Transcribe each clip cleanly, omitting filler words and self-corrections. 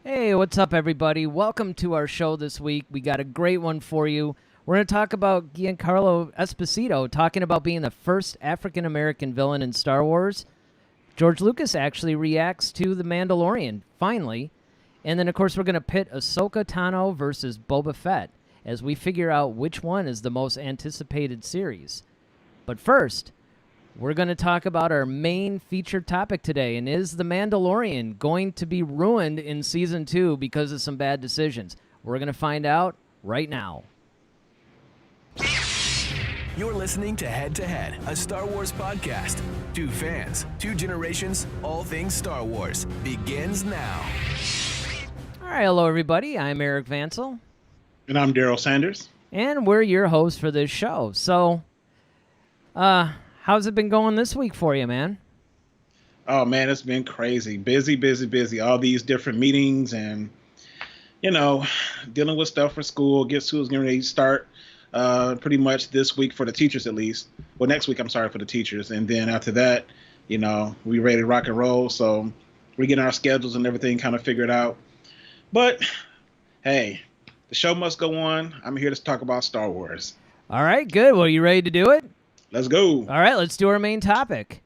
Hey, what's up, everybody? Welcome to our show this week. We got a great one for you. We're going to talk about Giancarlo Esposito talking about being the first African-American villain in Star Wars. George Lucas actually reacts to The Mandalorian, finally. And then, of course, we're going to pit Ahsoka Tano versus Boba Fett as we figure out which one is the most anticipated series. But first, we're going to talk about our main featured topic today, and is The Mandalorian going to be ruined in Season 2 because of some bad decisions? We're going to find out right now. You're listening to Head to Head, a Star Wars podcast. Two fans, two generations, all things Star Wars. Begins now. All right, hello, everybody. I'm Eric Vansel. And I'm Daryl Sanders. And we're your hosts for this show. So, how's it been going this week for you, man? Oh, man, it's been crazy. Busy. All these different meetings and, dealing with stuff for school. School's getting ready to start pretty much this week for the teachers, at least. Well, next week, I'm sorry, for the teachers. And then after that, we ready to rock and roll. So we're getting our schedules and everything kind of figured out. But, hey, the show must go on. I'm here to talk about Star Wars. All right, good. Well, you ready to do it? Let's go. All right, let's do our main topic.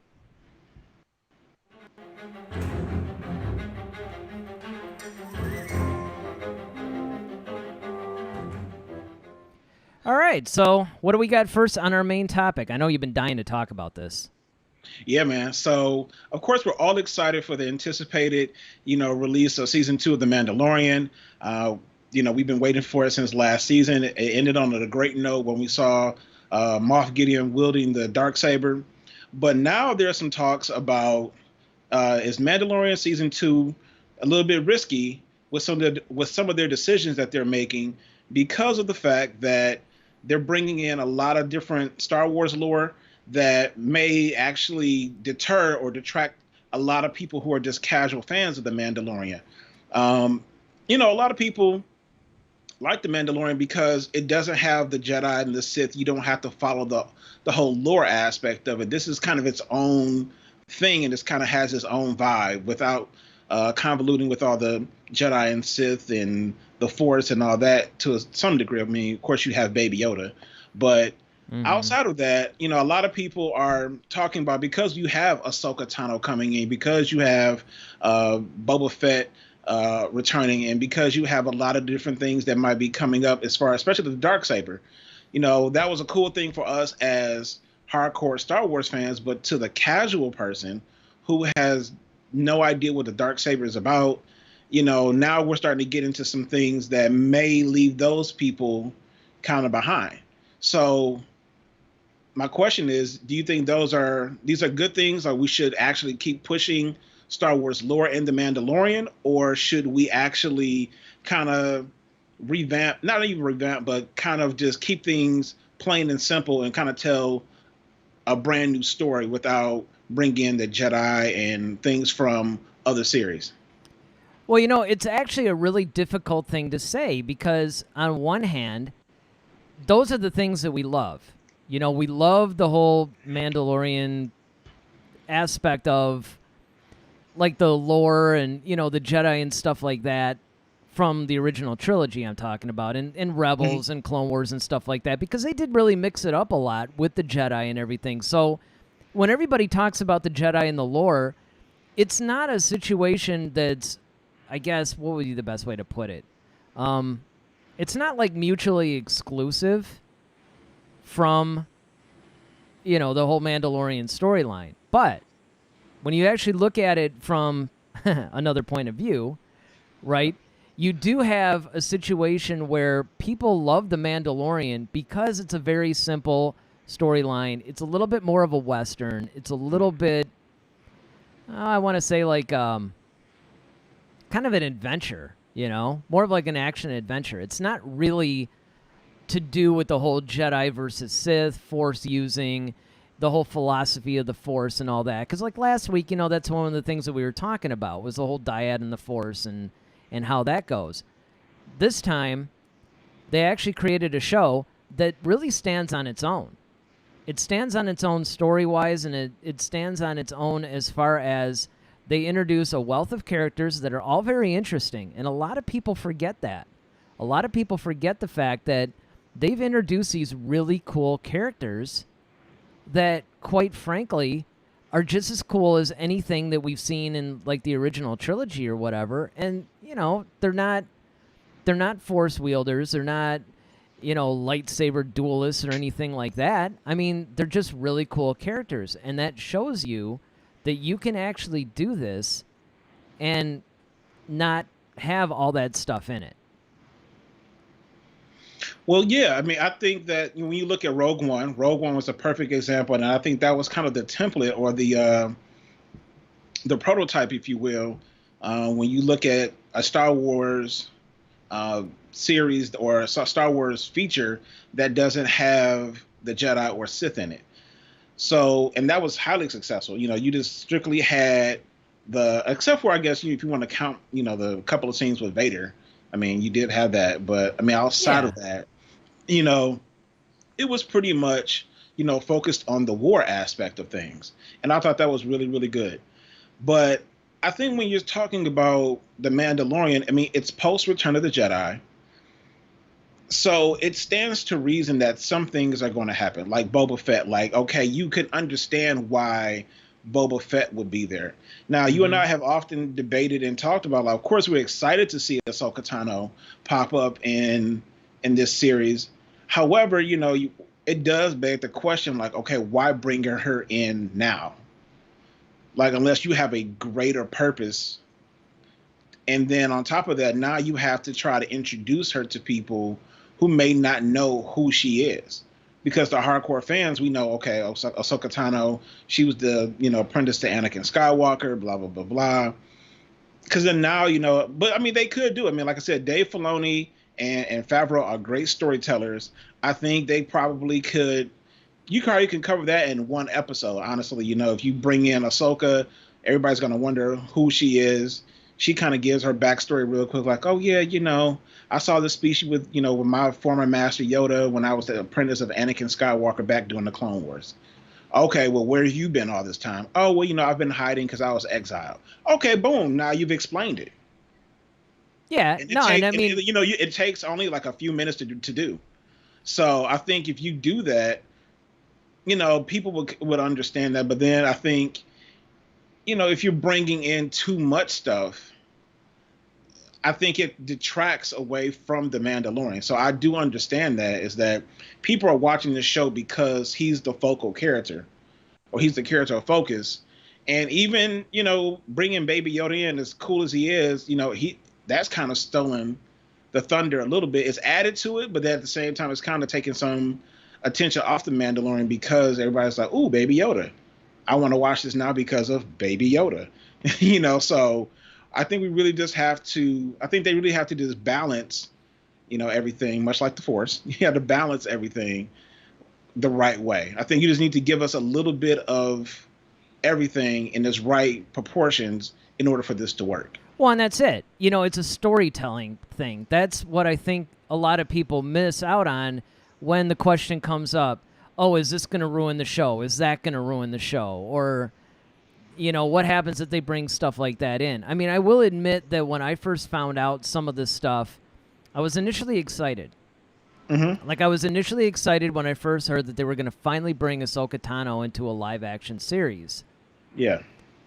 All right, so what do we got first on our main topic? I know you've been dying to talk about this. Yeah, man. So, of course, we're all excited for the anticipated, release of Season 2 of The Mandalorian. We've been waiting for it since last season. It ended on a great note when we saw Moth Gideon wielding the Darksaber. But now there's some talks about is Mandalorian Season 2 a little bit risky with some of their decisions that they're making, because of the fact that they're bringing in a lot of different Star Wars lore that may actually deter or detract a lot of people who are just casual fans of The Mandalorian. A lot of people like The Mandalorian because it doesn't have the Jedi and the Sith. You don't have to follow the whole lore aspect of it. This is kind of its own thing, and it kind of has its own vibe without convoluting with all the Jedi and Sith and the Force and all that to some degree. I mean, of course, you have Baby Yoda. But outside of that, a lot of people are talking about, because you have Ahsoka Tano coming in, because you have Boba Fett returning, and because you have a lot of different things that might be coming up as far, especially the Darksaber. That was a cool thing for us as hardcore Star Wars fans, but to the casual person who has no idea what the Darksaber is about, now we're starting to get into some things that may leave those people kind of behind. So my question is, do you think these are good things, or we should actually keep pushing Star Wars lore in The Mandalorian, or should we actually kind of not even revamp, but kind of just keep things plain and simple and kind of tell a brand new story without bringing in the Jedi and things from other series? Well, it's actually a really difficult thing to say, because on one hand, those are the things that we love. We love the whole Mandalorian aspect of, like, the lore and, the Jedi and stuff like that from the original trilogy I'm talking about, and Rebels and Clone Wars and stuff like that, because they did really mix it up a lot with the Jedi and everything. So when everybody talks about the Jedi and the lore, it's not a situation that's, I guess, what would be the best way to put it? It's not like mutually exclusive from, the whole Mandalorian storyline. But when you actually look at it from another point of view, right, you do have a situation where people love The Mandalorian because it's a very simple storyline. It's a little bit more of a Western. It's a little bit, I want to say, like, kind of an adventure, more of like an action adventure. It's not really to do with the whole Jedi versus Sith, Force using, the whole philosophy of the Force and all that. Because like last week, that's one of the things that we were talking about, was the whole dyad and the Force and how that goes. This time, they actually created a show that really stands on its own. It stands on its own story-wise, and it stands on its own as far as they introduce a wealth of characters that are all very interesting, and a lot of people forget that. A lot of people forget the fact that they've introduced these really cool characters that, quite frankly, are just as cool as anything that we've seen in like the original trilogy or whatever. And they're not force wielders, they're not lightsaber duelists or anything like that. I mean, they're just really cool characters, and that shows you that you can actually do this and not have all that stuff in it. Well, yeah, I mean, I think that when you look at Rogue One was a perfect example, and I think that was kind of the template or the prototype, if you will, when you look at a Star Wars series or a Star Wars feature that doesn't have the Jedi or Sith in it. So, and that was highly successful. You just strictly had except for, I guess, if you want to count, the couple of scenes with Vader. I mean, you did have that, but I mean, outside of that, it was pretty much, focused on the war aspect of things. And I thought that was really, really good. But I think when you're talking about The Mandalorian, I mean, it's post Return of the Jedi. So it stands to reason that some things are going to happen, like Boba Fett. Like, okay, you can understand why Boba Fett would be there. Now, you and I have often debated and talked about, like, of course, we're excited to see Ahsoka Tano pop up in this series. However, it does beg the question, like, okay, why bring her in now? Like, unless you have a greater purpose. And then on top of that, now you have to try to introduce her to people who may not know who she is. Because the hardcore fans, we know, okay, Ahsoka Tano, she was the, apprentice to Anakin Skywalker, blah, blah, blah, blah. Because then now, but I mean, they could do it. I mean, like I said, Dave Filoni and Favreau are great storytellers. I think they probably could, you can cover that in one episode, honestly. If you bring in Ahsoka, everybody's going to wonder who she is. She kind of gives her backstory real quick, like, oh, yeah, I saw this species with my former master Yoda when I was the apprentice of Anakin Skywalker back during the Clone Wars. Okay, well, where have you been all this time? Oh, well, I've been hiding because I was exiled. Okay, boom, now you've explained it. Yeah, it takes only like a few minutes to do. So I think if you do that, people would understand that. But then I think, if you're bringing in too much stuff, I think it detracts away from The Mandalorian. So I do understand that, is that people are watching this show because he's the focal character, or he's the character of focus. And even, bringing Baby Yoda in, as cool as he is, that's kind of stolen the thunder a little bit. It's added to it, but at the same time, it's kind of taking some attention off The Mandalorian because everybody's like, ooh, Baby Yoda. I want to watch this now because of Baby Yoda. So I think we really just have to, they really have to just balance, everything, much like the Force. You have to balance everything the right way. I think you just need to give us a little bit of everything in its right proportions in order for this to work. Well, and that's it. It's a storytelling thing. That's what I think a lot of people miss out on when the question comes up, oh, is this going to ruin the show? Is that going to ruin the show? Or, what happens if they bring stuff like that in? I mean, I will admit that when I first found out some of this stuff, I was initially excited. Mm-hmm. Like, I was initially excited when I first heard that they were going to finally bring Ahsoka Tano into a live-action series. Yeah.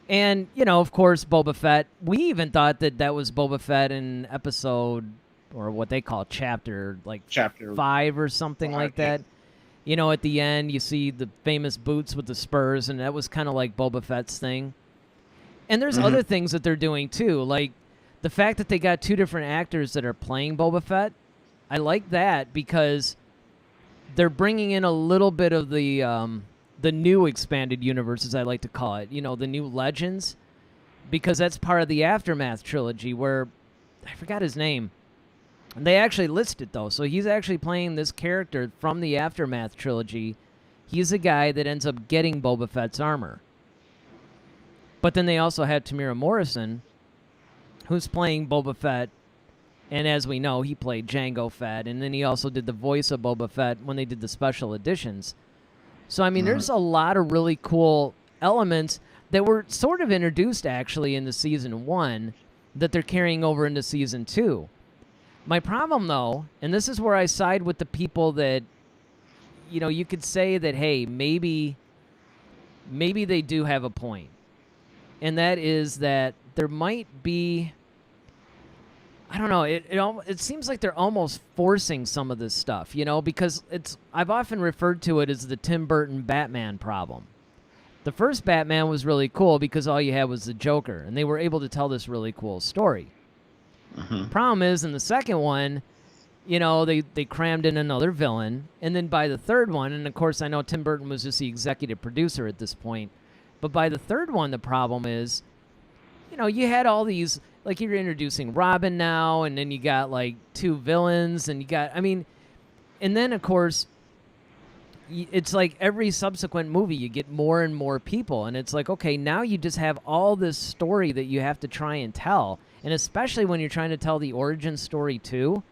And, of course, Boba Fett. We even thought that was Boba Fett in episode, or what they call chapter 5 or something like that. At the end, you see the famous boots with the spurs, and that was kind of like Boba Fett's thing. And there's other things that they're doing, too. Like, the fact that they got two different actors that are playing Boba Fett, I like that because they're bringing in a little bit of the new expanded universe, as I like to call it. The new Legends, because that's part of the Aftermath trilogy where, I forgot his name. They actually list it, though. So he's actually playing this character from the Aftermath trilogy. He's the guy that ends up getting Boba Fett's armor. But then they also had Tamira Morrison, who's playing Boba Fett. And as we know, he played Jango Fett. And then he also did the voice of Boba Fett when they did the special editions. So, I mean, there's a lot of really cool elements that were sort of introduced actually in the season 1 that they're carrying over into season 2. My problem, though, and this is where I side with the people that, you could say that, hey, maybe they do have a point. And that is that there might be, I don't know, it seems like they're almost forcing some of this stuff, because I've often referred to it as the Tim Burton Batman problem. The first Batman was really cool because all you had was the Joker, and they were able to tell this really cool story. Mm-hmm. Problem is, in the second one, they crammed in another villain, and then by the third one, and of course I know Tim Burton was just the executive producer at this point, but by the third one, the problem is, you had all these, like you're introducing Robin now, and then you got like 2 villains, and and then of course, it's like every subsequent movie you get more and more people, and it's like, okay, now you just have all this story that you have to try and tell, and especially when you're trying to tell the origin story too.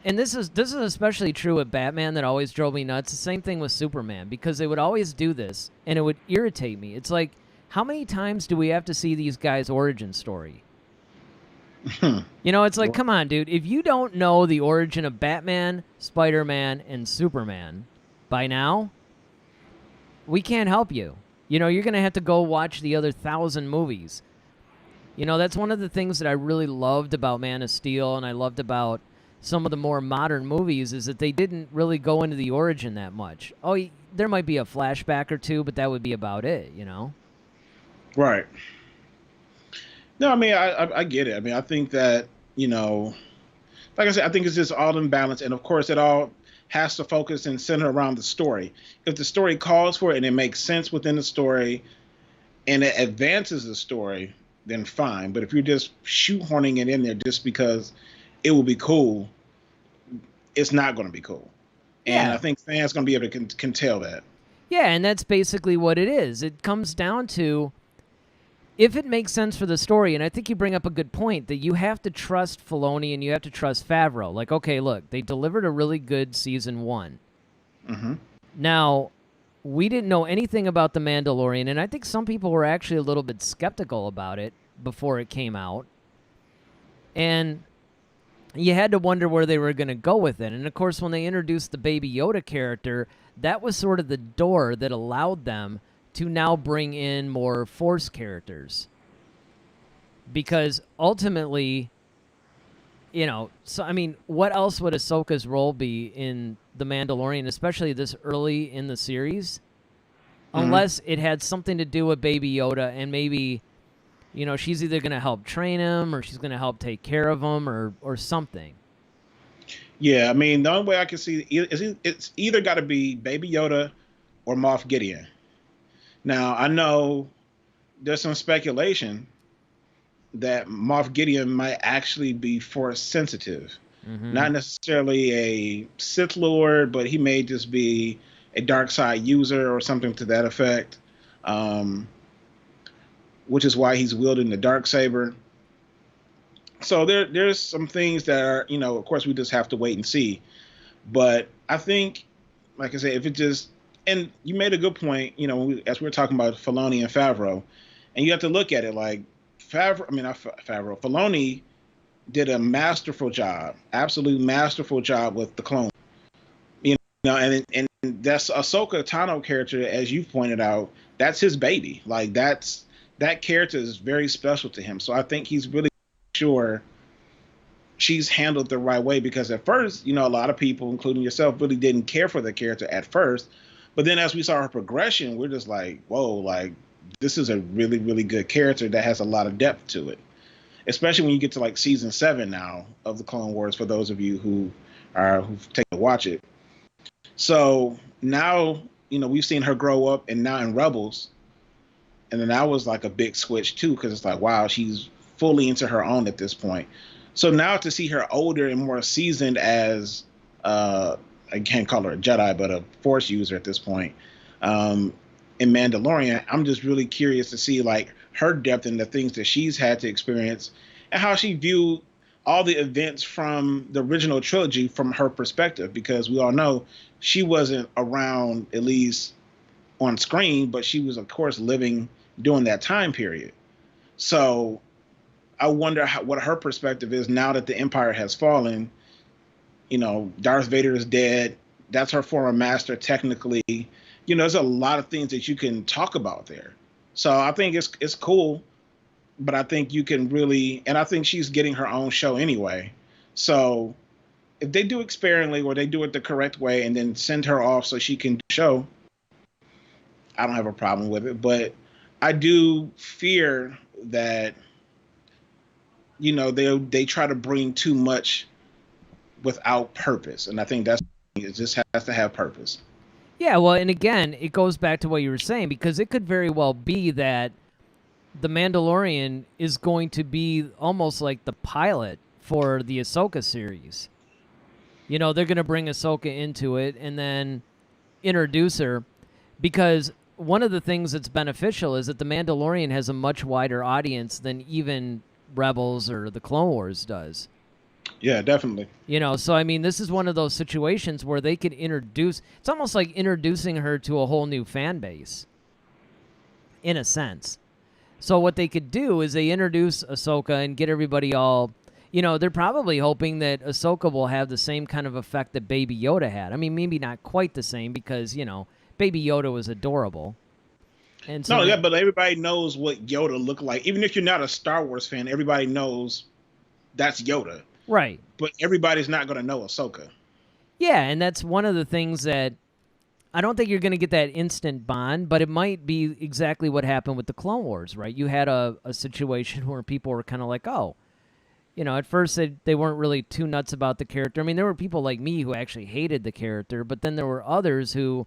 And this is especially true with Batman that always drove me nuts. The same thing with Superman, because they would always do this, and it would irritate me. It's like, how many times do we have to see these guys' origin story? It's like, come on, dude. If you don't know the origin of Batman, Spider-Man, and Superman by now, we can't help you. You're going to have to go watch the other 1,000 movies. That's one of the things that I really loved about Man of Steel, and I loved about some of the more modern movies, is that they didn't really go into the origin that much. Oh, there might be a flashback or two, but that would be about it, Right. No, I mean, I get it. I mean, I think that, like I said, I think it's just all in balance. And of course, it all has to focus and center around the story. If the story calls for it and it makes sense within the story and it advances the story, then fine. But if you're just shoehorning it in there just because it will be cool, it's not going to be cool. And I think fans are going to be able to can tell that. Yeah, and that's basically what it is. It comes down to, if it makes sense for the story, and I think you bring up a good point, that you have to trust Filoni and you have to trust Favreau. Like, okay, look, they delivered a really good season 1. Mm-hmm. Now, we didn't know anything about The Mandalorian, and I think some people were actually a little bit skeptical about it before it came out. And you had to wonder where they were going to go with it. And, of course, when they introduced the Baby Yoda character, that was sort of the door that allowed them to now bring in more Force characters. Because ultimately, what else would Ahsoka's role be in The Mandalorian, especially this early in the series? Mm-hmm. Unless it had something to do with Baby Yoda, and maybe, she's either going to help train him, or she's going to help take care of him, or something. Yeah, I mean, the only way I can see it's either got to be Baby Yoda or Moth Gideon. Now, I know there's some speculation that Moth Gideon might actually be Force sensitive. Mm-hmm. Not necessarily a Sith Lord, but he may just be a dark side user or something to that effect, which is why he's wielding the Darksaber. So there's some things that are, of course, we just have to wait and see. But I think, like I said, if it just, and you made a good point, as we were talking about Filoni and Favreau, and you have to look at it like Filoni did a masterful job, absolute masterful job with the clone. And that's Ahsoka Tano character, as you pointed out, that's his baby. Like that character is very special to him. So I think he's really sure she's handled the right way, because at first, a lot of people, including yourself, really didn't care for the character at first. But then as we saw her progression, we're just like, whoa, like this is a really, really good character that has a lot of depth to it, especially when you get to like season 7 now of the Clone Wars, for those of you who've taken to watch it. So now, we've seen her grow up, and now in Rebels, and then that was like a big switch too, because it's like, wow, she's fully into her own at this point. So now to see her older and more seasoned as I can't call her a Jedi, but a Force user at this point, in Mandalorian, I'm just really curious to see like her depth and the things that she's had to experience, and how she viewed all the events from the original trilogy from her perspective, because we all know she wasn't around, at least on screen, but she was, of course, living during that time period. So I wonder what her perspective is now that the Empire has fallen. You know, Darth Vader is dead. That's her former master, technically. You know, there's a lot of things that you can talk about there. So I think it's cool, but I think you can really, and I think she's getting her own show anyway. So if they do it sparingly or they do it the correct way and then send her off so she can show, I don't have a problem with it. But I do fear that, you know, they try to bring too much without purpose. And I think it just has to have purpose. Yeah, well, and again, it goes back to what you were saying, because it could very well be that The Mandalorian is going to be almost like the pilot for the Ahsoka series. You know, they're going to bring Ahsoka into it and then introduce her, because one of the things that's beneficial is that The Mandalorian has a much wider audience than even Rebels or the Clone Wars does. Yeah, definitely. You know, so I mean, this is one of those situations where they could introduce, it's almost like introducing her to a whole new fan base, in a sense. So what they could do is they introduce Ahsoka and get everybody all, you know, they're probably hoping that Ahsoka will have the same kind of effect that Baby Yoda had. I mean, maybe not quite the same because, you know, Baby Yoda was adorable. And so yeah, but everybody knows what Yoda looked like. Even if you're not a Star Wars fan, everybody knows that's Yoda. Right. But everybody's not going to know Ahsoka. Yeah, and that's one of the things that I don't think you're going to get that instant bond, but it might be exactly what happened with the Clone Wars, right? You had a situation where people were kind of like, oh, you know, at first they weren't really too nuts about the character. I mean, there were people like me who actually hated the character, but then there were others who,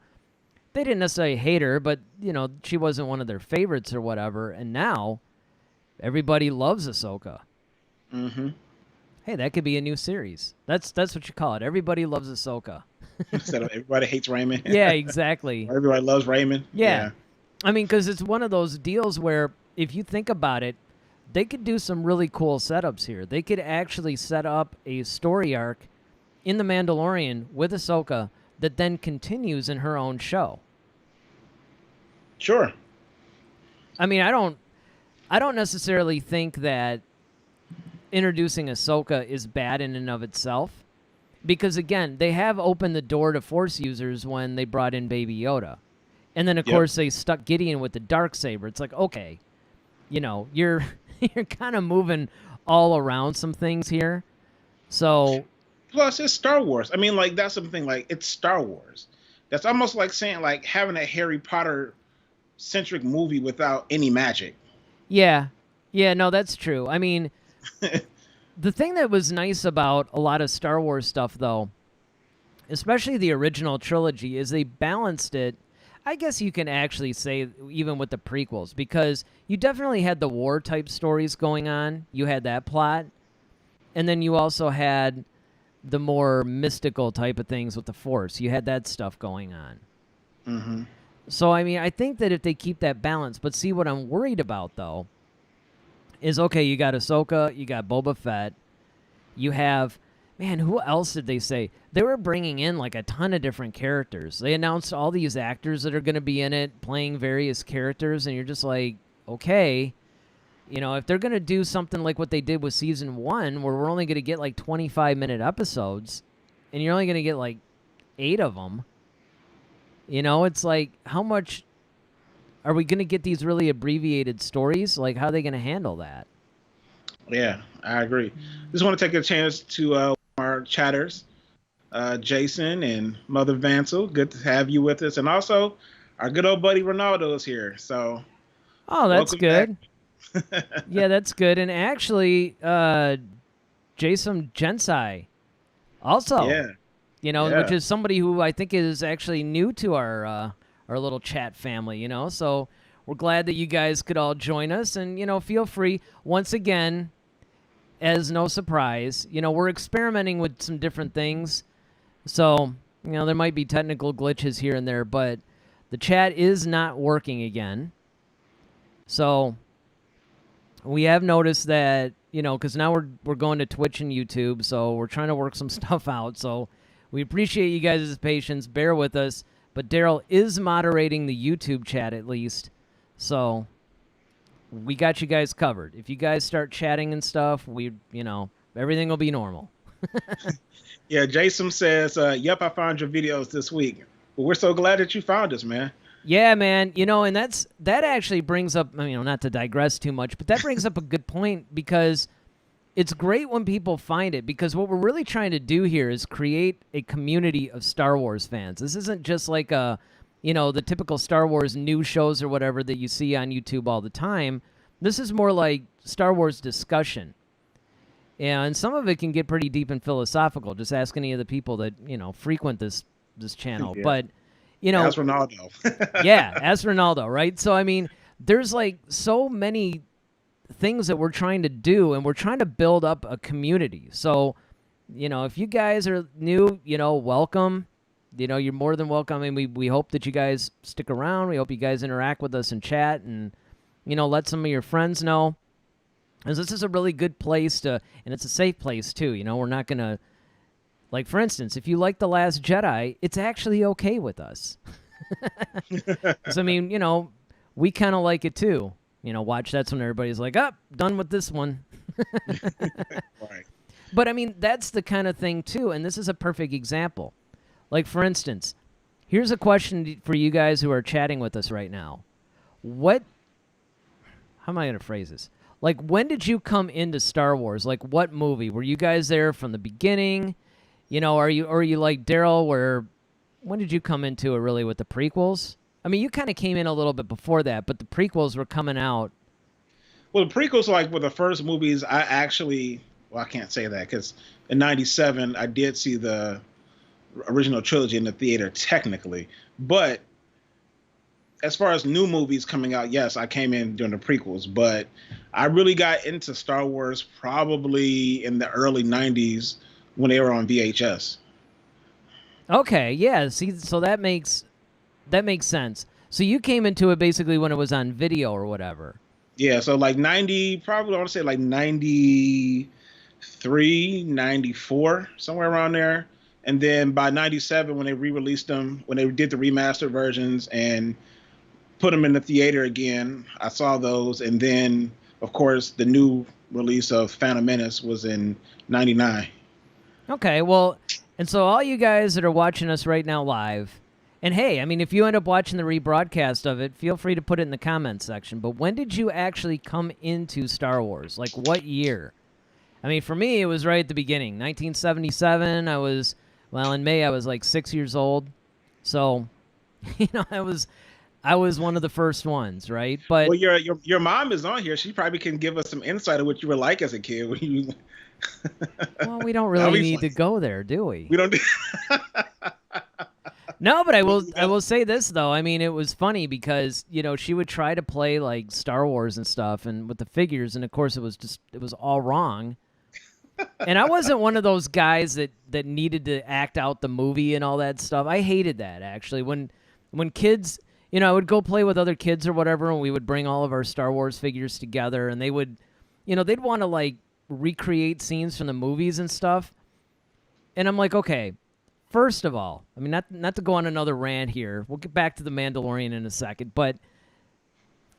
they didn't necessarily hate her, but, you know, she wasn't one of their favorites or whatever, and now everybody loves Ahsoka. Mm-hmm. Hey, that could be a new series. That's what you call it. Everybody loves Ahsoka. Instead of everybody hates Raymond. Yeah, exactly. Everybody loves Raymond. Yeah. I mean, because it's one of those deals where if you think about it, they could do some really cool setups here. They could actually set up a story arc in The Mandalorian with Ahsoka that then continues in her own show. Sure. I mean, I don't necessarily think that introducing Ahsoka is bad in and of itself, because again, they have opened the door to Force users when they brought in Baby Yoda, and then of course they stuck Gideon with the Darksaber. It's like, okay, you know, you're kind of moving all around some things here. So plus it's Star Wars. I mean, like, that's something, like, it's Star Wars. That's almost like saying, like, having a Harry Potter centric movie without any magic. Yeah, no, that's true. I mean, the thing that was nice about a lot of Star Wars stuff, though, especially the original trilogy, is they balanced it. I guess you can actually say even with the prequels, because you definitely had the war type stories going on. You had that plot, and then you also had the more mystical type of things with the Force. You had that stuff going on. Mm-hmm. So I mean, I think that if they keep that balance, but see, what I'm worried about though is, okay, you got Ahsoka, you got Boba Fett, you have, man, who else did they say? They were bringing in like a ton of different characters. They announced all these actors that are going to be in it playing various characters, and you're just like, okay, you know, if they're going to do something like what they did with season 1, where we're only going to get like 25-minute episodes, and you're only going to get like 8 of them, you know, it's like, how much are we going to get these really abbreviated stories? Like, how are they going to handle that? Yeah, I agree. Just want to take a chance to our chatters, Jason and Mother Vansel. Good to have you with us. And also, our good old buddy Ronaldo is here. So, oh, that's good. Yeah, that's good. And actually, Jason Gensai also. Yeah. You know, which is somebody who I think is actually new to our little chat family, you know. So we're glad that you guys could all join us. And, you know, feel free, once again, as no surprise, you know, we're experimenting with some different things. So, you know, there might be technical glitches here and there, but the chat is not working again. So we have noticed that, you know, because now we're going to Twitch and YouTube, so we're trying to work some stuff out. So we appreciate you guys' patience. Bear with us. but Daryl is moderating the YouTube chat at least, so we got you guys covered. If you guys start chatting and stuff, everything will be normal. Yeah, Jason says, yep, I found your videos this week. Well, we're so glad that you found us, man. Yeah, man. And that actually brings up, not to digress too much, but that brings up a good point, because it's great when people find it, because what we're really trying to do here is create a community of Star Wars fans. This isn't just like the typical Star Wars news shows or whatever that you see on YouTube all the time. This is more like Star Wars discussion. And some of it can get pretty deep and philosophical. Just ask any of the people that, frequent this channel. Yeah. But, As Ronaldo. Yeah, as Ronaldo, right? So, there's like so many things that we're trying to do, and we're trying to build up a community. So, if you guys are new, welcome. You're more than welcome. We hope that you guys stick around. We hope you guys interact with us in chat and, let some of your friends know. Because this is a really good place and it's a safe place too. We're not going to, like, for instance, if you like The Last Jedi, it's actually okay with us. Because, we kind of like it too. Watch that's when everybody's like, done with this one. Right. But, that's the kind of thing too, and this is a perfect example. Like, for instance, here's a question for you guys who are chatting with us right now. How am I going to phrase this? Like, when did you come into Star Wars? Like, what movie? Were you guys there from the beginning? Are you like Daryl, when did you come into it really with the prequels? You kind of came in a little bit before that, but the prequels were coming out. Well, the prequels, were the first movies I can't say that, because in 97, I did see the original trilogy in the theater, technically. But as far as new movies coming out, yes, I came in during the prequels, but I really got into Star Wars probably in the early 90s when they were on VHS. Okay, yeah, see, so that makes sense. So you came into it basically when it was on video or whatever. Yeah, so like 90, probably I want to say like 93, 94, somewhere around there. And then by 97, when they re-released them, when they did the remastered versions and put them in the theater again, I saw those. And then, of course, the new release of Phantom Menace was in 99. Okay, well, and so all you guys that are watching us right now live, and hey, if you end up watching the rebroadcast of it, feel free to put it in the comments section. But when did you actually come into Star Wars? Like, what year? For me, it was right at the beginning. 1977, in May, I was like 6 years old. So, I was one of the first ones, right? But well, your mom is on here. She probably can give us some insight of what you were like as a kid. Well, we don't really need to go there, do we? We don't. No, but I will say this though. It was funny because she would try to play like Star Wars and stuff, and with the figures, and of course it was all wrong. And I wasn't one of those guys that needed to act out the movie and all that stuff. I hated that, actually. When kids, I would go play with other kids or whatever, and we would bring all of our Star Wars figures together, and they would, they'd want to like recreate scenes from the movies and stuff. And I'm like, okay, first of all, not to go on another rant here. We'll get back to the Mandalorian in a second, but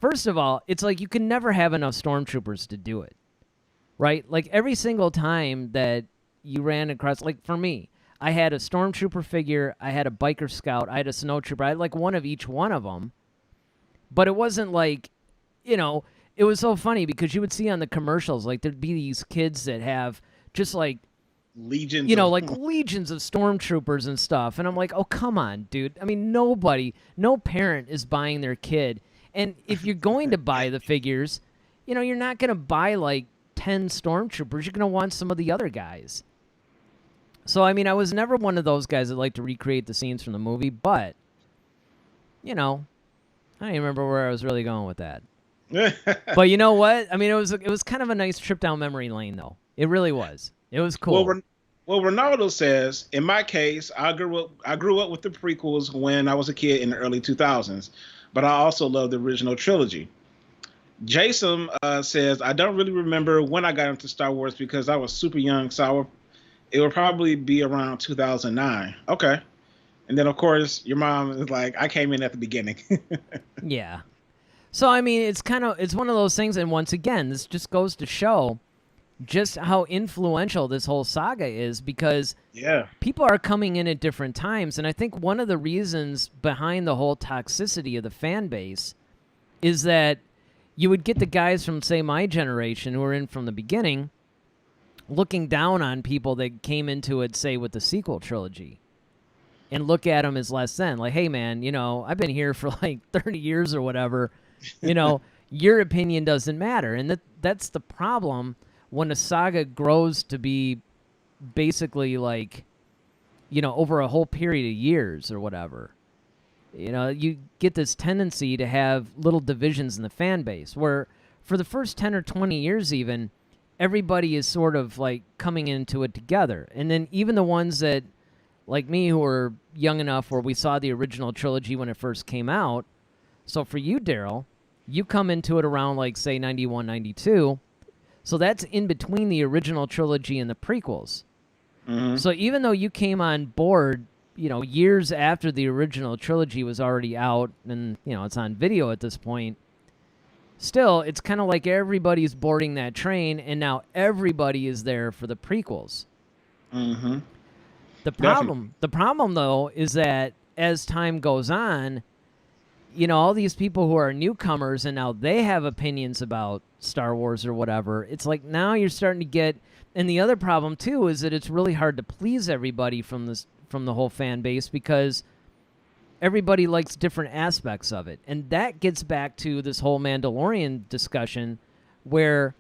first of all, it's like you can never have enough stormtroopers to do it. Right? Like, every single time that you ran across, like, for me, I had a stormtrooper figure, I had a biker scout, I had a snow trooper, I had, like, one of each one of them. But it wasn't like, it was so funny because you would see on the commercials, like, there'd be these kids that have just, like, legions, legions of stormtroopers and stuff. And I'm like, oh, come on, dude. No parent is buying their kid. And if you're going to buy the figures, you're not going to buy, like, 10 stormtroopers. You're going to want some of the other guys. So, I was never one of those guys that like to recreate the scenes from the movie, but, I don't even remember where I was really going with that. But you know what? It was kind of a nice trip down memory lane, though. It really was. It was cool. Well, Ronaldo says, in my case, I grew up with the prequels when I was a kid in the early 2000s, but I also love the original trilogy. Jason says, I don't really remember when I got into Star Wars because I was super young, so it would probably be around 2009. Okay. And then, of course, your mom is like, I came in at the beginning. Yeah. So, I mean, it's one of those things. And once again, this just goes to show just how influential this whole saga is, because people are coming in at different times. And I think one of the reasons behind the whole toxicity of the fan base is that you would get the guys from, say, my generation who were in from the beginning looking down on people that came into it, say, with the sequel trilogy, and look at them as less than. Like, hey, man, I've been here for like 30 years or whatever. Your opinion doesn't matter. And that's the problem when a saga grows to be basically like, over a whole period of years or whatever. You get this tendency to have little divisions in the fan base where for the first 10 or 20 years even, everybody is sort of like coming into it together. And then even the ones that, like me, who were young enough where we saw the original trilogy when it first came out. So for you, Daryl, you come into it around like, say, 91, 92. So that's in between the original trilogy and the prequels. Mm-hmm. So even though you came on board, years after the original trilogy was already out and, it's on video at this point, still, it's kind of like everybody's boarding that train and now everybody is there for the prequels. Mm-hmm. The problem, though, is that as time goes on, all these people who are newcomers and now they have opinions about Star Wars or whatever, it's like now you're starting to get... And the other problem, too, is that it's really hard to please everybody from the whole fan base because everybody likes different aspects of it. And that gets back to this whole Mandalorian discussion where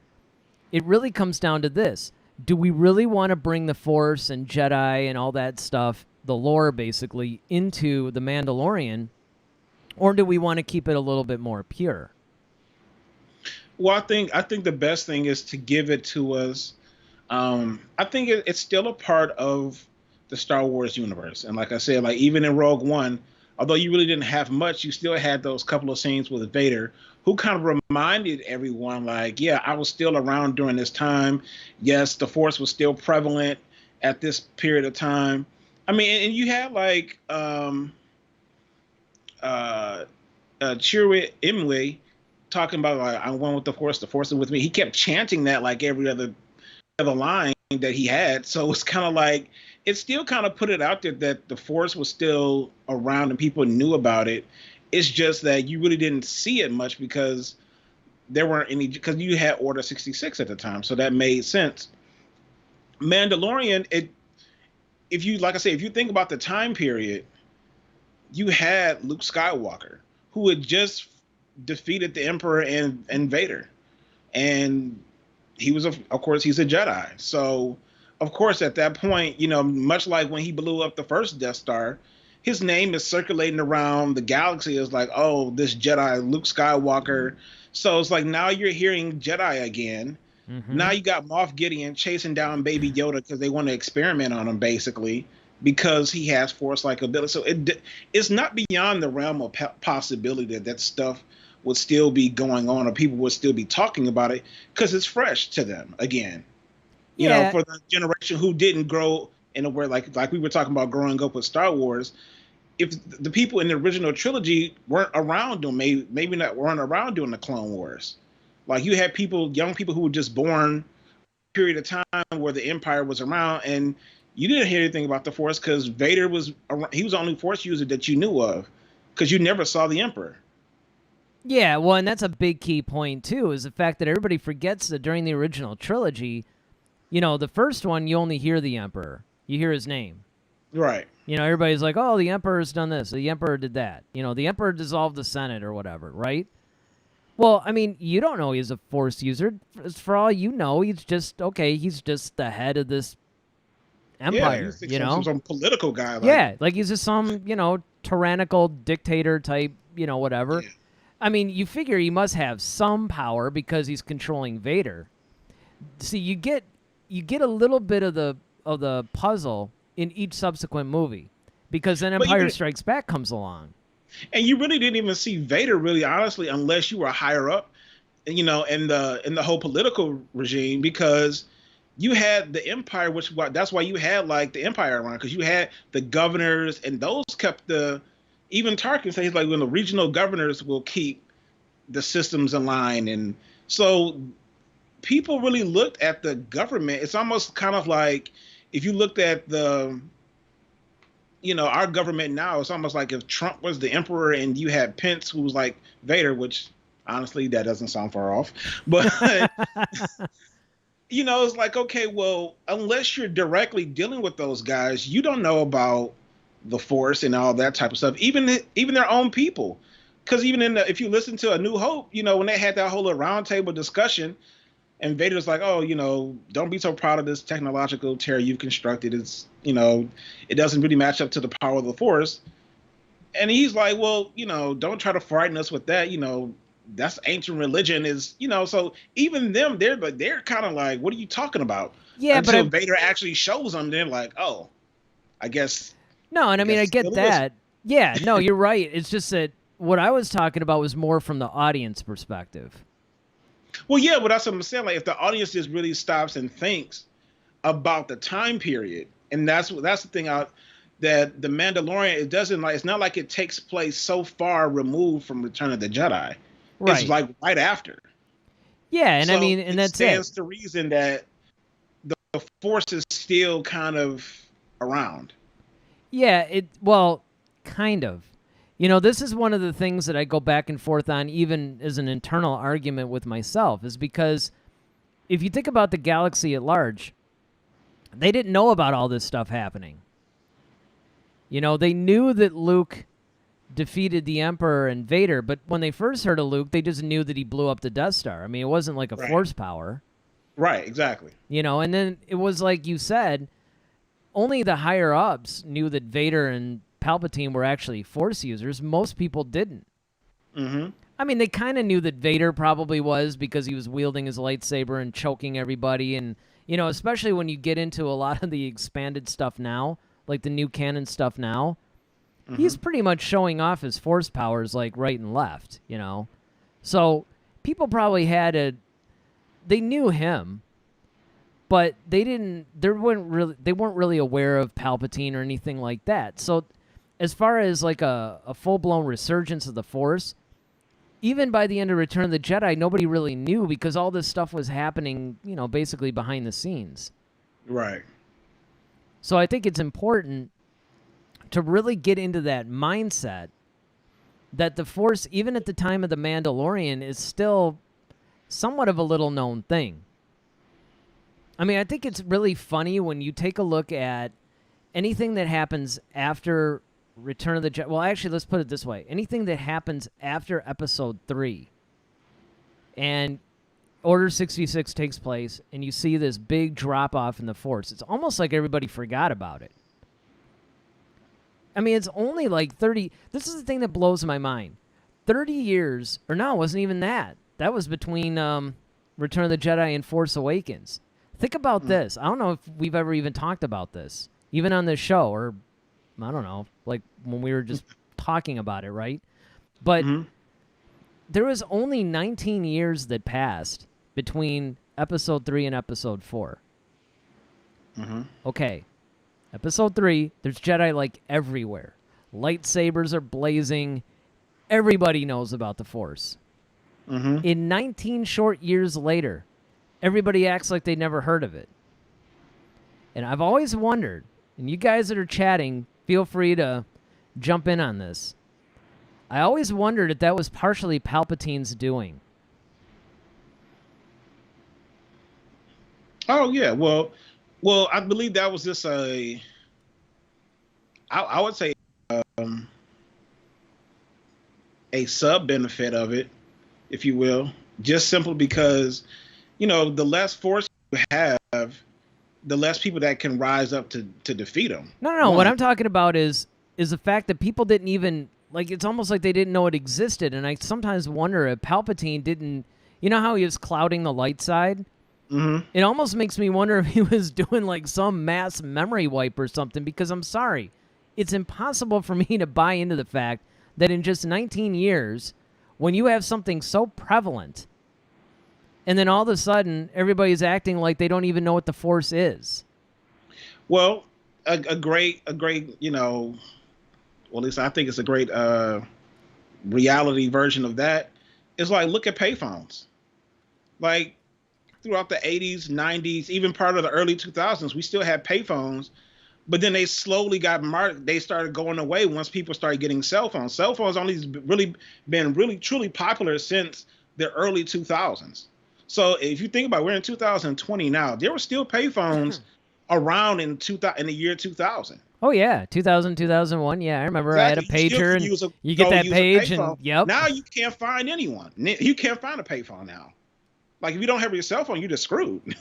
it really comes down to this. Do we really want to bring the Force and Jedi and all that stuff, the lore basically, into the Mandalorian, or do we want to keep it a little bit more pure? Well, I think the best thing is to give it to us. I think it's still a part of the Star Wars universe. And like I said, like even in Rogue One, although you really didn't have much, you still had those couple of scenes with Vader, who kind of reminded everyone, like, yeah, I was still around during this time. Yes, the Force was still prevalent at this period of time. I mean, and you had like Chirrut Imwe talking about like, I'm one with the Force is with me. He kept chanting that like every other line that he had. So it's kind of like, it still kind of put it out there that the Force was still around and people knew about it. It's just that you really didn't see it much because there weren't any, because you had Order 66 at the time. So that made sense. Mandalorian, if you think about the time period, you had Luke Skywalker, who had just defeated the Emperor and Vader. And he was, of course, he's a Jedi. So, of course, at that point, much like when he blew up the first Death Star, his name is circulating around the galaxy as like, oh, this Jedi, Luke Skywalker. So it's like now you're hearing Jedi again. Mm-hmm. Now you got Moth Gideon chasing down Baby Yoda because they want to experiment on him, basically, because he has Force-like ability. So it's not beyond the realm of possibility that stuff would still be going on or people would still be talking about it because it's fresh to them again. You know, for the generation who didn't grow in a way like we were talking about growing up with Star Wars, if the people in the original trilogy weren't around them, maybe not weren't around during the Clone Wars. Like you had young people who were just born a period of time where the Empire was around, and you didn't hear anything about the Force because Vader was the only Force user that you knew of because you never saw the Emperor. Yeah, well, and that's a big key point too, is the fact that everybody forgets that during the original trilogy, the first one you only hear the Emperor, you hear his name. Right. Everybody's like, oh, the Emperor's done this, the Emperor did that. The Emperor dissolved the Senate or whatever, right? Well, I mean, you don't know he's a Force user. For all you know, he's just the head of this empire, he's some political guy. Like he's just some, tyrannical dictator type, whatever. Yeah. I mean, you figure he must have some power because he's controlling Vader. See, you get a little bit of the puzzle in each subsequent movie because then Empire Strikes Back comes along. And you really didn't even see Vader, really, honestly, unless you were higher up, in the whole political regime, because you had the Empire, that's why you had like the Empire around, because you had the governors, and those kept even Tarkin says like when the regional governors will keep the systems in line, and so people really looked at the government. It's almost kind of like if you looked at our government now, it's almost like if Trump was the emperor and you had Pence, who was like Vader, which honestly that doesn't sound far off, but it's like, okay, well, unless you're directly dealing with those guys, you don't know about the Force and all that type of stuff. Even their own people, because even if you listen to A New Hope, when they had that whole roundtable discussion, and Vader's like, oh, don't be so proud of this technological terror you've constructed. It's, it doesn't really match up to the power of the Force. And he's like, well, don't try to frighten us with that. That's ancient religion so even them, they're kind of like, what are you talking about? Yeah, until Vader actually shows them, they're like, oh, I guess. No, and I get that. Yeah, no, you're right. It's just that what I was talking about was more from the audience perspective. Well, yeah, but that's what I'm saying. Like, if the audience just really stops and thinks about the time period, and that's the thing that the Mandalorian, it's not like it takes place so far removed from Return of the Jedi. Right. It's like right after. Yeah, and so and that's it. It stands to reason that the Force is still kind of around. Yeah, kind of. This is one of the things that I go back and forth on, even as an internal argument with myself, is because if you think about the galaxy at large, they didn't know about all this stuff happening. They knew that Luke defeated the Emperor and Vader, but when they first heard of Luke, they just knew that he blew up the Death Star. It wasn't like a Force power. Right, exactly. And then it was like you said, only the higher-ups knew that Vader and Palpatine were actually Force users. Most people didn't. Mm-hmm. They kind of knew that Vader probably was, because he was wielding his lightsaber and choking everybody. And, especially when you get into a lot of the expanded stuff now, like the new canon stuff now, he's pretty much showing off his Force powers like right and left, So people probably they knew him, but they weren't really aware of Palpatine or anything like that. So as far as like a full-blown resurgence of the Force, even by the end of Return of the Jedi, nobody really knew, because all this stuff was happening, basically behind the scenes. Right. So I think it's important to really get into that mindset that the Force, even at the time of The Mandalorian, is still somewhat of a little-known thing. I think it's really funny when you take a look at anything that happens after Return of the Jedi. Well, actually, let's put it this way. Anything that happens after Episode 3 and Order 66 takes place and you see this big drop-off in the Force, it's almost like everybody forgot about it. It's only like 30... This is the thing that blows my mind. 30 years... Or no, it wasn't even that. That was between Return of the Jedi and Force Awakens. Think about this. I don't know if we've ever even talked about this, even on this show, or I don't know, like when we were just talking about it, right? But there was only 19 years that passed between Episode 3 and Episode 4. Okay. Episode 3, there's Jedi like everywhere. Lightsabers are blazing. Everybody knows about the Force. In 19 short years later, everybody acts like they never heard of it. And I've always wondered, and you guys that are chatting, feel free to jump in on this. I always wondered if that was partially Palpatine's doing. Oh, yeah. Well, I believe that was just I would say a sub-benefit of it, if you will, just simply because, the less Force you have, the less people that can rise up to defeat them. No. What I'm talking about is the fact that people didn't even, like, it's almost like they didn't know it existed. And I sometimes wonder if Palpatine didn't, how he was clouding the light side? It almost makes me wonder if he was doing like some mass memory wipe or something, because I'm sorry, it's impossible for me to buy into the fact that in just 19 years, when you have something so prevalent And then all of a sudden, everybody's acting like they don't even know what the Force is. Well, a great, well, at least I think it's a great reality version of that. Is like, look at payphones. Like, throughout the 80s, 90s, even part of the early 2000s, we still had payphones, but then they slowly they started going away once people started getting cell phones. Cell phones only been truly popular since the early 2000s. So if you think about it, we're in 2020 now. There were still payphones around in the year 2000. Oh yeah, 2000, 2001. Yeah, I remember. Exactly. I had a pager, and you get that page, and yep. Now you can't find anyone. You can't find a payphone now. Like, if you don't have your cell phone, you're just screwed.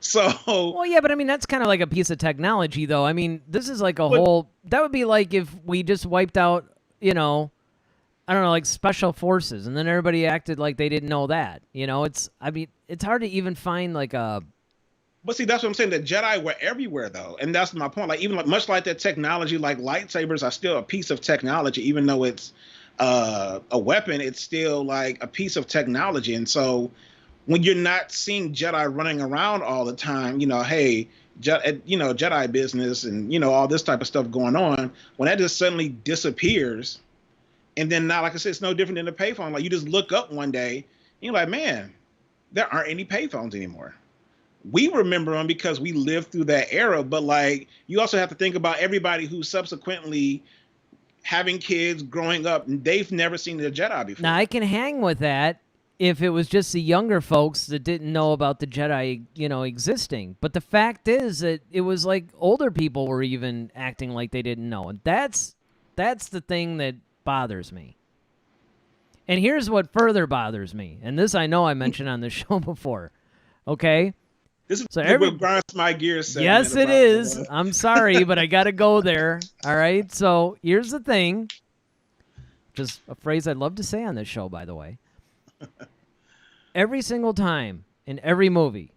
So. Well, yeah, but I mean, that's kind of like a piece of technology, though. I mean, this is like whole. That would be like if we just wiped out, I don't know, like special forces, and then everybody acted like they didn't know that. It's hard to even find like a. But see, that's what I'm saying. The Jedi were everywhere, though, and that's my point. Like, even much like that technology, like lightsabers are still a piece of technology, even though it's a weapon. It's still like a piece of technology, and so when you're not seeing Jedi running around all the time, hey, Jedi business, and all this type of stuff going on, when that just suddenly disappears, and then now, like I said, it's no different than a payphone. Like, you just look up one day, and you're like, man, there aren't any payphones anymore. We remember them because we lived through that era, but like, you also have to think about everybody who's subsequently having kids, growing up, and they've never seen the Jedi before. Now, I can hang with that if it was just the younger folks that didn't know about the Jedi, existing. But the fact is that it was like older people were even acting like they didn't know. And that's the thing that bothers me. And here's what further bothers me. And this I know I mentioned on the show before. Okay? This is what grinds my gears. Yes, it is. I'm sorry, but I got to go there. All right? So here's the thing. Just a phrase I'd love to say on this show, by the way. Every single time in every movie,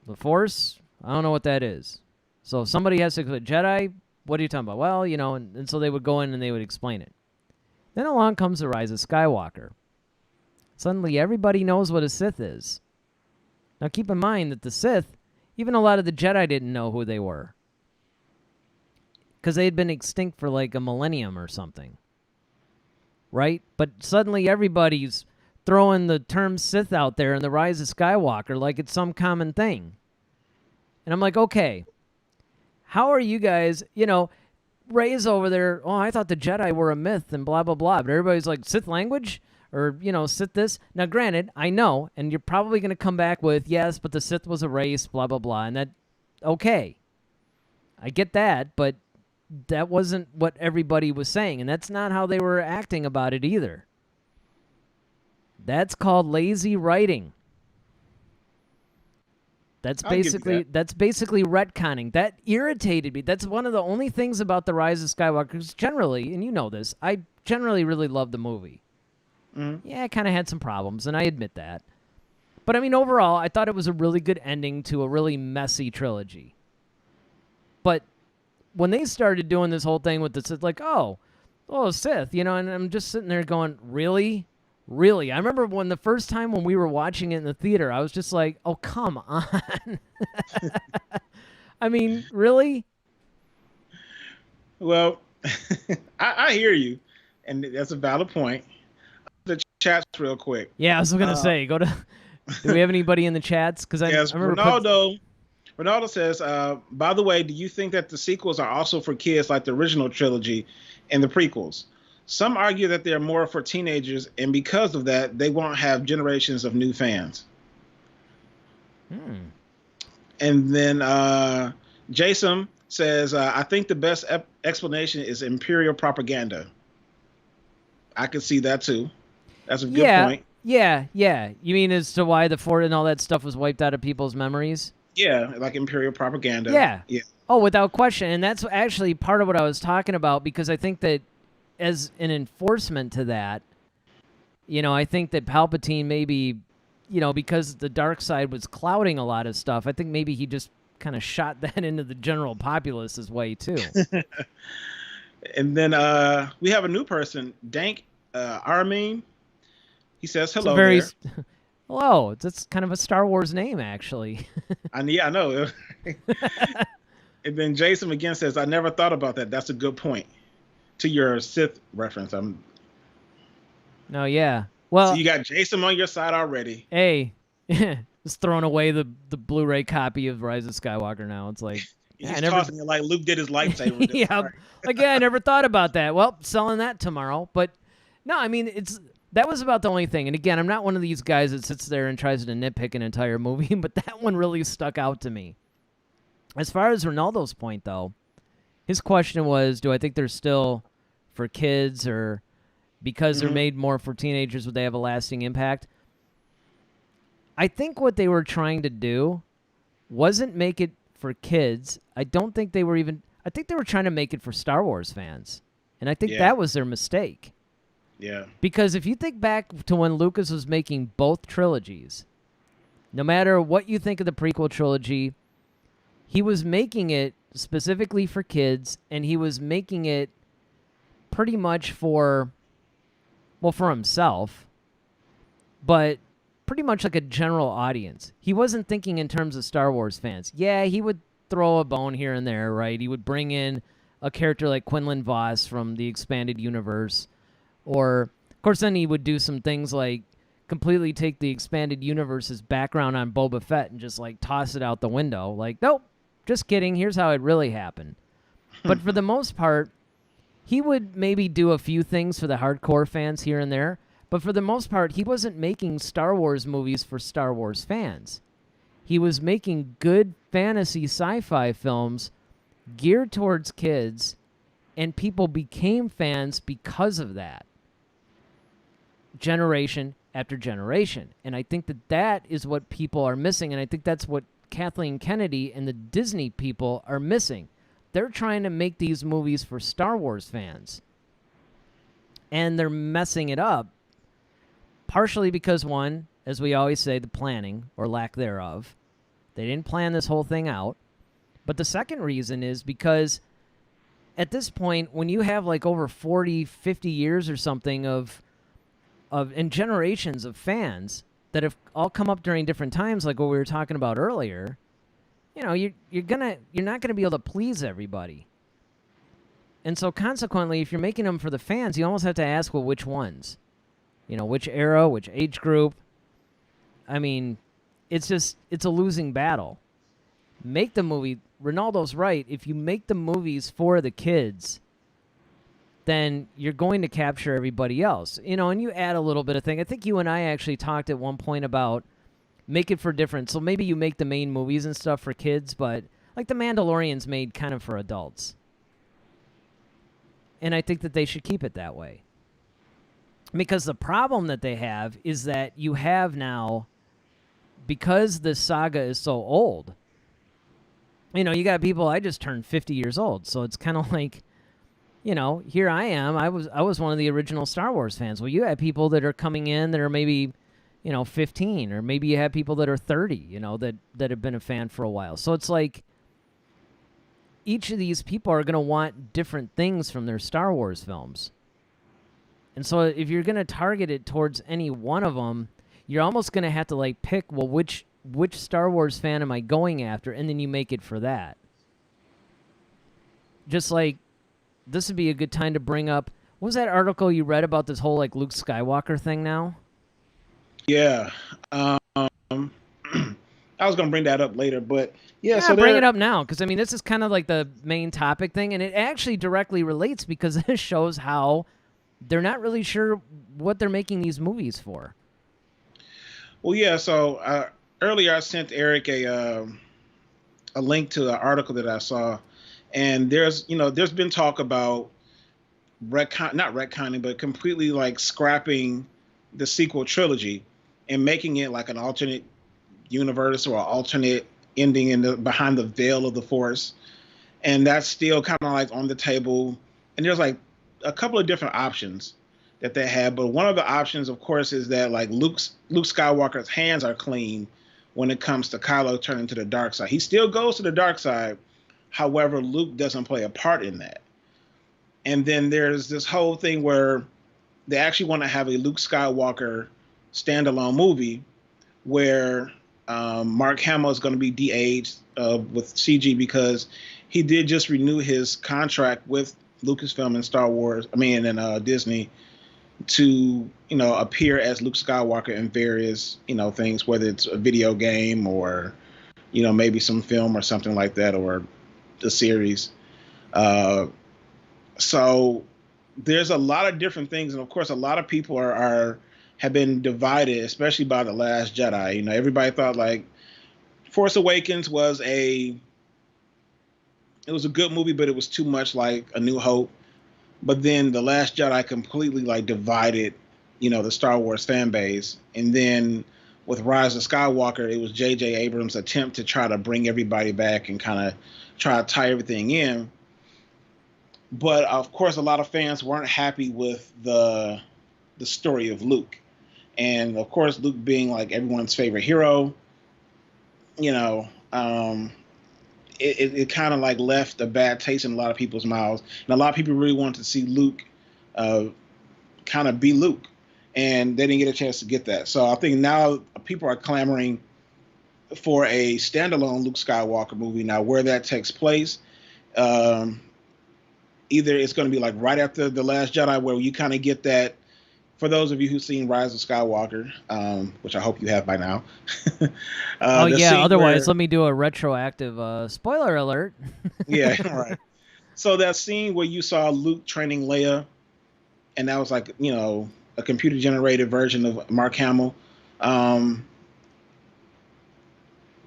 the Force, I don't know what that is. So if somebody has to go Jedi, what are you talking about? Well, and so they would go in and they would explain it. Then along comes the rise of Skywalker. Suddenly everybody knows what a Sith is. Now keep in mind that the Sith, even a lot of the Jedi didn't know who they were. Because they had been extinct for like a millennium or something. Right? But suddenly everybody's throwing the term Sith out there and the rise of Skywalker like it's some common thing. And I'm like, okay, how are you guys, Rey's over there, oh, I thought the Jedi were a myth and blah, blah, blah. But everybody's like, Sith language? Or, Sith this? Now, granted, I know, and you're probably going to come back with, yes, but the Sith was a race, blah, blah, blah. And that, okay, I get that, but that wasn't what everybody was saying. And that's not how they were acting about it either. That's lazy writing. That's basically retconning. That irritated me. That's one of the only things about The Rise of Skywalker. Because generally, and you know this, I generally really love the movie. Mm-hmm. Yeah, it kind of had some problems, and I admit that. But I mean, overall, I thought it was a really good ending to a really messy trilogy. But when they started doing this whole thing with the Sith, like, oh, Sith, and I'm just sitting there going, really? Really? I remember when the first time when we were watching it in the theater, I was just like, oh, come on. I mean, really? Well, I hear you, and that's a valid point. The chats real quick. Yeah, I was going to say, do we have anybody in the chats? Because yes, Ronaldo says, by the way, do you think that the sequels are also for kids like the original trilogy and the prequels? Some argue that they're more for teenagers, and because of that, they won't have generations of new fans. And then Jason says, I think the best explanation is Imperial propaganda. I could see that too. That's a good point. Yeah. You mean as to why the fort and all that stuff was wiped out of people's memories? Yeah, like Imperial propaganda. Yeah. Oh, without question. And that's actually part of what I was talking about, because I think that as an enforcement to that, I think that Palpatine maybe, because the dark side was clouding a lot of stuff, I think maybe he just kind of shot that into the general populace's way too. And then we have a new person, Dank Armin. He says, hello there. Hello. That's kind of a Star Wars name, actually. I know. And then Jason again says, I never thought about that. That's a good point. To your Sith reference. No, yeah. So Well, you got Jason on your side already. hey, just throwing away the Blu-ray copy of Rise of Skywalker now. It's like, He's yeah, I never, tossing it like Luke did his lightsaber. yeah, All right. like, yeah, I never thought about that. Well, selling that tomorrow. But no, I mean, that was about the only thing. And again, I'm not one of these guys that sits there and tries to nitpick an entire movie, but that one really stuck out to me. As far as Ronaldo's point, though, his question was, do I think they're still for kids, or because they're made more for teenagers, would they have a lasting impact? I think what they were trying to do wasn't make it for kids. I don't think they were even... I think they were trying to make it for Star Wars fans. And I think that was their mistake. Yeah. Because if you think back to when Lucas was making both trilogies, no matter what you think of the prequel trilogy, he was making it specifically for kids, and he was making it pretty much for himself, but pretty much like a general audience. He wasn't thinking in terms of Star Wars fans. Yeah, he would throw a bone here and there, right? He would bring in a character like Quinlan Vos from the expanded universe, or, of course, then he would do some things like completely take the expanded universe's background on Boba Fett and just, like, toss it out the window. Like, nope, just kidding. Here's how it really happened. But for the most part, he would maybe do a few things for the hardcore fans here and there. But for the most part, he wasn't making Star Wars movies for Star Wars fans. He was making good fantasy sci-fi films geared towards kids, and people became fans because of that. Generation after generation. And I think that is what people are missing, and I think that's what Kathleen Kennedy and the Disney people are missing. They're trying to make these movies for Star Wars fans, and they're messing it up, partially because, one, as we always say, the planning, or lack thereof. They didn't plan this whole thing out. But the second reason is because at this point, when you have like over 40, 50 years or something of and generations of fans that have all come up during different times, like what we were talking about earlier, you know, you're not gonna be able to please everybody. And so consequently, if you're making them for the fans, you almost have to ask, well, which ones? You know, which era, which age group? I mean, it's a losing battle. Make the movie. Ronaldo's right. If you make the movies for the kids, then you're going to capture everybody else. You know, and you add a little bit of thing. I think you and I actually talked at one point about make it for different. So maybe you make the main movies and stuff for kids, but like the Mandalorian's made kind of for adults. And I think that they should keep it that way. Because the problem that they have is that you have now, because this saga is so old, you know, you got people, I just turned 50 years old, so it's kind of like, you know, here I am. I was one of the original Star Wars fans. Well, you have people that are coming in that are maybe, you know, 15, or maybe you have people that are 30, you know, that have been a fan for a while. So it's like each of these people are going to want different things from their Star Wars films. And so if you're going to target it towards any one of them, you're almost going to have to like pick, well, which Star Wars fan am I going after? And then you make it for that. Just like this would be a good time to bring up, what was that article you read about this whole like Luke Skywalker thing now? Yeah. I was going to bring that up later, but yeah. So bring it up now, because I mean, this is kind of like the main topic thing, and it actually directly relates because this shows how they're not really sure what they're making these movies for. Well, yeah. So earlier I sent Eric a link to an article that I saw, and there's been talk about not retconning, but completely like scrapping the sequel trilogy and making it like an alternate universe or an alternate ending behind the veil of the Force. And that's still kind of like on the table. And there's like a couple of different options that they have, but one of the options, of course, is that like Luke Skywalker's hands are clean when it comes to Kylo turning to the dark side. He still goes to the dark side. However, Luke doesn't play a part in that. And then there's this whole thing where they actually want to have a Luke Skywalker standalone movie where Mark Hamill is going to be de-aged with CG because he did just renew his contract with Lucasfilm and Star Wars. I mean, and Disney to appear as Luke Skywalker in various things, whether it's a video game or maybe some film or something like that, or the series. So there's a lot of different things, and of course, a lot of people have been divided, especially by The Last Jedi. Everybody thought like Force Awakens was a good movie, but it was too much like A New Hope. But then The Last Jedi completely like divided, the Star Wars fan base. And then with Rise of Skywalker, it was J.J. Abrams' attempt to try to bring everybody back and kind of try to tie everything in. But of course, a lot of fans weren't happy with the story of Luke. And of course, Luke being like everyone's favorite hero, it kind of like left a bad taste in a lot of people's mouths. And a lot of people really wanted to see Luke kind of be Luke. And they didn't get a chance to get that. So I think now people are clamoring for a standalone Luke Skywalker movie. Now, where that takes place, either it's going to be like right after The Last Jedi, where you kind of get that. For those of you who've seen Rise of Skywalker, which I hope you have by now. Oh, yeah. Otherwise, let me do a retroactive spoiler alert. Yeah, right. So that scene where you saw Luke training Leia, and that was like, a computer-generated version of Mark Hamill.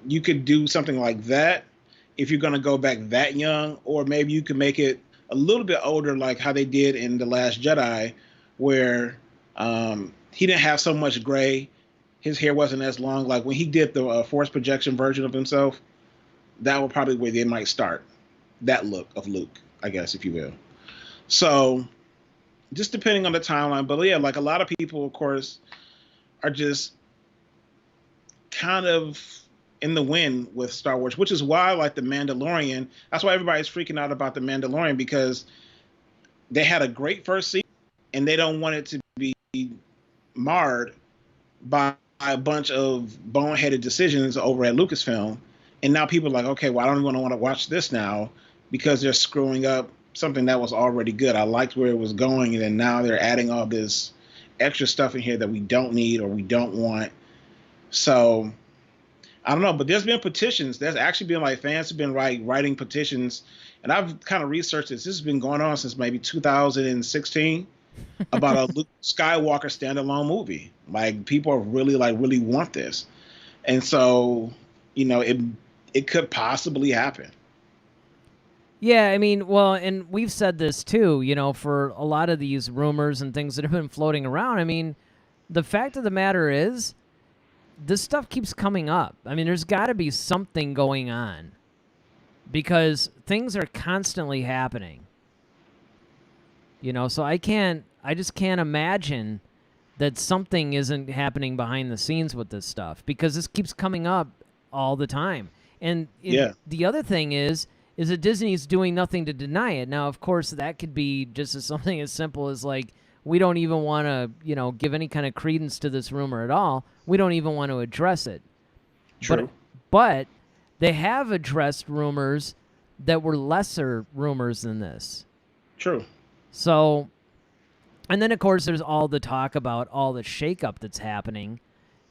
You could do something like that if you're going to go back that young, or maybe you could make it a little bit older, like how they did in The Last Jedi, where he didn't have so much gray. His hair wasn't as long. Like when he did the force projection version of himself, that would probably where they might start that look of Luke, I guess, if you will. So just depending on the timeline. But yeah, like a lot of people, of course, are just kind of in the wind with Star Wars, which is why like the Mandalorian, that's why everybody's freaking out about the Mandalorian, because they had a great first season and they don't want it to be marred by a bunch of boneheaded decisions over at Lucasfilm. And now people are like, okay, well, I don't even want to watch this now because they're screwing up something that was already good. I liked where it was going, and then now they're adding all this extra stuff in here that we don't need or we don't want. So I don't know, but there's been petitions. There's actually been like fans have been writing petitions, and I've kind of researched this. This has been going on since maybe 2016 about a Luke Skywalker standalone movie. Like people are really want this, and so it could possibly happen. Yeah, I mean, well, and we've said this too, for a lot of these rumors and things that have been floating around. I mean, the fact of the matter is, this stuff keeps coming up. I mean, there's got to be something going on because things are constantly happening. So I just can't imagine that something isn't happening behind the scenes with this stuff because this keeps coming up all the time. And the other thing is that Disney's doing nothing to deny it. Now, of course, that could be just as something as simple as like, we don't even want to, give any kind of credence to this rumor at all. We don't even want to address it. True. But they have addressed rumors that were lesser rumors than this. True. So, and then, of course, there's all the talk about all the shakeup that's happening,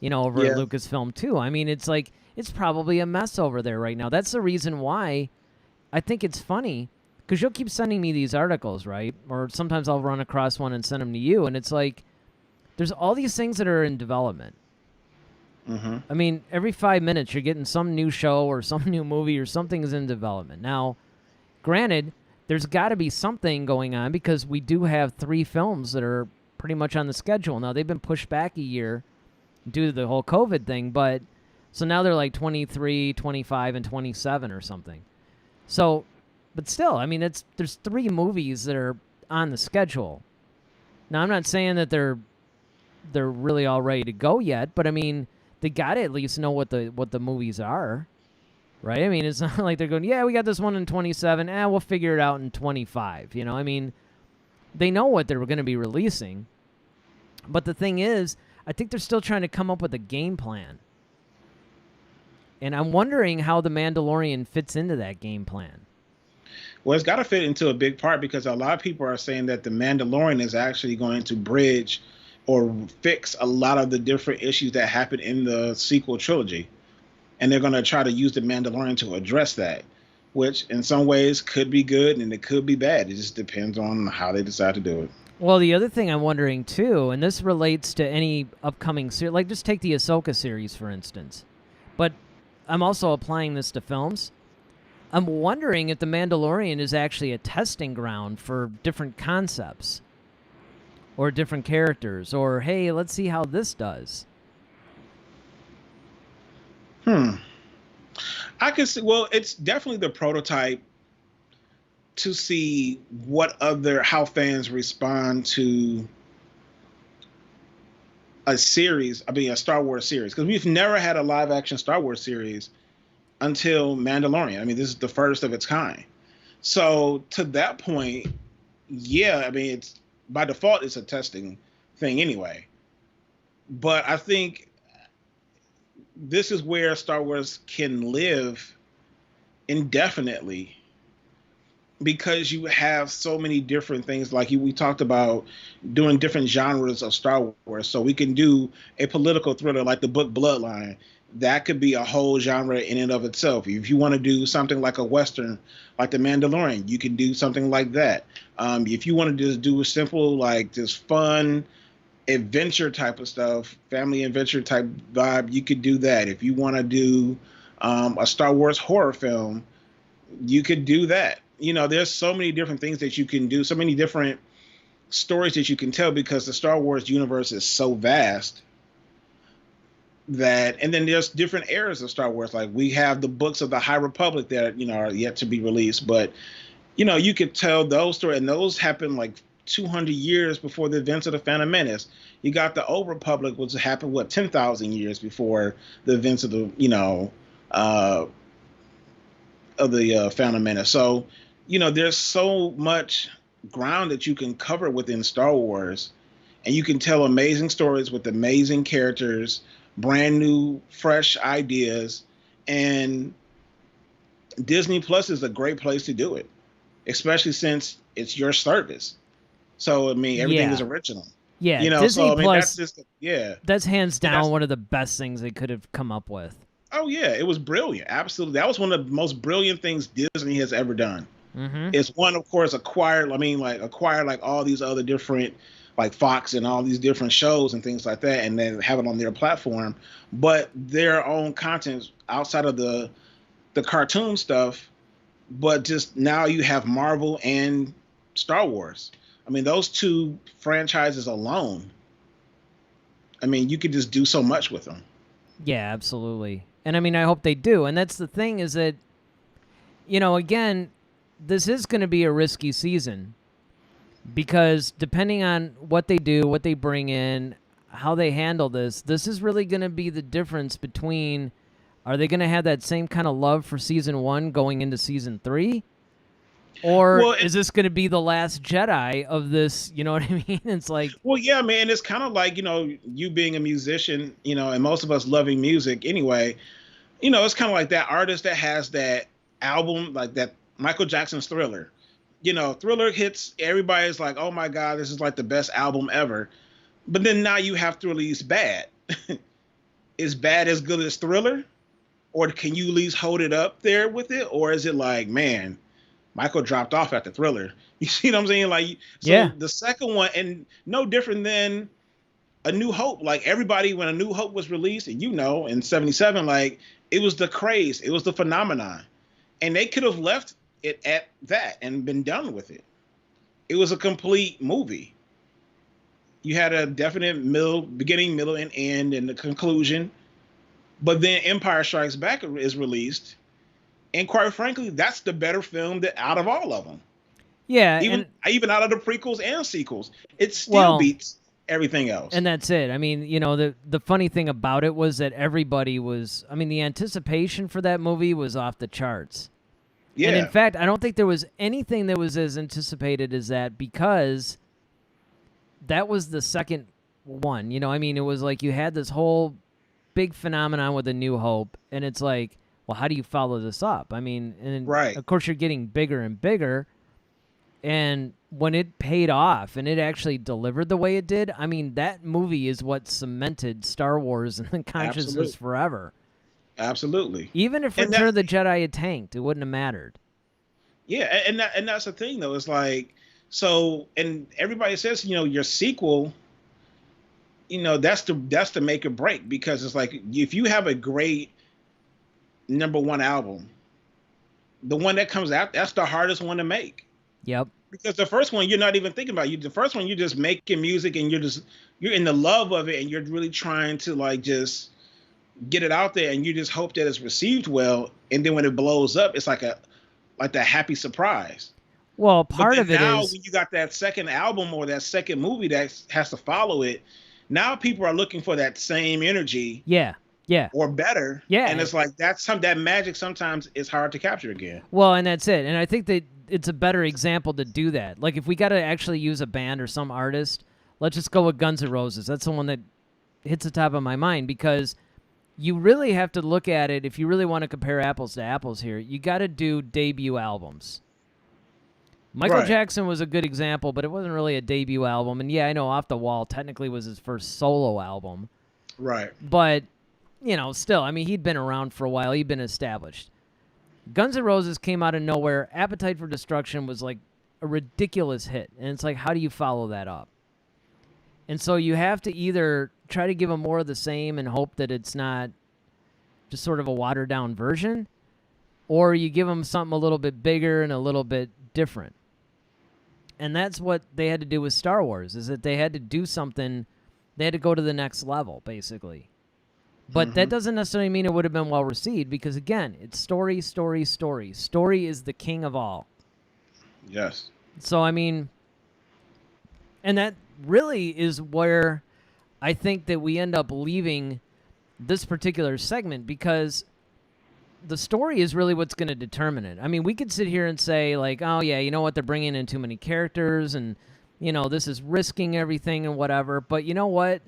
over at Lucasfilm, too. I mean, it's like, it's probably a mess over there right now. That's the reason why I think it's funny, because you'll keep sending me these articles, right? Or sometimes I'll run across one and send them to you, and it's like, there's all these things that are in development. Mm-hmm. I mean, every 5 minutes you're getting some new show or some new movie or something is in development. Now, granted, there's got to be something going on because we do have 3 films that are pretty much on the schedule. Now, they've been pushed back a year due to the whole COVID thing, but so now they're like 23, 25, and 27 or something. So, but still, I mean, there's 3 movies that are on the schedule. Now, I'm not saying that they're really all ready to go yet, but I mean, they got to at least know what the movies are, right? I mean, it's not like they're going, yeah, we got this one in 27, we'll figure it out in 25. I mean, they know what they're going to be releasing. But the thing is, I think they're still trying to come up with a game plan. And I'm wondering how the Mandalorian fits into that game plan. Well, it's got to fit into a big part because a lot of people are saying that the Mandalorian is actually going to bridge or fix a lot of the different issues that happened in the sequel trilogy. And they're going to try to use the Mandalorian to address that, which in some ways could be good and it could be bad. It just depends on how they decide to do it. Well, the other thing I'm wondering, too, and this relates to any upcoming series, like just take the Ahsoka series, for instance. But I'm also applying this to films. I'm wondering if The Mandalorian is actually a testing ground for different concepts or different characters, or, hey, let's see how this does. I can see, well, it's definitely the prototype to see how fans respond to a Star Wars series, because we've never had a live action Star Wars series until Mandalorian. I mean, this is the first of its kind. So to that point, yeah, I mean, it's by default, it's a testing thing anyway. But I think this is where Star Wars can live indefinitely, because you have so many different things. Like we talked about doing different genres of Star Wars. So we can do a political thriller like the book Bloodline. That could be a whole genre in and of itself. If you want to do something like a Western, like The Mandalorian, you can do something like that. If you want to just do a simple, like just fun adventure type of stuff, family adventure type vibe, you could do that. If you want to do a Star Wars horror film, you could do that. You know, there's so many different things that you can do, so many different stories that you can tell, because the Star Wars universe is so vast. And then there's different eras of Star Wars. Like we have the books of the High Republic that, are yet to be released. But, you could tell those stories, and those happened like 200 years before the events of the Phantom Menace. You got the Old Republic, which happened, 10,000 years before the events of the, Phantom Menace. So, there's so much ground that you can cover within Star Wars, and you can tell amazing stories with amazing characters, brand new, fresh ideas, and Disney Plus is a great place to do it, especially since it's your service. So, I mean, everything is original. Yeah, Disney Plus, that's hands down one of the best things they could have come up with. Oh, yeah, it was brilliant. Absolutely. That was one of the most brilliant things Disney has ever done. Mm-hmm. It's one, of course, acquired like all these other different, like Fox and all these different shows and things like that, and then have it on their platform. But their own content outside of the cartoon stuff, but just now you have Marvel and Star Wars. I mean, those two franchises alone, I mean, you could just do so much with them. Yeah, absolutely. And I mean, I hope they do. And that's the thing, is that, again, this is going to be a risky season, because depending on what they do, what they bring in, how they handle this is really going to be the difference between, are they going to have that same kind of love for season 1 going into season 3? Or is this going to be the last Jedi of this? You know what I mean? It's like... Well, yeah, man. It's kind of like, you being a musician, and most of us loving music anyway, it's kind of like that artist that has that album, like that Michael Jackson's Thriller. Thriller hits, everybody's like, oh my God, this is like the best album ever. But then now you have to release Bad. Is Bad as good as Thriller? Or can you at least hold it up there with it? Or is it like, man, Michael dropped off after Thriller? You see what I'm saying? Like, so yeah. The second one, and no different than A New Hope. Like everybody, when A New Hope was released, and in 77, like it was the craze, it was the phenomenon. And they could have left it at that and been done with it. It was a complete movie. You had a definite beginning, middle, and end, and the conclusion. But then Empire Strikes Back is released, and quite frankly, that's the better film out of all of them. Yeah, even out of the prequels and sequels, it still beats everything else. And that's it. I mean, the funny thing about it was that everybody was. I mean, the anticipation for that movie was off the charts. Yeah. And in fact, I don't think there was anything that was as anticipated as that, because that was the second one. I mean, it was like you had this whole big phenomenon with A New Hope, and it's like, well, how do you follow this up? I mean, and Right. of course you're getting bigger and bigger, and when it paid off and it actually delivered the way it did, I mean, that movie is what cemented Star Wars in the consciousness Absolutely. forever. Absolutely. Even if And Return of the Jedi had tanked, it wouldn't have mattered. Yeah, and that's the thing though. It's like, so, and everybody says, your sequel, that's the make or break, because it's like, if you have a great number one album, the one that comes out, that's the hardest one to make. Yep. Because the first one you're not even thinking about. The first one you're just making music and you're in the love of it, and you're really trying to like just get it out there, and you just hope that it's received well. And then when it blows up, it's like that happy surprise. Well, part of it now, is when you got that second album or that second movie that has to follow it, now people are looking for that same energy. Yeah. Or better. Yeah. And it's like that magic sometimes is hard to capture again. Well, and that's it. And I think that it's a better example to do that. Like, if we got to actually use a band or some artist, let's just go with Guns N' Roses. That's the one that hits the top of my mind, because you really have to look at it. If you really want to compare apples to apples here, you got to do debut albums. Michael Jackson was a good example, but it wasn't really a debut album. And yeah, I know Off the Wall technically was his first solo album. Right. But, still, I mean, he'd been around for a while. He'd been established. Guns N' Roses came out of nowhere. Appetite for Destruction was like a ridiculous hit. And it's like, how do you follow that up? And so you have to either try to give them more of the same and hope that it's not just sort of a watered-down version, or you give them something a little bit bigger and a little bit different. And that's what they had to do with Star Wars, is that they had to do something. They had to go to the next level, basically. But that doesn't necessarily mean it would have been well received, because, again, it's story, story, story. Story is the king of all. Yes. So, I mean, and that really is where I think that we end up leaving this particular segment, because the story is really what's going to determine it. I mean, we could sit here and say, like, oh, yeah, you know what, they're bringing in too many characters, and, this is risking everything and whatever. But you know what?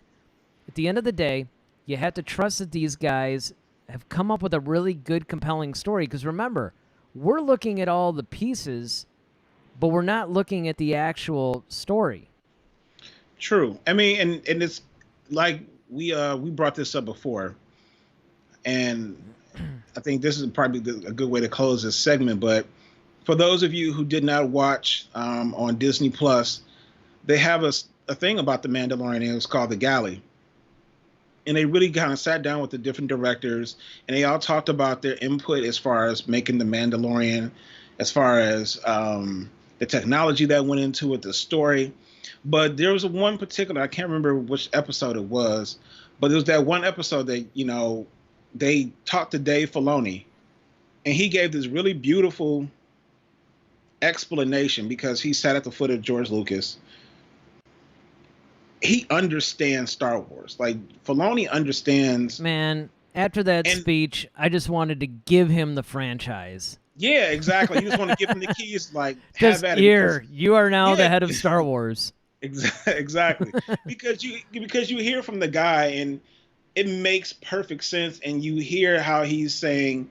At the end of the day, you have to trust that these guys have come up with a really good, compelling story. Because remember, we're looking at all the pieces, but we're not looking at the actual story. True. I mean, and it's like we brought this up before, and I think this is probably a good way to close this segment. But for those of you who did not watch on Disney Plus, they have a thing about the Mandalorian, and it's called The Galley. And they really kind of sat down with the different directors, and they all talked about their input as far as making the Mandalorian, as far as the technology that went into it, the story. But there was one particular, I can't remember which episode it was, but there was that one episode that, they talked to Dave Filoni, and he gave this really beautiful explanation, because he sat at the foot of George Lucas. He understands Star Wars. Like, Filoni understands. Man, after that speech, I just wanted to give him the franchise. Yeah, exactly. You just want to give him the keys, like, just have at here. it. You are now the head of Star Wars. Exactly. because you hear from the guy, and it makes perfect sense. And you hear how he's saying,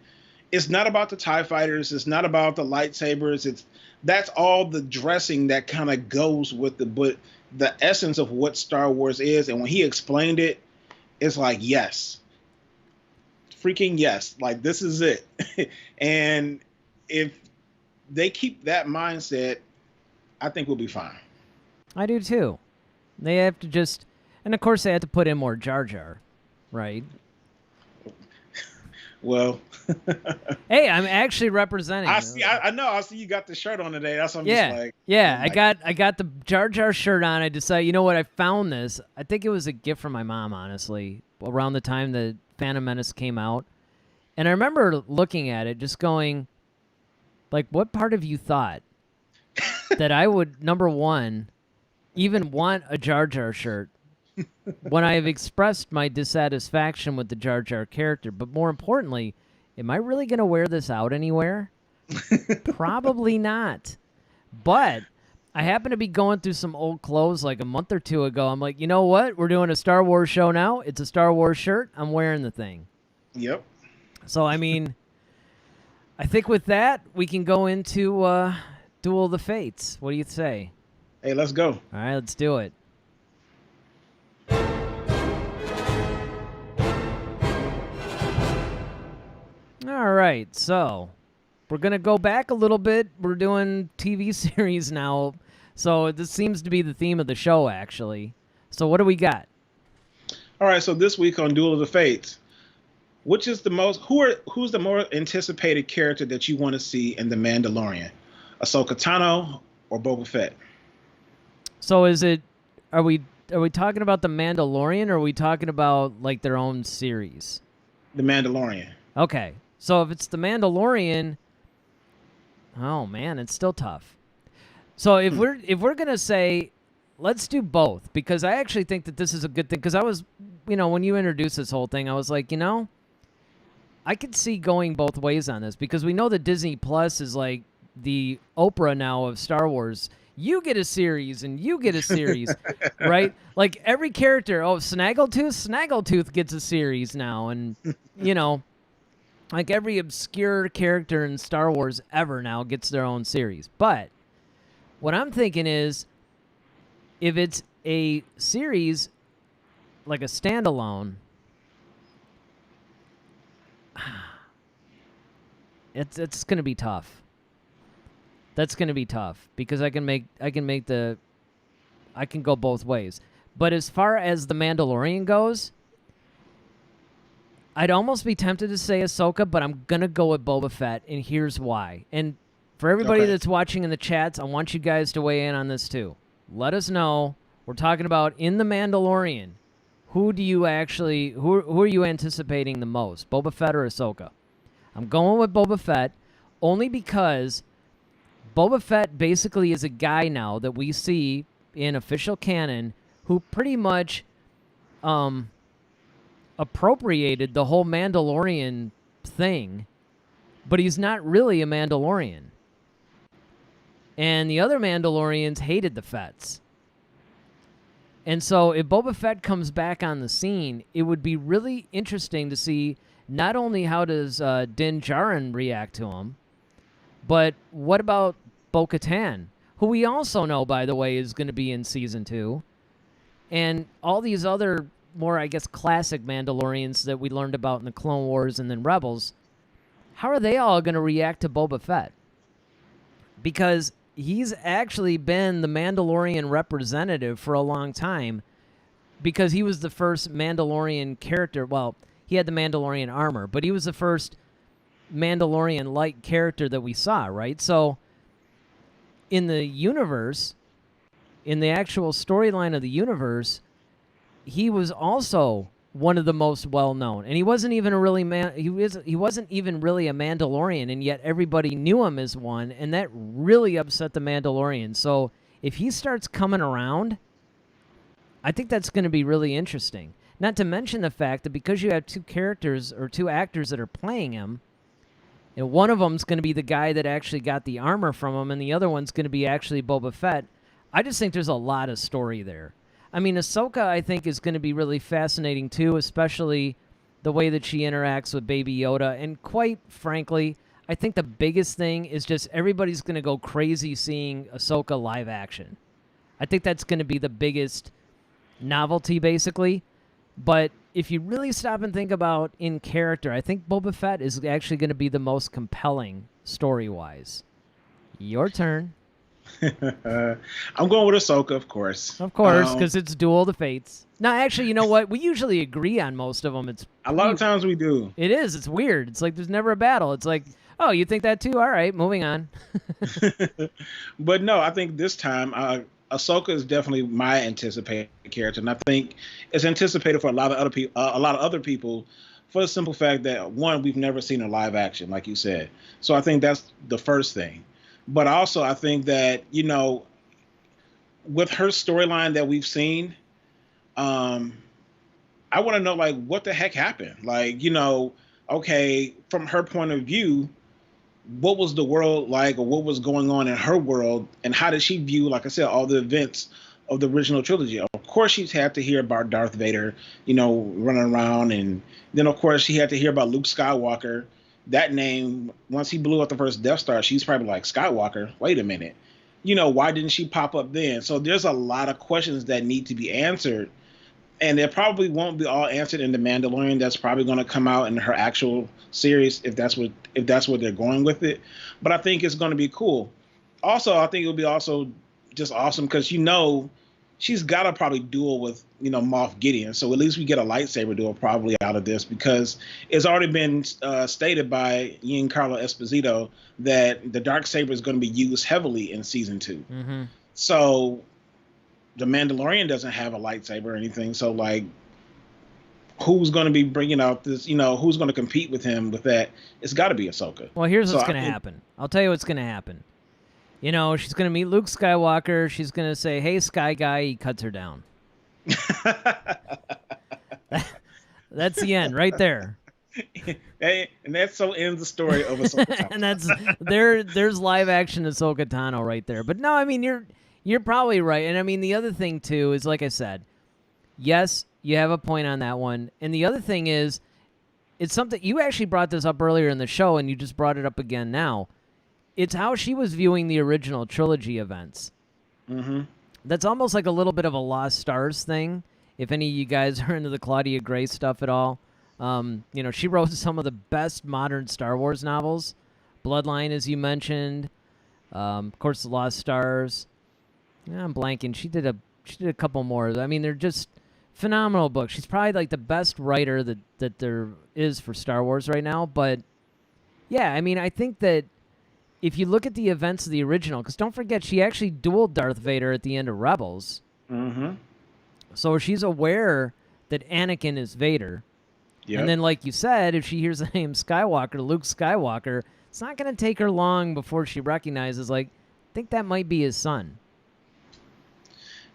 it's not about the TIE fighters. It's not about the lightsabers. That's all the dressing that kind of goes with but the essence of what Star Wars is. And when he explained it, it's like, yes, freaking yes. Like, this is it. And if they keep that mindset, I think we'll be fine. I do too. They have to just, and of course they have to put in more Jar Jar, right? Well, hey, I'm actually representing. I see. I know. I see you got the shirt on today. That's what I'm just like. Yeah. I got the Jar Jar shirt on. I decided, you know what? I found this. I think it was a gift from my mom, honestly, around the time the Phantom Menace came out, and I remember looking at it, just going, like, what part of you thought that I would, number one, even want a Jar Jar shirt when I have expressed my dissatisfaction with the Jar Jar character? But more importantly, am I really going to wear this out anywhere? Probably not. But I happened to be going through some old clothes like a month or two ago. I'm like, you know what? We're doing a Star Wars show now. It's a Star Wars shirt. I'm wearing the thing. Yep. So, I mean, I think with that, we can go into Duel of the Fates. What do you say? Hey, let's go. All right, let's do it. All right, so we're going to go back a little bit. We're doing TV series now. So this seems to be the theme of the show, actually. So what do we got? All right, so this week on Duel of the Fates, who's the more anticipated character that you want to see in The Mandalorian? Ahsoka Tano or Boba Fett? So are we talking about The Mandalorian, or are we talking about like their own series? The Mandalorian. Okay. So if it's The Mandalorian, oh man, it's still tough. So if we're going to say let's do both, because I actually think that this is a good thing, because I was, when you introduced this whole thing, I was like, I could see going both ways on this, because we know that Disney Plus is like the Oprah now of Star Wars. You get a series and you get a series, right? Like every character, Snaggletooth gets a series now, and like every obscure character in Star Wars ever now gets their own series. But what I'm thinking is, if it's a series like a standalone, it's going to be tough. That's going to be tough, because I can go both ways. But as far as The Mandalorian goes, I'd almost be tempted to say Ahsoka, but I'm going to go with Boba Fett, and here's why. And for everybody that's watching in the chats, I want you guys to weigh in on this too. Let us know. We're talking about in The Mandalorian, who are you anticipating the most, Boba Fett or Ahsoka? I'm going with Boba Fett only because Boba Fett basically is a guy now that we see in official canon who pretty much appropriated the whole Mandalorian thing, but he's not really a Mandalorian. And the other Mandalorians hated the Fetts. And so if Boba Fett comes back on the scene, it would be really interesting to see not only how does Din Djarin react to him, but what about Bo-Katan, who we also know, by the way, is going to be in Season 2, and all these other more, I guess, classic Mandalorians that we learned about in the Clone Wars and then Rebels. How are they all going to react to Boba Fett? Because he's actually been the Mandalorian representative for a long time, because he was the first Mandalorian character. Well, he had the Mandalorian armor, but he was the first Mandalorian-like character that we saw, right? So in the universe, in the actual storyline of the universe, he was also one of the most well-known. And he wasn't even he wasn't even really a Mandalorian, and yet everybody knew him as one, and that really upset the Mandalorian. So if he starts coming around, I think that's going to be really interesting. Not to mention the fact that because you have two characters or two actors that are playing him, and one of them's going to be the guy that actually got the armor from him, and the other one's going to be actually Boba Fett, I just think there's a lot of story there. I mean, Ahsoka, I think, is going to be really fascinating, too, especially the way that she interacts with Baby Yoda. And quite frankly, I think the biggest thing is just everybody's going to go crazy seeing Ahsoka live action. I think that's going to be the biggest novelty, basically. But if you really stop and think about in character, I think Boba Fett is actually going to be the most compelling story-wise. Your turn. I'm going with Ahsoka, of course. Of course, because it's Duel of the Fates. No, actually, you know what? We usually agree on most of them. A lot of times we do. It is. It's weird. It's like there's never a battle. It's like, oh, you think that too? All right, moving on. But no, I think this time Ahsoka is definitely my anticipated character, and I think it's anticipated for a lot of other people, for the simple fact that, one, we've never seen a live action, like you said. So I think that's the first thing. But also, I think that, with her storyline that we've seen, I want to know, like, what the heck happened? Like, okay, from her point of view, what was the world like, or what was going on in her world, and how did she view, like I said, all the events of the original trilogy. Of course, she's had to hear about Darth Vader, running around, and then of course she had to hear about Luke Skywalker. That name, once he blew up the first Death Star, she's probably like, Skywalker, wait a minute. Why didn't she pop up then? So there's a lot of questions that need to be answered, and they probably won't be all answered in The Mandalorian. That's probably going to come out in her actual series if that's what they're going with it. But I think it's going to be cool. Also, I think it'll be also just awesome because she's got to probably duel with Moth Gideon. So at least we get a lightsaber duel probably out of this, because it's already been stated by Giancarlo Esposito that the Darksaber is going to be used heavily in season 2. Mm-hmm. So the Mandalorian doesn't have a lightsaber or anything. So like, who's going to be bringing out this? Who's going to compete with him with that? It's got to be Ahsoka. Well, here's what's going to happen. I'll tell you what's going to happen. She's going to meet Luke Skywalker. She's going to say, "Hey, Sky Guy." He cuts her down. That's the end right there. Hey, and that so ends the story of Ahsoka. And there's live action Ahsoka Tano right there. But no, I mean, you're probably right. And I mean, the other thing too is, like I said, yes, you have a point on that one. And the other thing is, it's something you actually brought this up earlier in the show, and you just brought it up again now. It's how she was viewing the original trilogy events. Mm-hmm. That's almost like a little bit of a Lost Stars thing. If any of you guys are into the Claudia Gray stuff at all, she wrote some of the best modern Star Wars novels. Bloodline, as you mentioned, of course, the Lost Stars. Yeah, I'm blanking. She did a couple more. I mean, they're just phenomenal books. She's probably like the best writer that there is for Star Wars right now. But yeah, I mean, I think that if you look at the events of the original, because don't forget, she actually dueled Darth Vader at the end of Rebels. Mm-hmm. So she's aware that Anakin is Vader. Yep. And then, like you said, if she hears the name Skywalker, Luke Skywalker, it's not going to take her long before she recognizes, like, I think that might be his son.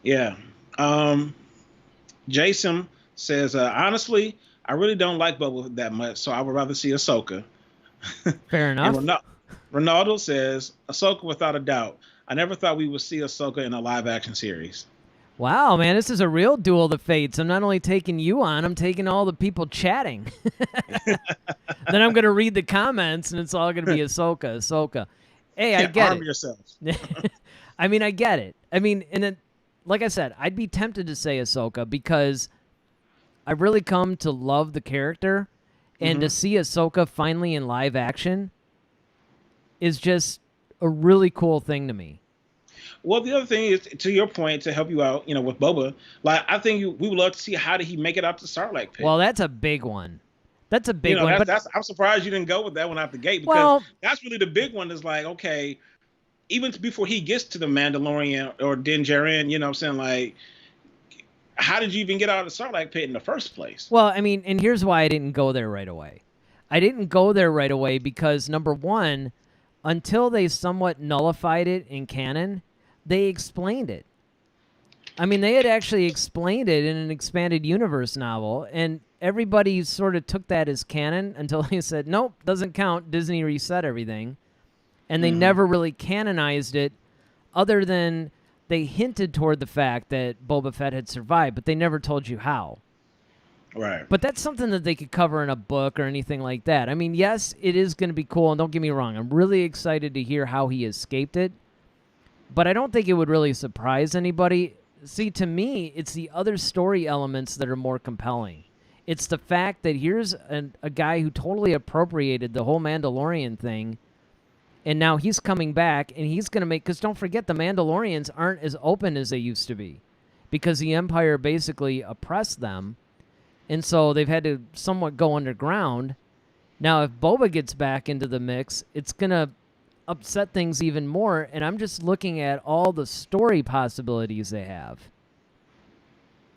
Yeah. Jason says, honestly, I really don't like Boba that much, so I would rather see Ahsoka. Fair enough. And Ronaldo says, Ahsoka without a doubt. I never thought we would see Ahsoka in a live-action series. Wow, man, this is a real duel of the fates. I'm not only taking you on, I'm taking all the people chatting. Then I'm going to read the comments, and it's all going to be Ahsoka. Hey, I get arm it. yourself. I mean, I get it. I mean, and then, like I said, I'd be tempted to say Ahsoka because I've really come to love the character, and to see Ahsoka finally in live action is just a really cool thing to me. Well, the other thing is, to your point, to help you out, with Boba, like, I think we would love to see how did he make it out to Sarlacc pit. Well, that's a big one. That's a big one. I'm surprised you didn't go with that one out the gate, because that's really the big one. Is like, okay, even before he gets to the Mandalorian or Din Djarin, you know what I'm saying? Like, how did you even get out of the Sarlacc pit in the first place? Well, I mean, and here's why I didn't go there right away. I didn't go there right away because, number one, until they somewhat nullified it in canon, they explained it. I mean, they had actually explained it in an expanded universe novel, and everybody sort of took that as canon until they said, nope, doesn't count. Disney reset everything. And they never really canonized it, other than they hinted toward the fact that Boba Fett had survived, but they never told you how. Right. But that's something that they could cover in a book or anything like that. I mean, yes, it is going to be cool, and don't get me wrong. I'm really excited to hear how he escaped it. But I don't think it would really surprise anybody. See, to me, it's the other story elements that are more compelling. It's the fact that here's a guy who totally appropriated the whole Mandalorian thing, and now he's coming back, and he's going to make... Because don't forget, the Mandalorians aren't as open as they used to be, because the Empire basically oppressed them, and so they've had to somewhat go underground. Now, if Boba gets back into the mix, it's going to upset things even more, and I'm just looking at all the story possibilities they have.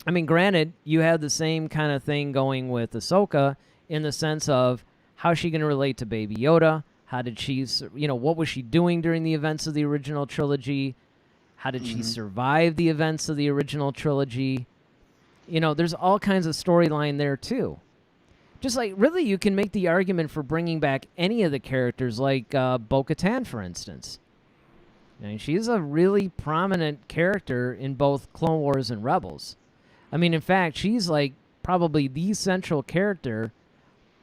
I mean, granted, you have the same kind of thing going with Ahsoka in the sense of how's she going to relate to Baby Yoda? How did she, what was she doing during the events of the original trilogy? How did she survive the events of the original trilogy? There's all kinds of storyline there too. Just like, really, you can make the argument for bringing back any of the characters, like Bo-Katan, for instance. I mean, she's a really prominent character in both Clone Wars and Rebels. I mean, in fact, she's like probably the central character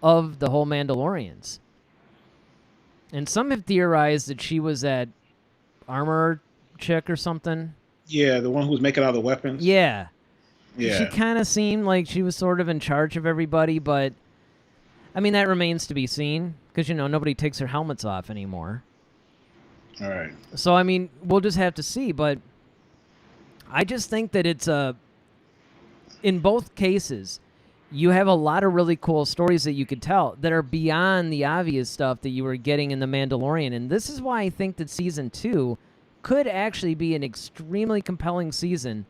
of the whole Mandalorians. And some have theorized that she was that armor chick or something. Yeah, the one who's making all the weapons. Yeah. Yeah. She kind of seemed like she was sort of in charge of everybody, but I mean, that remains to be seen because, nobody takes their helmets off anymore. All right. So, I mean, we'll just have to see, but I just think that it's in both cases, you have a lot of really cool stories that you could tell that are beyond the obvious stuff that you were getting in The Mandalorian. And this is why I think that Season 2 could actually be an extremely compelling season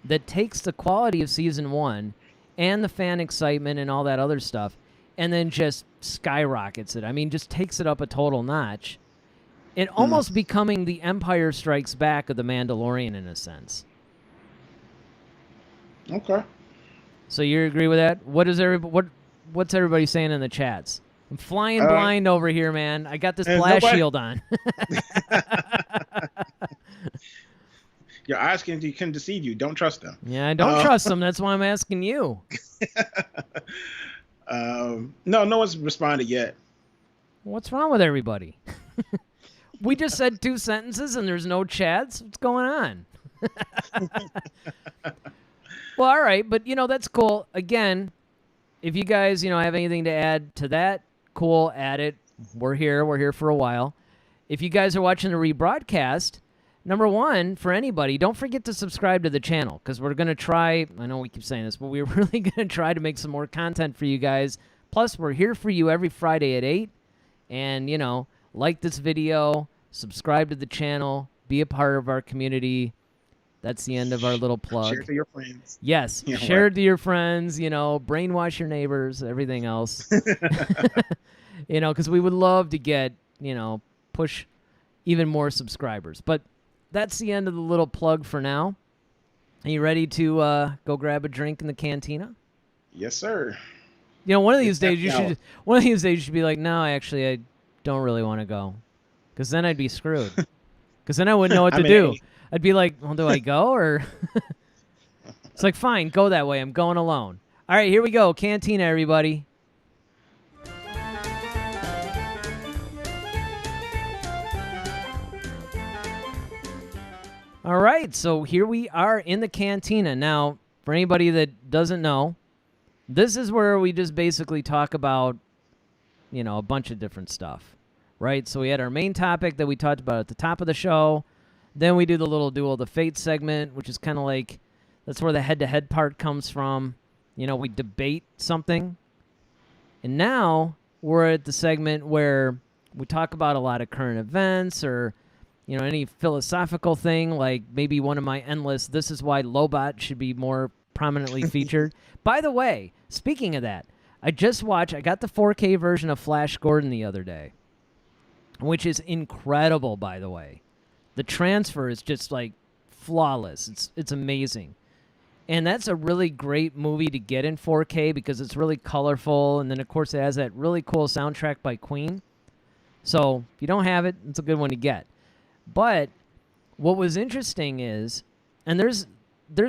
that takes the quality of Season 1 and the fan excitement and all that other stuff and then just skyrockets it. I mean, just takes it up a total notch. It almost becoming the Empire Strikes Back of The Mandalorian in a sense. Okay. So you agree with that? What's everybody saying in the chats? I'm flying blind over here, man. I got this blast shield on. Your eyes can deceive you. Don't trust them. Yeah, I don't trust them. That's why I'm asking you. No one's responded yet. What's wrong with everybody? We just said 2 sentences and there's no chats. What's going on? Well, all right, but that's cool. Again, if you guys have anything to add to that, cool, add it. We're here for a while. If you guys are watching the rebroadcast, number one, for anybody, don't forget to subscribe to the channel because we're going to try, I know we keep saying this, but we're really going to try to make some more content for you guys. Plus, we're here for you every Friday at 8. And, like this video, subscribe to the channel, be a part of our community. That's the end of our little plug. Share it to your friends. Yes, share it to your friends, brainwash your neighbors, everything else. Because we would love to get, push even more subscribers. But that's the end of the little plug for now. Are you ready to go grab a drink in the cantina? Yes, sir. One of these days you should be like, no, actually, I don't really want to go, because then I'd be screwed. Because then I wouldn't know what to do. I'd be like, well, do I go or? It's like, fine, go that way. I'm going alone. All right, here we go. Cantina, everybody. All right, so here we are in the cantina. Now, for anybody that doesn't know, this is where we just basically talk about, a bunch of different stuff, right? So we had our main topic that we talked about at the top of the show. Then we do the little Duel of the Fates segment, which is kind of like, that's where the head-to-head part comes from. We debate something. And now we're at the segment where we talk about a lot of current events or, any philosophical thing, like maybe one of my endless, this is why Lobot should be more prominently featured. By the way, speaking of that, I got the 4K version of Flash Gordon the other day, which is incredible, by the way. The transfer is just like flawless. It's amazing. And that's a really great movie to get in 4K because it's really colorful. And then, of course, it has that really cool soundtrack by Queen. So if you don't have it, it's a good one to get. But what was interesting is, and there's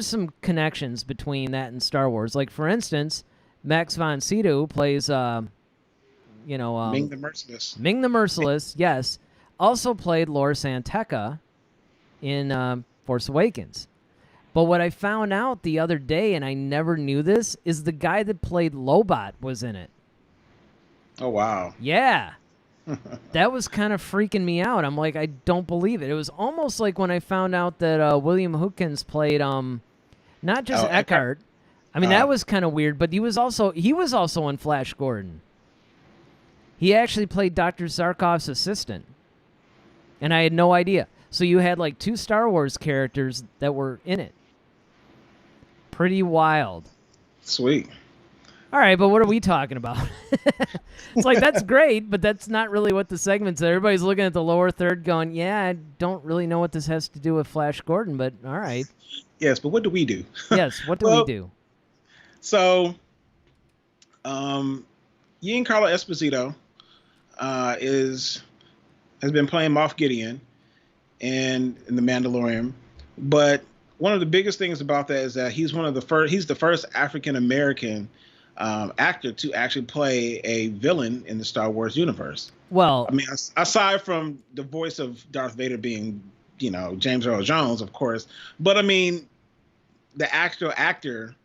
some connections between that and Star Wars. Like, for instance, Max von Sydow plays, Ming the Merciless. Ming the Merciless, yes. Also played Lor San Tekka in Force Awakens. But what I found out the other day, and I never knew this, is the guy that played Lobot was in it. Oh, wow. Yeah. That was kind of freaking me out. I'm like, I don't believe it. It was almost like when I found out that William Hookins played not just Eckhart. I mean, that was kind of weird, but he was also in Flash Gordon. He actually played Dr. Zarkov's assistant. And I had no idea. So you had like 2 Star Wars characters that were in it. Pretty wild. Sweet. All right, but what are we talking about? It's like, that's great, but that's not really what the segment's at. Everybody's looking at the lower third going, yeah, I don't really know what this has to do with Flash Gordon, but all right. Yes, but what do we do? Yes, what do we do? So, Giancarlo Esposito has been playing Moth Gideon in The Mandalorian, but one of the biggest things about that is that he's the first African American actor to actually play a villain in the Star Wars universe. Well, I mean, aside from the voice of Darth Vader being, James Earl Jones, of course, but I mean, the actual actor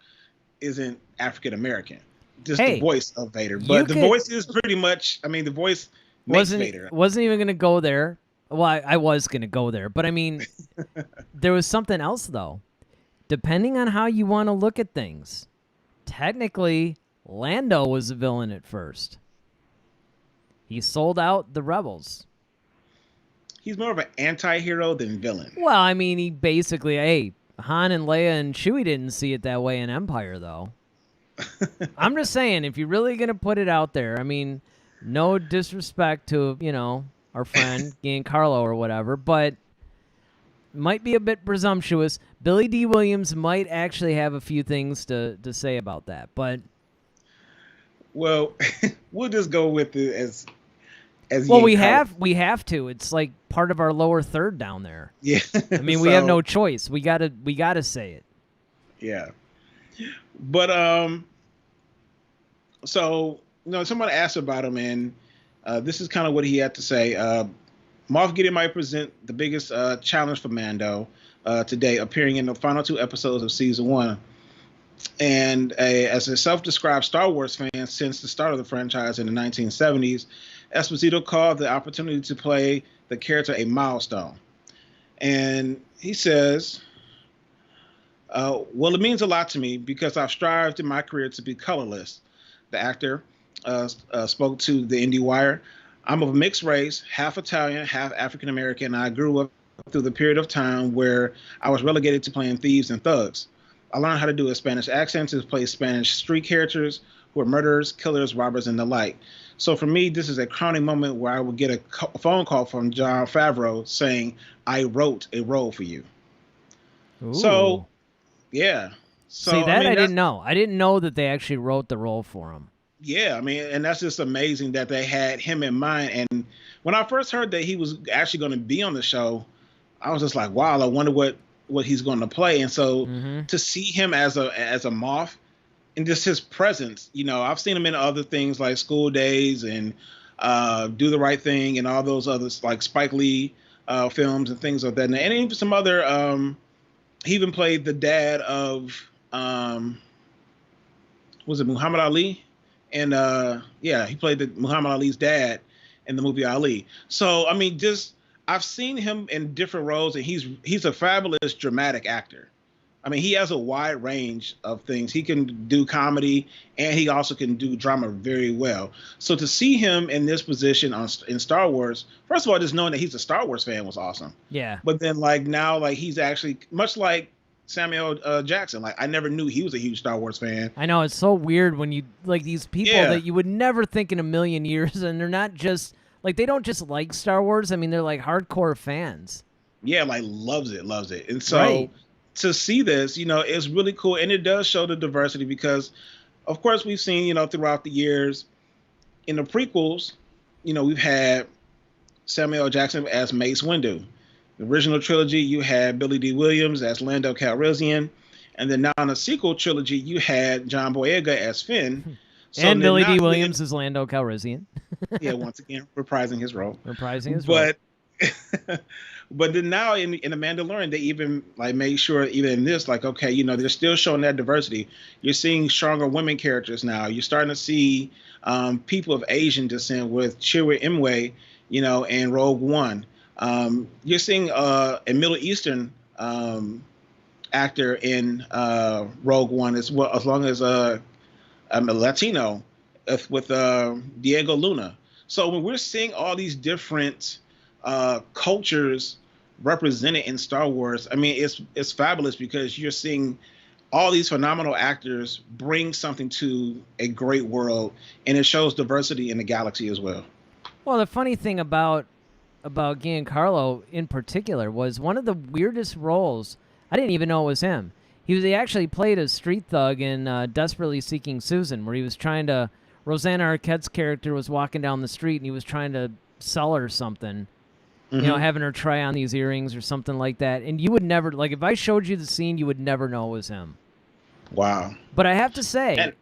isn't African American, just the voice of Vader. But the voice is pretty much, I mean, the voice makes Vader. Wasn't even going to go there. Well, I was going to go there, but I mean, there was something else, though. Depending on how you want to look at things, technically, Lando was a villain at first. He sold out the rebels. He's more of an anti-hero than villain. Well, I mean, he basically, Han and Leia and Chewie didn't see it that way in Empire, though. I'm just saying, if you're really going to put it out there, I mean, no disrespect to, our friend Giancarlo or whatever, but might be a bit presumptuous. Billy D. Williams might actually have a few things to say about that, but... Well, we'll just go with it as well, we have to. It's like part of our lower third down there. Yeah. I mean, we have no choice. We gotta say it. Yeah. But so someone asked about him, and this is kind of what he had to say. Moff Gideon might present the biggest challenge for Mando today, appearing in the final 2 episodes of season 1. And as a self-described Star Wars fan since the start of the franchise in the 1970s, Esposito called the opportunity to play the character a milestone. And he says, well, it means a lot to me because I've strived in my career to be colorless. The actor spoke to the IndieWire. I'm of a mixed race, half Italian, half African-American, and I grew up through the period of time where I was relegated to playing thieves and thugs. I learned how to do a Spanish accent to play Spanish street characters who are murderers, killers, robbers, and the like. So for me, this is a crowning moment where I would get a phone call from Jon Favreau saying, I wrote a role for you. Ooh. So, yeah. So, see, I didn't know. I didn't know that they actually wrote the role for him. Yeah, I mean, and that's just amazing that they had him in mind. And when I first heard that he was actually going to be on the show, I was just like, wow, I wonder what he's going to play. And so to see him as a Moff and just his presence, I've seen him in other things like School Days and Do the Right Thing and all those others like Spike Lee films and things like that. And even some other, he even played the dad of, was it Muhammad Ali? And he played Muhammad Ali's dad in the movie Ali. So, I mean, I've seen him in different roles, and he's a fabulous dramatic actor. I mean, he has a wide range of things. He can do comedy, and he also can do drama very well. So to see him in this position in Star Wars, first of all, just knowing that he's a Star Wars fan was awesome. Yeah. But then, now, he's actually much like Samuel Jackson. I never knew he was a huge Star Wars fan. I know, it's so weird when you these people that you would never think in a million years, and they're not just. They don't just like Star Wars. I mean, they're hardcore fans. Yeah, loves it. And so to see this, it's really cool. And it does show the diversity because, of course, we've seen, throughout the years in the prequels, we've had Samuel L. Jackson as Mace Windu. The original trilogy, you had Billy D. Williams as Lando Calrissian. And then now in the sequel trilogy, you had John Boyega as Finn. So and Billy D. Williams is Lando Calrissian. Yeah, once again, reprising his role. But then now in The Mandalorian, they even made sure even in this, okay, they're still showing that diversity. You're seeing stronger women characters now. You're starting to see people of Asian descent with Chirrut Imwe, and Rogue One. You're seeing a Middle Eastern actor in Rogue One as well, as long as a Latino with Diego Luna. So when we're seeing all these different cultures represented in Star Wars, I mean, it's fabulous because you're seeing all these phenomenal actors bring something to a great world, and it shows diversity in the galaxy as well. Well, the funny thing about Giancarlo in particular was one of the weirdest roles. I didn't even know it was him. He actually played a street thug in Desperately Seeking Susan, where he was trying to Rosanna Arquette's character was walking down the street and he was trying to sell her something, having her try on these earrings or something like that. And you would never, like, if I showed you the scene, you would never know it was him. Wow. But I have to say,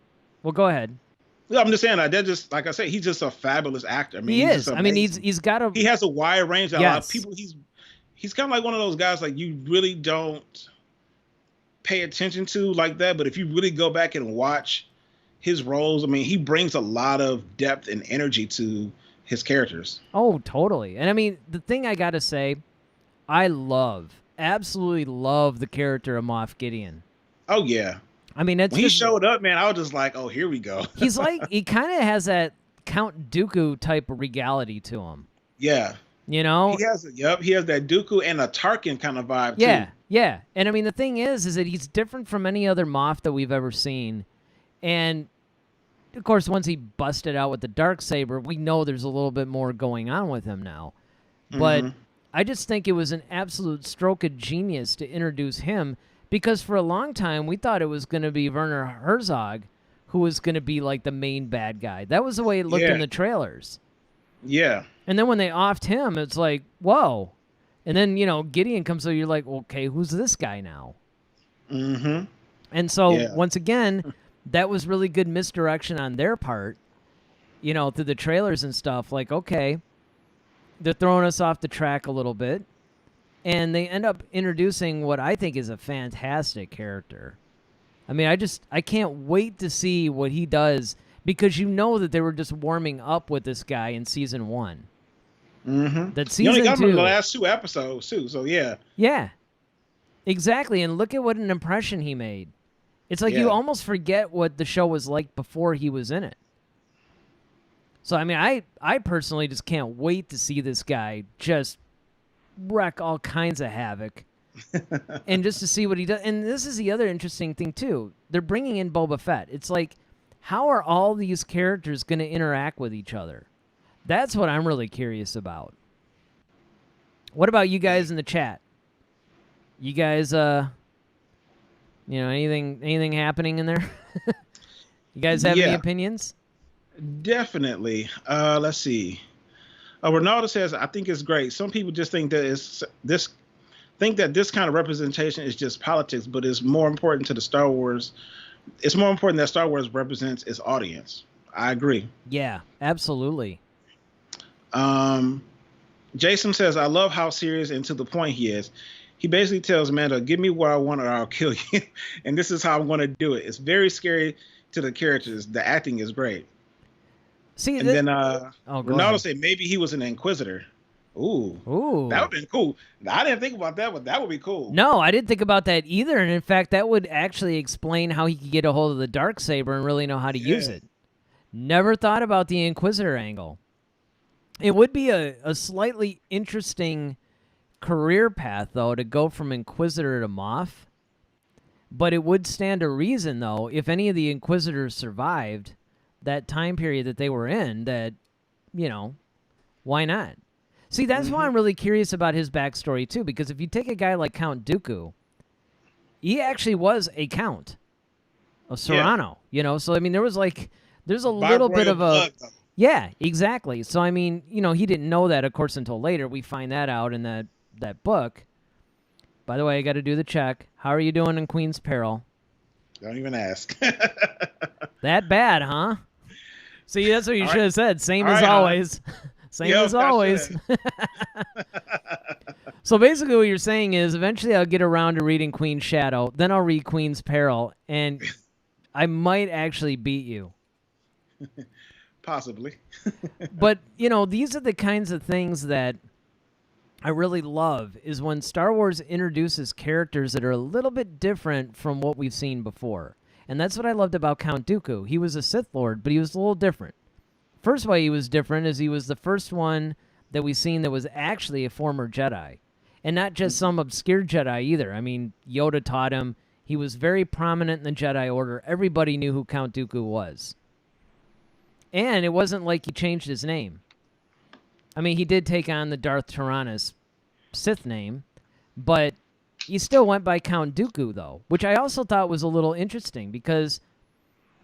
well, go ahead. I'm just saying that just, like I said, he's just a fabulous actor. I mean, he is. I mean, he's got a. He has a wide range. That yes. A lot of people. He's kind of like one of those guys like you really don't pay attention to like that. But if you really go back and watch his roles, I mean, he brings a lot of depth and energy to his characters. Oh, totally. And I mean, the thing I got to say, I absolutely love the character of Moth Gideon. Oh yeah. I mean, when he showed up, man, I was just like, oh, here we go. He's like, he kind of has that Count Dooku type of regality to him. Yeah. You know? He has that Dooku and a Tarkin kind of vibe, too. Yeah. And I mean, the thing is that he's different from any other Moff that we've ever seen. And, of course, once he busted out with the Darksaber, we know there's a little bit more going on with him now. But I just think it was an absolute stroke of genius to introduce him. Because for a long time, we thought it was going to be Werner Herzog who was going to be like the main bad guy. That was the way it looked in the trailers. Yeah. And then when they offed him, it's like, whoa. And then, Gideon comes, so you're like, okay, who's this guy now? Mm-hmm. And so, once again, that was really good misdirection on their part, through the trailers and stuff. Like, okay, they're throwing us off the track a little bit. And they end up introducing what I think is a fantastic character. I mean, I can't wait to see what he does because that they were just warming up with this guy in season 1. Mm-hmm. That season 2. You only got him in the last 2 episodes too, so yeah. Yeah, exactly. And look at what an impression he made. It's like you almost forget what the show was like before he was in it. So I mean, I personally just can't wait to see this guy just wreck all kinds of havoc and just to see what he does. And this is the other interesting thing too. They're bringing in Boba Fett. It's like, how are all these characters going to interact with each other? That's what I'm really curious about. What about you guys in the chat? You guys, anything happening in there? You guys have any opinions? Definitely. Let's see. Ronaldo says, I think it's great. Some people just think that this kind of representation is just politics, but it's more important to the Star Wars. It's more important that Star Wars represents its audience. I agree. Yeah, absolutely. Jason says, I love how serious and to the point he is. He basically tells Amanda, give me what I want or I'll kill you. And this is how I'm going to do it. It's very scary to the characters. The acting is great. See, and then Ronaldo said maybe he was an Inquisitor. Ooh, that would have been cool. I didn't think about that, but that would be cool. No, I didn't think about that either. And in fact, that would actually explain how he could get a hold of the Darksaber and really know how to use it. Never thought about the Inquisitor angle. It would be a slightly interesting career path, though, to go from Inquisitor to Moff. But it would stand to reason, though, if any of the Inquisitors survived that time period that they were in, that, why not? See, that's why I'm really curious about his backstory, too, because if you take a guy like Count Dooku, he actually was a count of Serrano, So, I mean, there's a little bit of a... blood, yeah, exactly. So, I mean, he didn't know that, of course, until later. We find that out in that book. By the way, I got to do the check. How are you doing in Queen's Peril? Don't even ask. That bad, huh? See, that's what you should have said. Same as right, always. Same as always. So basically what you're saying is eventually I'll get around to reading Queen's Shadow, then I'll read Queen's Peril, and I might actually beat you. Possibly. But, these are the kinds of things that I really love, is when Star Wars introduces characters that are a little bit different from what we've seen before. And that's what I loved about Count Dooku. He was a Sith Lord, but he was a little different. First way he was different is he was the first one that we've seen that was actually a former Jedi. And not just some obscure Jedi either. I mean, Yoda taught him. He was very prominent in the Jedi Order. Everybody knew who Count Dooku was. And it wasn't like he changed his name. I mean, he did take on the Darth Tyrannus Sith name, but he still went by Count Dooku, though, which I also thought was a little interesting because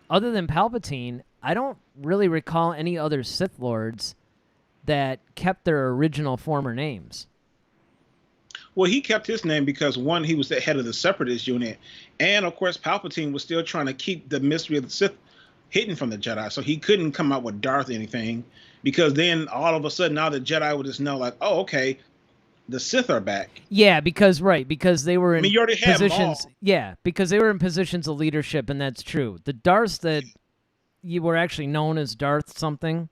other than Palpatine, I don't really recall any other Sith Lords that kept their original former names. Well, he kept his name because, one, he was the head of the Separatist unit, and of course, Palpatine was still trying to keep the mystery of the Sith hidden from the Jedi, so he couldn't come out with Darth anything, because then all of a sudden now the Jedi would just know, like, oh, okay, the Sith are back. Yeah, because they were in you already had them all. positions. Yeah, because they were in positions of leadership, and that's true. The Darths that you were actually known as Darth something,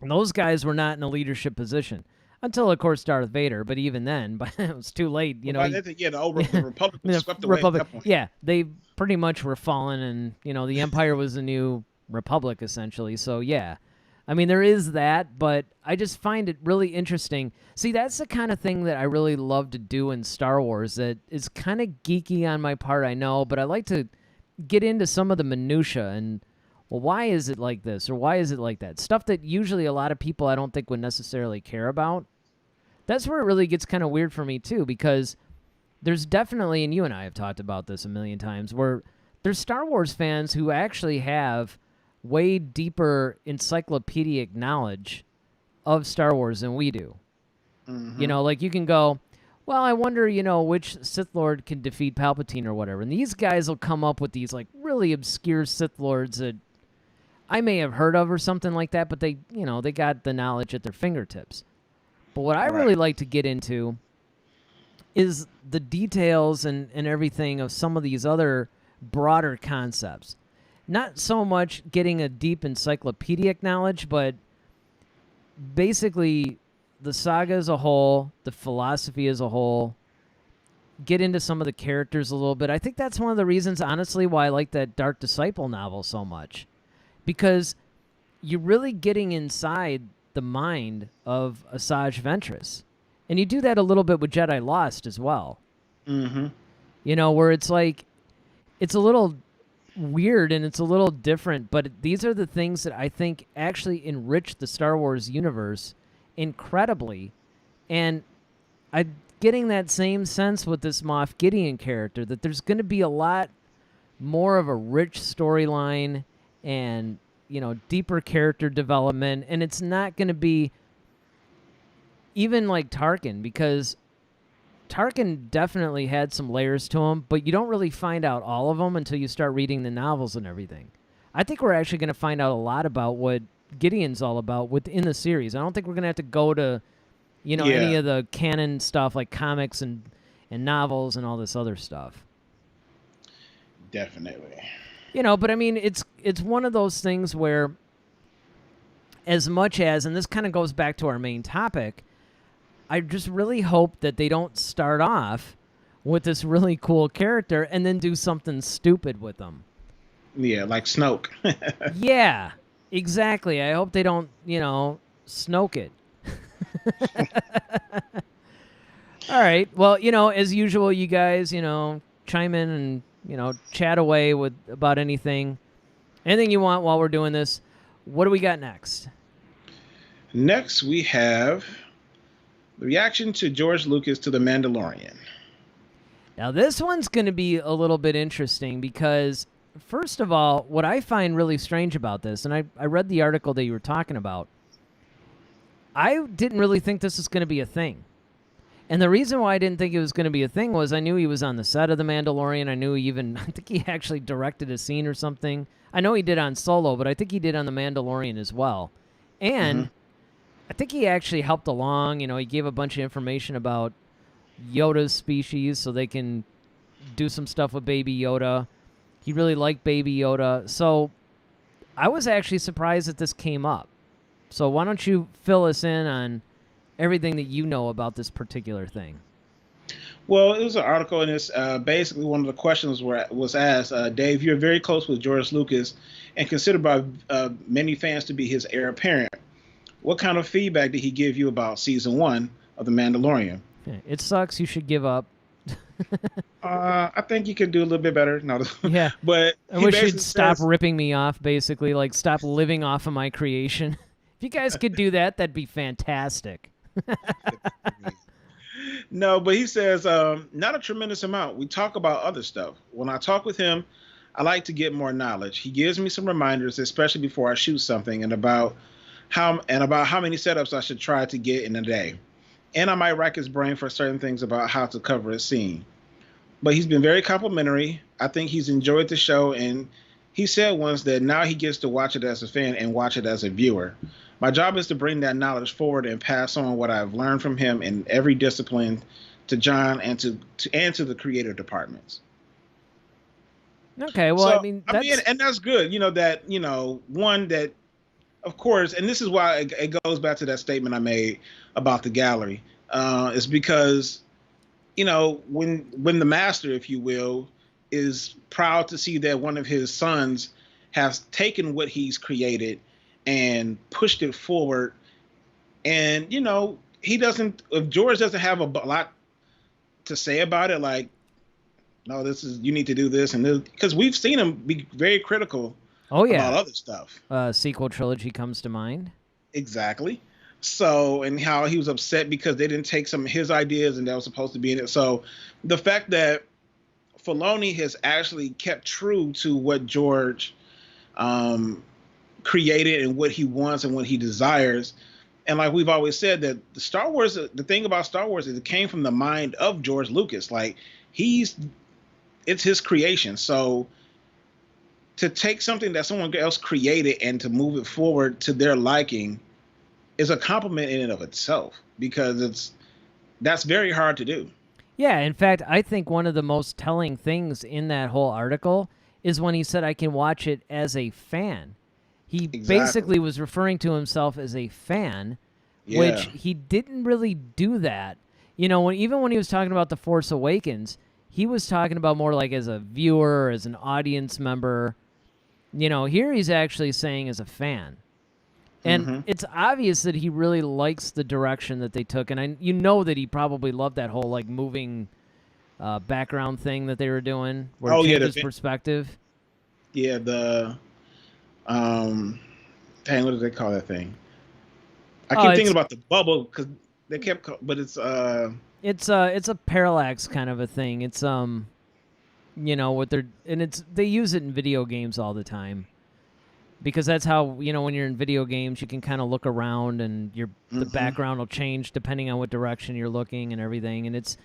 those guys were not in a leadership position. Until, of course, Darth Vader, but even then, it was too late. You know, the Republic was swept away at that point. Yeah, they pretty much were fallen, and the Empire was the new Republic essentially. So yeah, I mean there is that, but I just find it really interesting. See, that's the kind of thing that I really love to do in Star Wars. That is kind of geeky on my part, I know, but I like to get into some of the minutia and. Well, why is it like this, or why is it like that? Stuff that usually a lot of people I don't think would necessarily care about. That's where it really gets kind of weird for me, too, because there's definitely, and you and I have talked about this a million times, where there's Star Wars fans who actually have way deeper encyclopedic knowledge of Star Wars than we do. Mm-hmm. Like you can go, well, I wonder, which Sith Lord can defeat Palpatine or whatever. And these guys will come up with these, like, really obscure Sith Lords that I may have heard of or something like that, but they got the knowledge at their fingertips. But what I really like to get into is the details and everything of some of these other broader concepts. Not so much getting a deep encyclopedic knowledge, but basically the saga as a whole, the philosophy as a whole, get into some of the characters a little bit. I think that's one of the reasons, honestly, why I like that Dark Disciple novel so much. Because you're really getting inside the mind of Asajj Ventress. And you do that a little bit with Jedi Lost as well. Mm-hmm. Where it's like, it's a little weird and it's a little different, but these are the things that I think actually enrich the Star Wars universe incredibly. And I'm getting that same sense with this Moth Gideon character, that there's going to be a lot more of a rich storyline and deeper character development, and it's not going to be even like Tarkin, because Tarkin definitely had some layers to him, but you don't really find out all of them until you start reading the novels and everything. I think we're actually going to find out a lot about what Gideon's all about within the series. I don't think we're going to have to go to, any of the canon stuff like comics and novels and all this other stuff. Definitely. But I mean, it's one of those things where, as much as, and this kind of goes back to our main topic, I just really hope that they don't start off with this really cool character and then do something stupid with them. Yeah, like Snoke. Yeah, exactly. I hope they don't, Snoke it. All right. Well, as usual, you guys, chime in and chat away about anything you want while we're doing this. What do we got next? Next, we have the reaction to George Lucas to The Mandalorian. Now, this one's going to be a little bit interesting because, first of all, what I find really strange about this, and I read the article that you were talking about, I didn't really think this was going to be a thing. And the reason why I didn't think it was going to be a thing was I knew he was on the set of The Mandalorian. I think he actually directed a scene or something. I know he did on Solo, but I think he did on The Mandalorian as well. And I think he actually helped along. He gave a bunch of information about Yoda's species so they can do some stuff with Baby Yoda. He really liked Baby Yoda. So I was actually surprised that this came up. So why don't you fill us in on everything that you know about this particular thing? Well, it was an article, and it's basically one of the questions was asked, Dave, you're very close with George Lucas and considered by many fans to be his heir apparent. What kind of feedback did he give you about season 1 of The Mandalorian? It sucks. You should give up. I think you could do a little bit better. No, yeah, but I wish you'd stop ripping me off, basically, like stop living off of my creation. If you guys could do that, that'd be fantastic. No, but he says, not a tremendous amount. We talk about other stuff. When I talk with him, I like to get more knowledge. He gives me some reminders, especially before I shoot something, and about how many setups I should try to get in a day. And I might rack his brain for certain things about how to cover a scene. But he's been very complimentary. I think he's enjoyed the show, and he said once that now he gets to watch it as a fan and watch it as a viewer. My job is to bring that knowledge forward and pass on what I've learned from him in every discipline to John and to the creative departments. Okay, well, So, I mean, that's... and that's good. One that, of course, and this is why it goes back to that statement I made about the gallery, is because, when the master, if you will, is proud to see that one of his sons has taken what he's created and pushed it forward, and if George doesn't have a lot to say about it, like, no, you need to do this and this, because we've seen him be very critical. Oh yeah, about other stuff. Sequel trilogy comes to mind. Exactly. So, and how he was upset because they didn't take some of his ideas and that was supposed to be in it. So, the fact that Filoni has actually kept true to what George created and what he wants and what he desires. And like we've always said, that the thing about Star Wars is it came from the mind of George Lucas. Like, it's his creation. So to take something that someone else created and to move it forward to their liking is a compliment in and of itself, because that's very hard to do. Yeah, in fact, I think one of the most telling things in that whole article is when he said, I can watch it as a fan. He basically was referring to himself as a fan, which he didn't really do that. Even when he was talking about The Force Awakens, he was talking about more like as a viewer, as an audience member. Here he's actually saying as a fan. And it's obvious that he really likes the direction that they took. And that he probably loved that whole like moving background thing that they were doing, where it changes perspective. Yeah, what do they call that thing? I keep thinking about the bubble because they kept, but it's a parallax kind of a thing. It's what they use it in video games all the time, because that's how when you're in video games you can kind of look around and the background will change depending on what direction you're looking and everything. And it's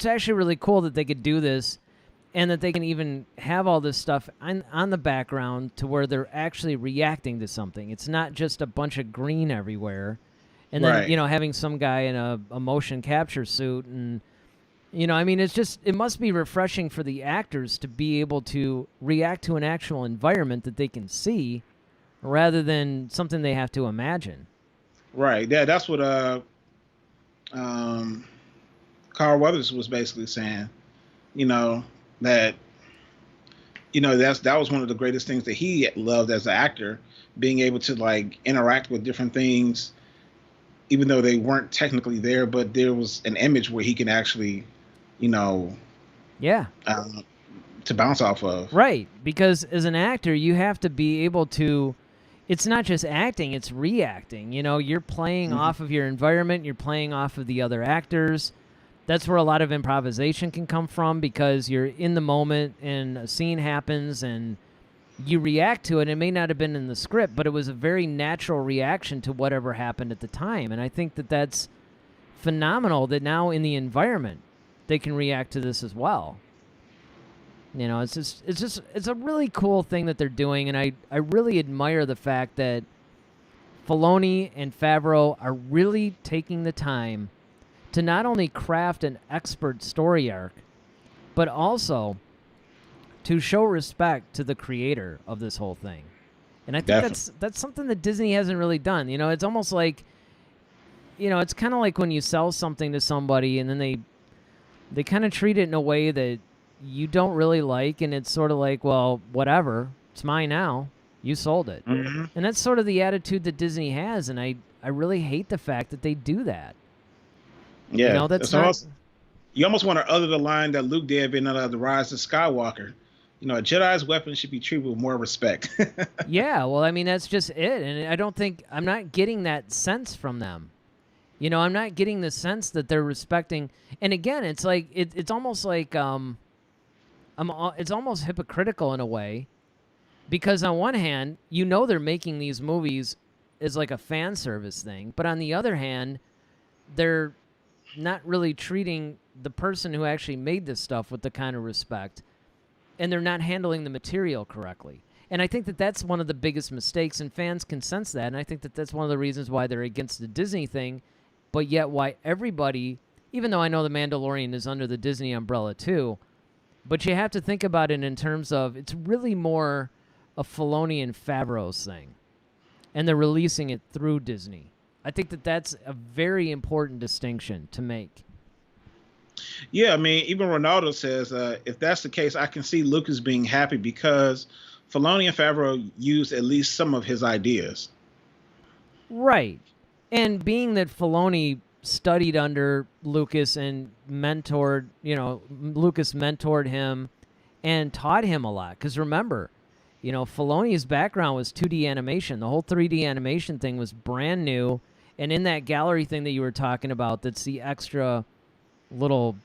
actually really cool that they could do this, and that they can even have all this stuff on the background to where they're actually reacting to something. It's not just a bunch of green everywhere. And then, having some guy in a motion capture suit. And, it must be refreshing for the actors to be able to react to an actual environment that they can see rather than something they have to imagine. Right. Yeah, that's what Carl Weathers was basically saying, that that was one of the greatest things that he loved as an actor, being able to like interact with different things, even though they weren't technically there, but there was an image where he can actually, to bounce off of. Right, because as an actor, you have to be able to, it's not just acting, it's reacting. You're playing off of your environment, you're playing off of the other actors. That's where a lot of improvisation can come from, because you're in the moment and a scene happens and you react to it. It may not have been in the script, but it was a very natural reaction to whatever happened at the time. And I think that that's phenomenal that now in the environment they can react to this as well. It's a really cool thing that they're doing, and I really admire the fact that Filoni and Favreau are really taking the time to not only craft an expert story arc, but also to show respect to the creator of this whole thing. And I think that's something that Disney hasn't really done. It's almost like, it's kind of like when you sell something to somebody and then they kind of treat it in a way that you don't really like, and it's sort of like, well, whatever, it's mine now. You sold it. And that's sort of the attitude that Disney has, and I really hate the fact that they do that. Yeah, you almost want to utter the line that Luke did in The Rise of Skywalker. A Jedi's weapon should be treated with more respect. Yeah, well, that's just it. And I'm not getting that sense from them. I'm not getting the sense that they're respecting. And again, it's like, it's almost like, it's almost hypocritical in a way, because on one hand, they're making these movies as like a fan service thing, but on the other hand, they're not really treating the person who actually made this stuff with the kind of respect, and they're not handling the material correctly. And I think that that's one of the biggest mistakes, and fans can sense that, and I think that that's one of the reasons why they're against the Disney thing, but yet why everybody, even though I know The Mandalorian is under the Disney umbrella too, but you have to think about it in terms of it's really more a Filoni and Favreau's thing, and they're releasing it through Disney. I think that that's a very important distinction to make. Yeah, I mean, even Ronaldo says if that's the case, I can see Lucas being happy because Filoni and Favreau used at least some of his ideas. Right. And being that Filoni studied under Lucas and Lucas mentored him and taught him a lot. Because remember, Filoni's background was 2D animation. The whole 3D animation thing was brand new. And in that gallery thing that you were talking about, that's the extra little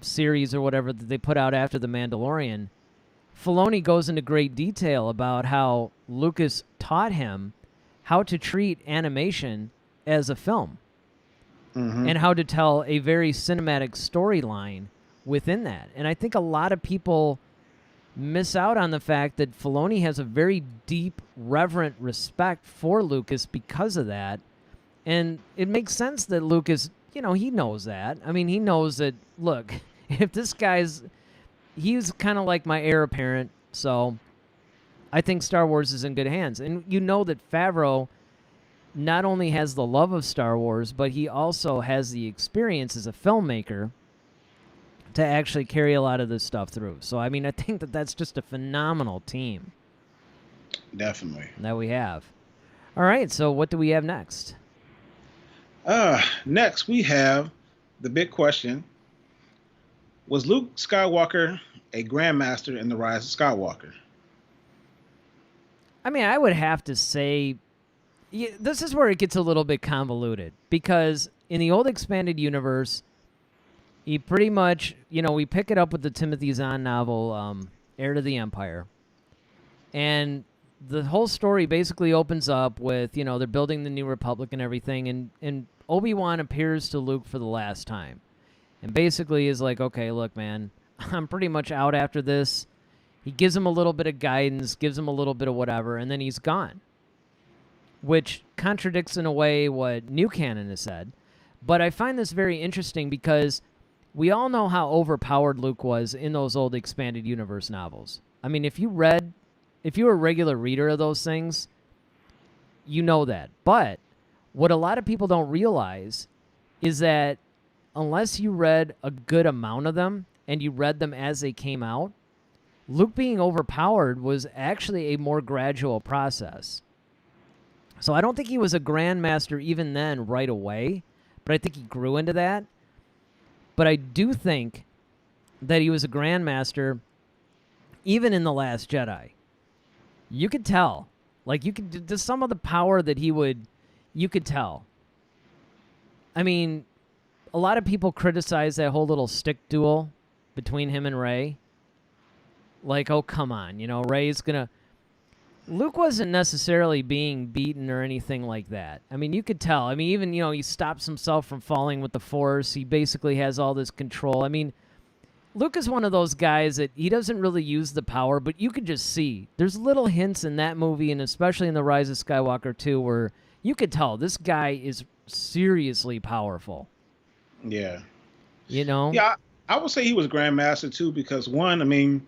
series or whatever that they put out after The Mandalorian, Filoni goes into great detail about how Lucas taught him how to treat animation as a film and how to tell a very cinematic storyline within that. And I think a lot of people miss out on the fact that Filoni has a very deep, reverent respect for Lucas because of that. And it makes sense that Lucas, he knows that. I mean, he knows that, look, if this he's kind of like my heir apparent, so I think Star Wars is in good hands. And you know that Favreau not only has the love of Star Wars, but he also has the experience as a filmmaker to actually carry a lot of this stuff through. So, I mean, I think that that's just a phenomenal team. Definitely. That we have. All right, so what do we have next? Next, we have the big question. Was Luke Skywalker a Grandmaster in The Rise of Skywalker? I mean, I would have to say, this is where it gets a little bit convoluted, because in the old expanded universe, he pretty much, we pick it up with the Timothy Zahn novel, Heir to the Empire. And the whole story basically opens up with, they're building the New Republic and everything, and Obi-Wan appears to Luke for the last time. And basically is like, okay, look, man, I'm pretty much out after this. He gives him a little bit of guidance, gives him a little bit of whatever, and then he's gone. Which contradicts in a way what new canon has said. But I find this very interesting because we all know how overpowered Luke was in those old expanded universe novels. I mean, if you were a regular reader of those things, you know that. But what a lot of people don't realize is that unless you read a good amount of them and you read them as they came out, Luke being overpowered was actually a more gradual process. So I don't think he was a Grandmaster even then right away, but I think he grew into that. But I do think that he was a Grandmaster even in The Last Jedi. You could tell. Like, there's some of the power that you could tell. I mean, a lot of people criticize that whole little stick duel between him and Rey. Like, oh, come on, Rey's gonna... Luke wasn't necessarily being beaten or anything like that. I mean, you could tell. I mean, even, he stops himself from falling with the Force. He basically has all this control. I mean, Luke is one of those guys that he doesn't really use the power, but you could just see. There's little hints in that movie, and especially in The Rise of Skywalker 2, where you could tell this guy is seriously powerful. Yeah. Yeah, I would say he was Grandmaster, too, because, one, I mean...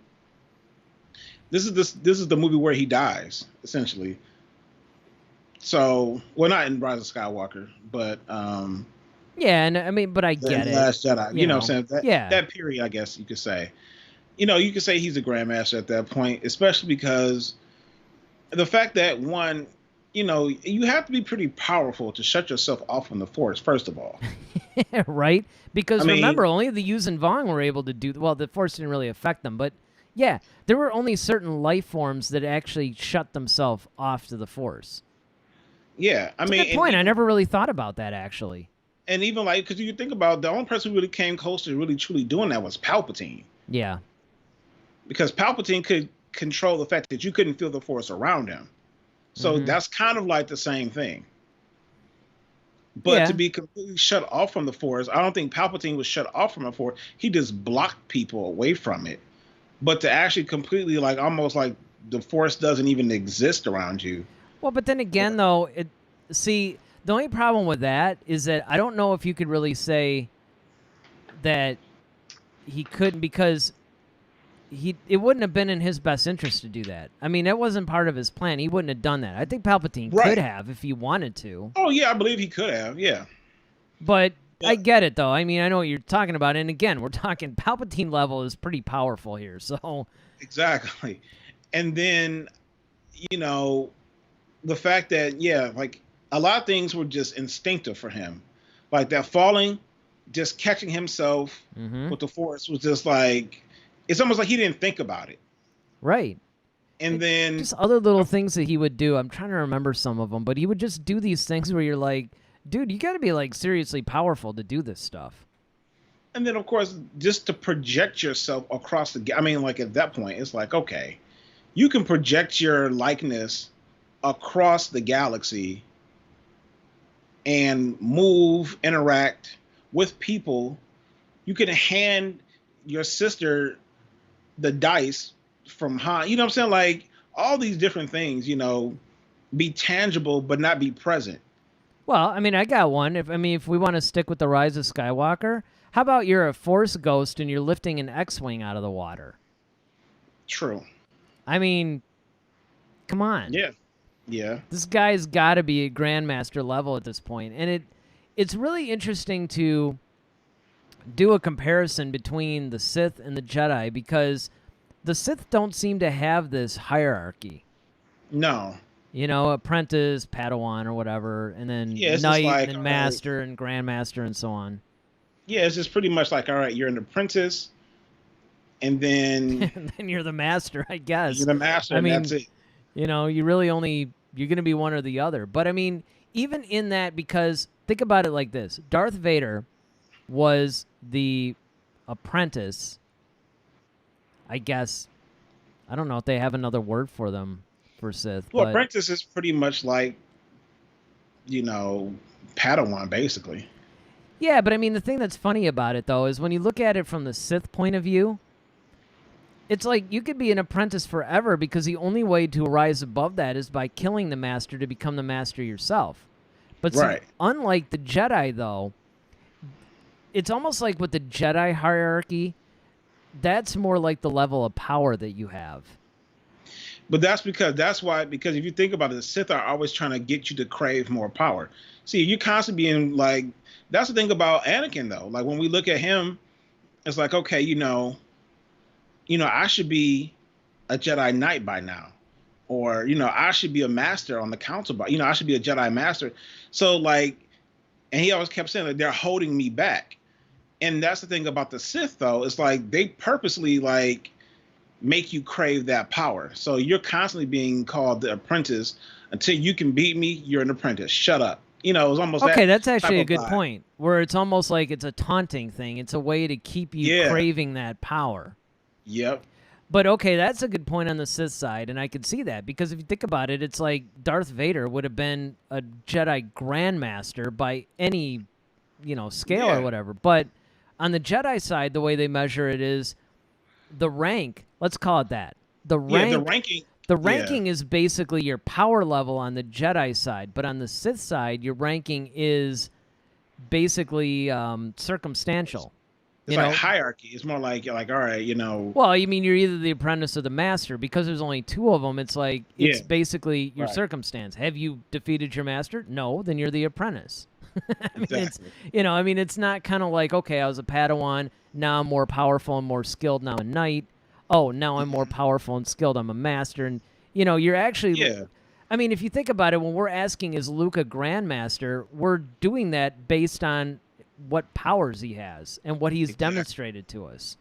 This is the movie where he dies, essentially. So, well, not in Rise of Skywalker, but yeah, and I mean, but I get it. Last Jedi, you know what I'm saying? That period, I guess you could say. You could say he's a Grandmaster at that point, especially because the fact that one, you have to be pretty powerful to shut yourself off from the Force, first of all. Right? Because remember, only the Yuuzhan Vong were able to do. Well, the Force didn't really affect them, but. Yeah, there were only certain life forms that actually shut themselves off to the Force. Yeah, That's a good point. I never really thought about that, actually. And even because you think about the only person who really came close to really truly doing that was Palpatine. Yeah. because Palpatine could control the fact that you couldn't feel the Force around him. So that's kind of like the same thing. But to be completely shut off from the Force, I don't think Palpatine was shut off from the Force. He just blocked people away from it. But to actually completely, like, almost like the Force doesn't even exist around you. Well, but then again, though, the only problem with that is that I don't know if you could really say that he couldn't, because it wouldn't have been in his best interest to do that. I mean, that wasn't part of his plan. He wouldn't have done that. I think Palpatine could have if he wanted to. Oh, yeah, I believe he could have, yeah. But I get it, though. I mean, I know what you're talking about. And again, we're talking Palpatine level is pretty powerful here. So exactly. And then, you know, the fact that, like, a lot of things were just instinctive for him. Like that falling, just catching himself with the Force was just like, it's almost like he didn't think about it. Right. And then just other little things that he would do. I'm trying to remember some of them, but he would just do these things where you're like, dude, you got to be like seriously powerful to do this stuff. And then, of course, just to project yourself across I mean, like at that point, it's like, okay, you can project your likeness across the galaxy and move, interact with people. You can hand your sister the dice from Han. You know what I'm saying? Like all these different things, you know, be tangible but not be present. Well, I mean, I got one. If we want to stick with the Rise of Skywalker, how about you're a Force ghost and you're lifting an X-wing out of the water? True. I mean, come on. Yeah. Yeah. This guy's got to be a Grandmaster level at this point. And it's really interesting to do a comparison between the Sith and the Jedi, because the Sith don't seem to have this hierarchy. No. You know, apprentice, Padawan, or whatever, and then knight, like, and then master, and grandmaster, and so on. Yeah, it's just pretty much like, all right, you're an apprentice, and then... and then you're the master, I guess. You're the master, and that's it. You know, you're going to be one or the other. But, I mean, even in that, because think about it like this. Darth Vader was the apprentice, I guess. I don't know if they have another word for them. For Sith. Well, apprentice is pretty much like, you know, Padawan, basically. Yeah, but I mean, the thing that's funny about it, though, is when you look at it from the Sith point of view, it's like you could be an apprentice forever, because the only way to rise above that is by killing the master to become the master yourself. But see, unlike the Jedi, though, it's almost like with the Jedi hierarchy, that's more like the level of power that you have. But that's because if you think about it, the Sith are always trying to get you to crave more power. See, you're constantly being like, that's the thing about Anakin, though. Like when we look at him, it's like, okay, you know, I should be a Jedi Knight by now, or, you know, I should be a master on the council by, you know, I should be a Jedi master. So like, and he always kept saying that they're holding me back. And that's the thing about the Sith, though. It's like they purposely like make you crave that power. So you're constantly being called the apprentice until you can beat me. You're an apprentice. Shut up. You know, it's almost okay. That's actually a good point. Where it's almost like it's a taunting thing. It's a way to keep you craving that power. Yep. But okay, that's a good point on the Sith side, and I could see that, because if you think about it, it's like Darth Vader would have been a Jedi Grandmaster by any, you know, scale or whatever. But on the Jedi side, the way they measure it is the rank. Let's call it that. The ranking. The ranking is basically your power level on the Jedi side, but on the Sith side, your ranking is basically circumstantial. It's like hierarchy. It's more like all right, you know. Well, you mean you're either the apprentice or the master, because there's only two of them. It's like it's basically your circumstance. Have you defeated your master? No, then you're the apprentice. I mean, exactly. It's not kind of like, okay, I was a Padawan, now I'm more powerful and more skilled, now I'm a knight. Oh, now I'm more powerful and skilled, I'm a master. And, you know, you're actually... I mean, if you think about it, when we're asking, is Luke a Grandmaster, we're doing that based on what powers he has and what he's demonstrated to us.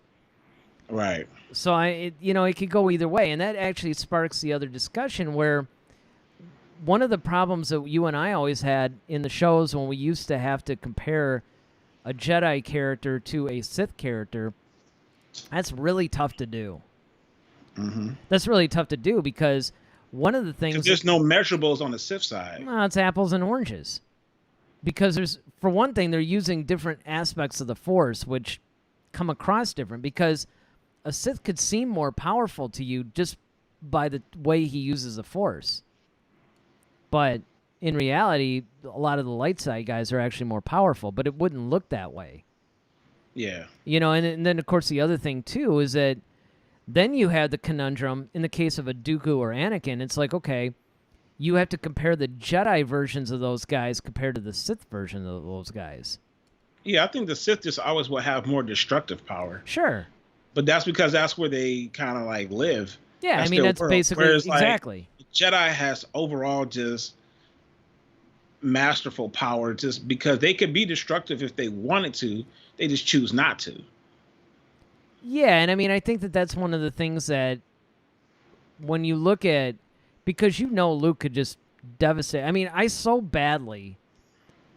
Right. So, it could go either way. And that actually sparks the other discussion where one of the problems that you and I always had in the shows when we used to have to compare a Jedi character to a Sith character, that's really tough to do. That's really tough to do because one of the things there's no measurables on the Sith side. well, it's apples and oranges. Because there's, for one thing, they're using different aspects of the Force, which come across different. Because a Sith could seem more powerful to you just by the way he uses the Force. But in reality, a lot of the light side guys are actually more powerful, but it wouldn't look that way. Yeah. And then, of course, the other thing, too, is that then you have the conundrum, in the case of a Dooku or Anakin, it's like, okay, you have to compare the Jedi versions of those guys compared to the Sith version of those guys. Yeah, I think the Sith just always will have more destructive power. Sure. But that's because that's where they kind of like live. Yeah, that's I mean, that's world. basically, Whereas, exactly. Like, Jedi has overall just masterful power just because they could be destructive if they wanted to. They just choose not to. Yeah, and I mean, I think that that's one of the things that when you look at, because Luke could just devastate. I mean, I so badly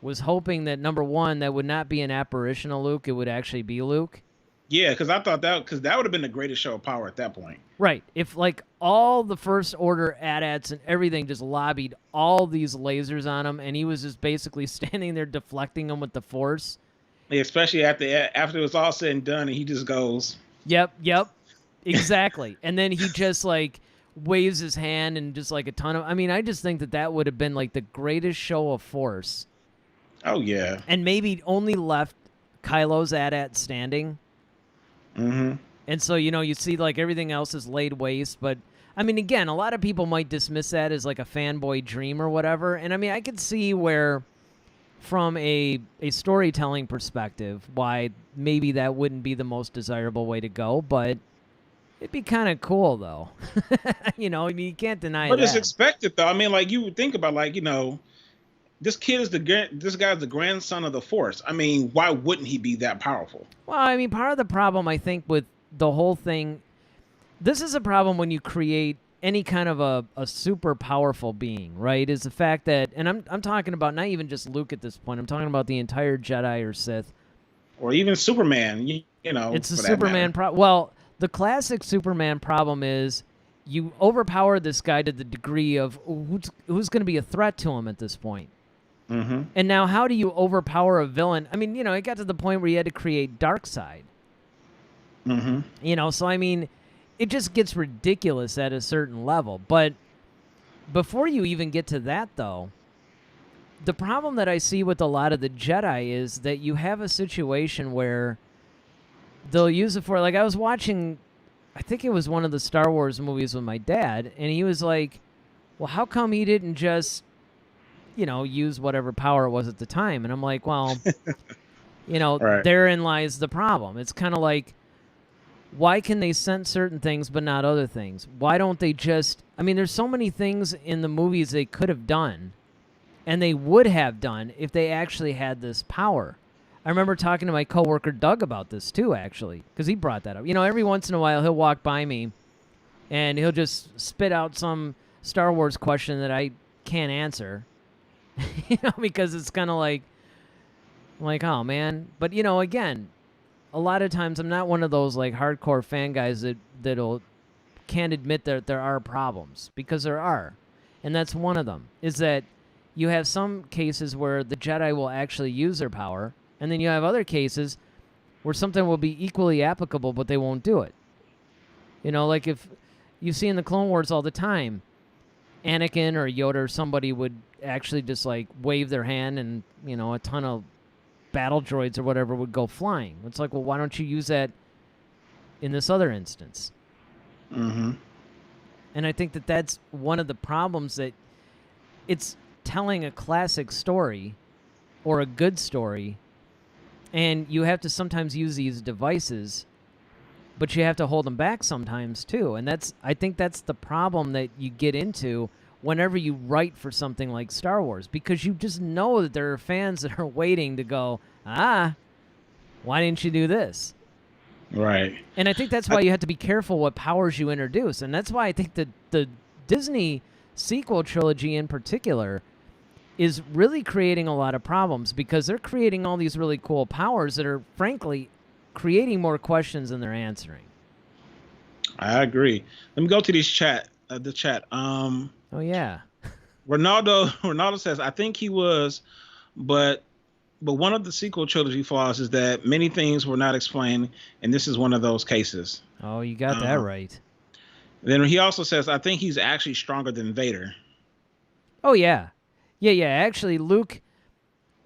was hoping that, number one, that would not be an apparition of Luke, it would actually be Luke. Yeah, because I thought that would have been the greatest show of power at that point. Right. If, like, all the First Order AT-ATs and everything just lobbied all these lasers on him, and he was just basically standing there deflecting them with the Force. Especially after it was all said and done, and he just goes, Yep, exactly. And then he just, like, waves his hand and just, like, a ton of... I mean, I just think that would have been, like, the greatest show of Force. Oh, yeah. And maybe only left Kylo's AT-AT standing. Mm-hmm. And so, you see, like, everything else is laid waste. But, I mean, again, a lot of people might dismiss that as, like, a fanboy dream or whatever. And, I mean, I could see where... from a storytelling perspective, why maybe that wouldn't be the most desirable way to go, but it'd be kind of cool, though. I mean, you can't deny that. But it's expected, though. I mean, like, you would think about, like, this guy's the grandson of the Force. I mean, why wouldn't he be that powerful? Well, I mean, part of the problem, I think, with the whole thing, this is a problem when you create any kind of a super powerful being, right, is the fact that, and I'm talking about not even just Luke at this point, I'm talking about the entire Jedi or Sith. Or even Superman, It's a Superman problem. Well, the classic Superman problem is you overpower this guy to the degree of who's going to be a threat to him at this point. Mm-hmm. And now how do you overpower a villain? I mean, it got to the point where you had to create Darkseid. Mm-hmm. So I mean... it just gets ridiculous at a certain level. But before you even get to that, though, the problem that I see with a lot of the Jedi is that you have a situation where they'll use it for, like, I was watching, I think it was one of the Star Wars movies with my dad, and he was like, well, how come he didn't just, use whatever power it was at the time? And I'm like, well, Right. Therein lies the problem. It's kind of like, why can they sense certain things but not other things? Why don't they just... I mean, there's so many things in the movies they could have done, and they would have done if they actually had this power. I remember talking to my coworker Doug about this too, actually, because he brought that up. Every once in a while he'll walk by me, and he'll just spit out some Star Wars question that I can't answer, because it's kind of like, oh, man. But, again... a lot of times I'm not one of those like hardcore fan guys that'll can't admit that there are problems, because there are. And that's one of them, is that you have some cases where the Jedi will actually use their power, and then you have other cases where something will be equally applicable but they won't do it. Like if you see in the Clone Wars all the time, Anakin or Yoda or somebody would actually just like wave their hand and, a ton of battle droids or whatever would go flying. It's like, well, why don't you use that in this other instance? Mm-hmm. And I think that that's one of the problems, that it's telling a classic story or a good story, and you have to sometimes use these devices, but you have to hold them back sometimes too. And I think that's the problem that you get into whenever you write for something like Star Wars, because you just know that there are fans that are waiting to go, why didn't you do this? Right. And I think that's why you have to be careful what powers you introduce. And that's why I think that the Disney sequel trilogy in particular is really creating a lot of problems, because they're creating all these really cool powers that are, frankly, creating more questions than they're answering. I agree. Let me go to this chat. The chat. Oh yeah. Ronaldo says, I think he was, but one of the sequel trilogy flaws is that many things were not explained, and this is one of those cases. Oh, you got that right. Then he also says, I think he's actually stronger than Vader. Oh yeah. Yeah. Actually, Luke.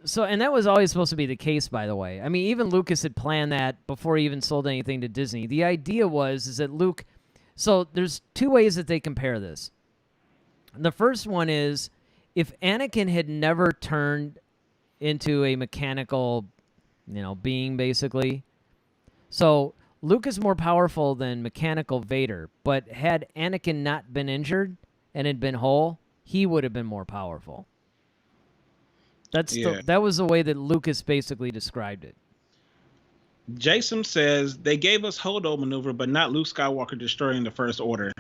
So, and that was always supposed to be the case, by the way. I mean, even Lucas had planned that before he even sold anything to Disney. The idea is that Luke. So there's two ways that they compare this. The first one is if Anakin had never turned into a mechanical, being, basically. So Luke is more powerful than mechanical Vader, but had Anakin not been injured and had been whole, he would have been more powerful. That was the way that Lucas basically described it. Jason says they gave us Holdo maneuver, but not Luke Skywalker destroying the First Order.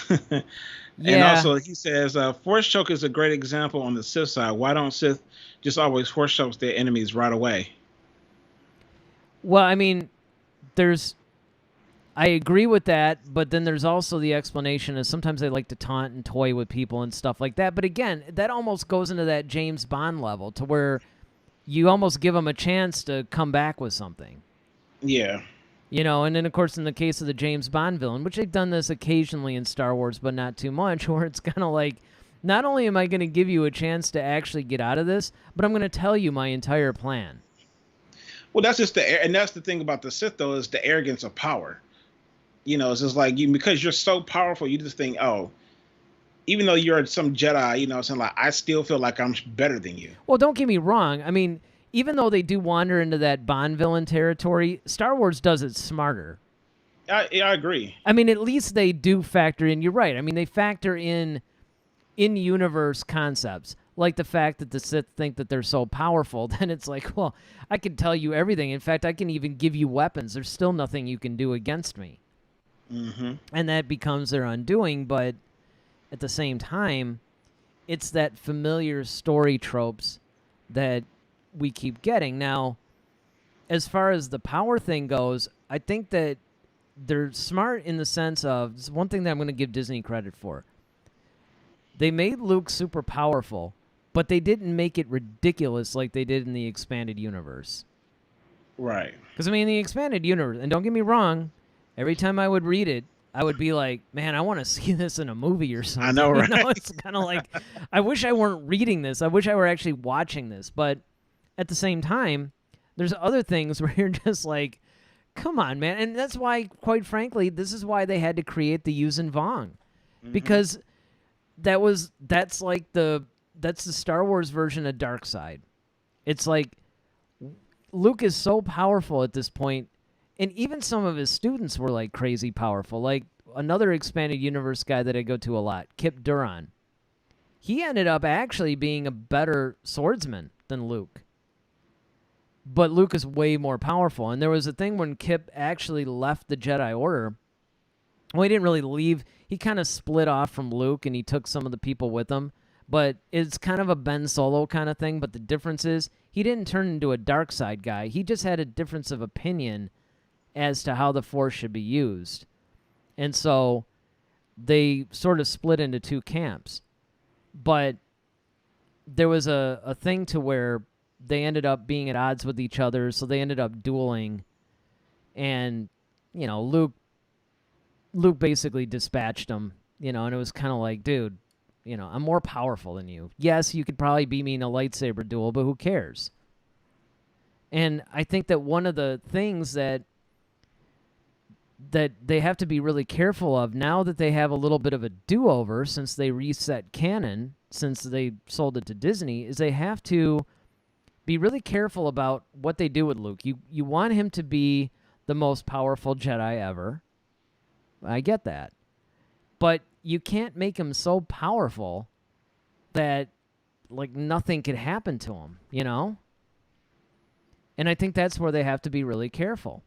And also he says Force choke is a great example on the Sith side. Why don't Sith just always Force chokes their enemies right away? Well, I mean, I agree with that, but then there's also the explanation is sometimes they like to taunt and toy with people and stuff like that. But again, that almost goes into that James Bond level to where you almost give them a chance to come back with something. Yeah. And then, of course, in the case of the James Bond villain, which they've done this occasionally in Star Wars, but not too much, where it's kind of like, not only am I going to give you a chance to actually get out of this, but I'm going to tell you my entire plan. Well, that's just and that's the thing about the Sith, though, is the arrogance of power. It's just like because you're so powerful, you just think, oh, even though you're some Jedi, it's like I still feel like I'm better than you. Well, don't get me wrong. I mean, even though they do wander into that Bond villain territory, Star Wars does it smarter. I agree. I mean, at least they do factor in. You're right. I mean, they factor in universe concepts, like the fact that the Sith think that they're so powerful. Then it's like, well, I can tell you everything. In fact, I can even give you weapons. There's still nothing you can do against me. Mm-hmm. And that becomes their undoing. But at the same time, it's that familiar story tropes that we keep getting. Now, as far as the power thing goes, I think that they're smart in the sense of, this is one thing that I'm going to give Disney credit for. They made Luke super powerful, but they didn't make it ridiculous like they did in the expanded universe. Right. Because, I mean, in the expanded universe, and don't get me wrong, every time I would read it, I would be like, man, I want to see this in a movie or something. I know, right? It's kind of like, I wish I weren't reading this. I wish I were actually watching this. But at the same time, there's other things where you're just like, come on, man. And that's why, quite frankly, this is why they had to create the Yuuzhan Vong. Mm-hmm. Because that's the Star Wars version of Darkseid. It's like Luke is so powerful at this point, and even some of his students were like crazy powerful. Like another expanded universe guy that I go to a lot, Kip Duran. He ended up actually being a better swordsman than Luke. But Luke is way more powerful. And there was a thing when Kip actually left the Jedi Order. Well, he didn't really leave. He kind of split off from Luke, and he took some of the people with him. But it's kind of a Ben Solo kind of thing. But the difference is he didn't turn into a dark side guy. He just had a difference of opinion as to how the Force should be used. And so they sort of split into two camps. But there was a thing to where they ended up being at odds with each other, so they ended up dueling. And, Luke basically dispatched him, and it was kind of like, dude, I'm more powerful than you. Yes, you could probably beat me in a lightsaber duel, but who cares? And I think that one of the things that they have to be really careful of now that they have a little bit of a do-over since they reset canon, since they sold it to Disney, is they have to be really careful about what they do with Luke. You want him to be the most powerful Jedi ever. I get that. But you can't make him so powerful that like nothing could happen to him, And I think that's where they have to be really careful.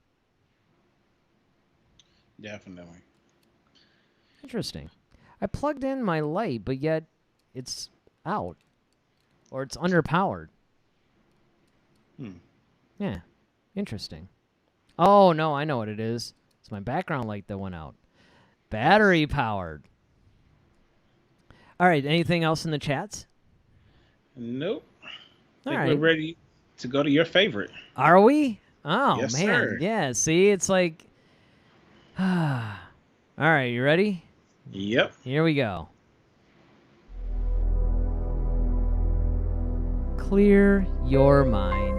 Definitely. Interesting. I plugged in my light, but yet it's out. Or it's underpowered. Yeah. Interesting. Oh, no, I know what it is. It's my background light that went out. Battery powered. All right. Anything else in the chats? Nope. I think All right. we're ready to go to your favorite. Are we? Oh, Yes, man. sir. Yeah. See, it's like. All right. You ready? Yep. Here we go. Clear your mind.